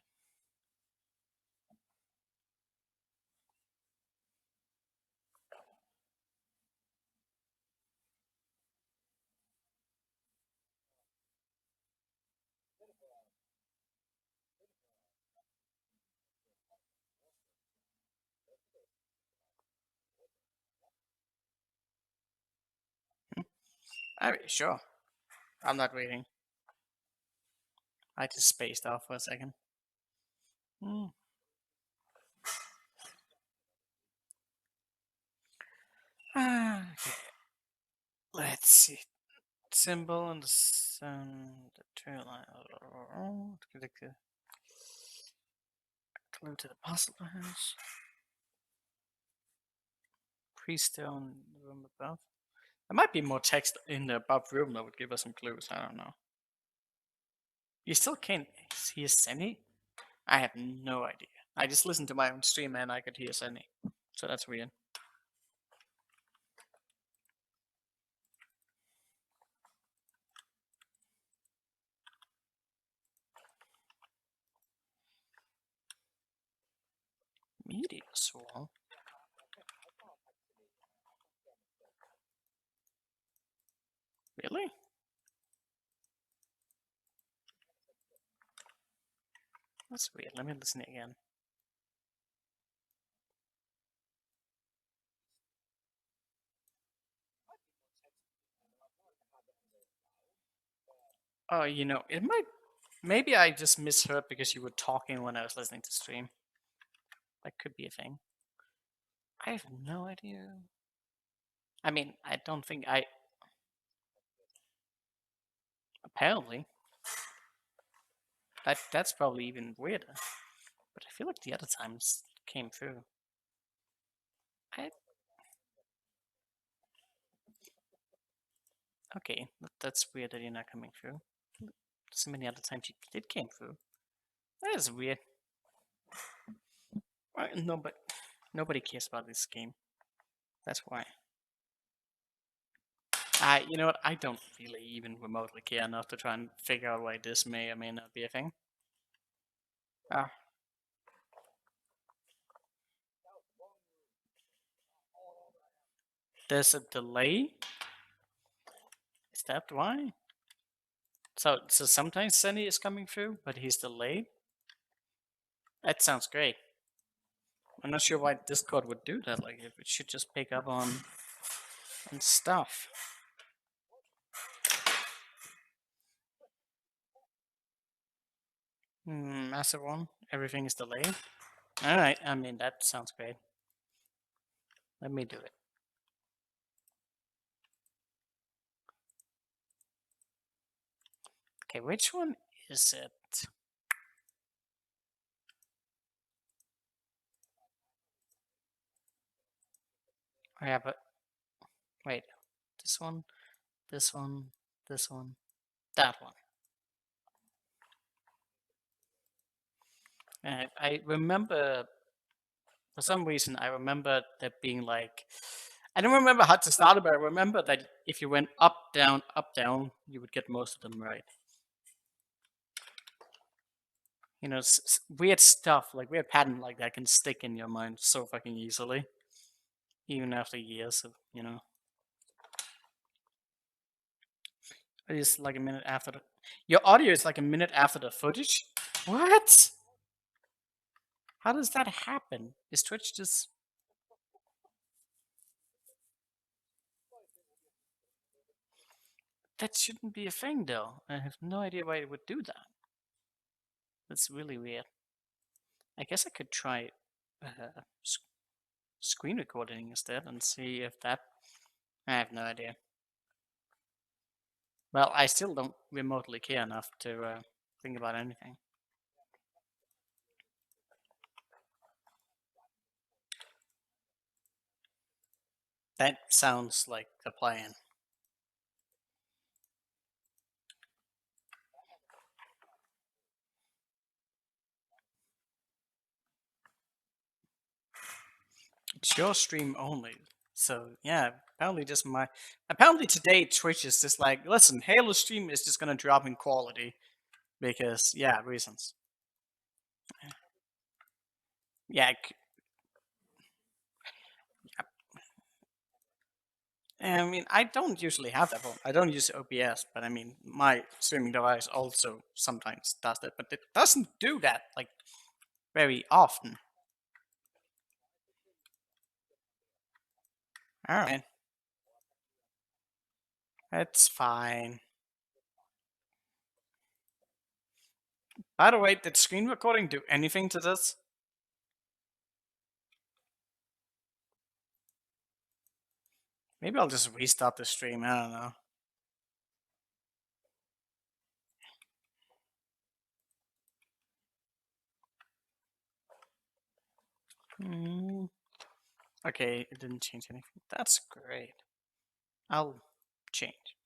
I mean, sure. I'm not reading. I just spaced off for a second. Okay. Let's see. Symbol and the sun, the trail line. Clue to the puzzle house. Pre-stone room above. There might be more text in the above room that would give us some clues. I don't know. You still can't hear Zenny? I have no idea. I just listened to my own stream and I could hear Zenny. So that's weird. Meteor swarm? Really? That's weird. Let me listen again. Oh, you know, it might. Maybe I just misheard because you were talking when I was listening to stream. That could be a thing. I have no idea. I mean, I don't think I. Apparently. That's probably even weirder. But I feel like the other times came through. Okay, that's weird that you're not coming through. So many other times you did came through. That is weird. No, but nobody cares about this game. That's why. You know what? I don't really even remotely care enough to try and figure out why this may or may not be a thing. There's a delay? Is that why? So sometimes Zenny is coming through, but he's delayed? That sounds great. I'm not sure why Discord would do that. Like, it should just pick up on stuff. Massive one. Everything is delayed. Alright, I mean, that sounds great. Let me do it. Okay, which one is it? Oh, yeah, but wait. This one, this one, this one, that one. I remember, for some reason, I remember there being like, I don't remember how to start it, but I remember that if you went up, down, you would get most of them right. You know, weird stuff, like weird pattern like that can stick in your mind so fucking easily. Even after years of, you know. It is like a minute after the... Your audio is like a minute after the footage? What? How does that happen? Is Twitch just... That shouldn't be a thing, though. I have no idea why it would do that. That's really weird. I guess I could try screen recording instead and see if that... I have no idea. Well, I still don't remotely care enough to think about anything. That sounds like the plan. It's your stream only, So yeah, apparently today Twitch is just like, listen, Halo stream is just gonna drop in quality because yeah, reasons. Yeah, I mean, I don't usually have that problem. I don't use OBS, but I mean, my streaming device also sometimes does that, but it doesn't do that like very often. All right, it's fine. By the way, did screen recording do anything to this? Maybe I'll just restart the stream. I don't know. Okay, it didn't change anything. That's great. I'll change.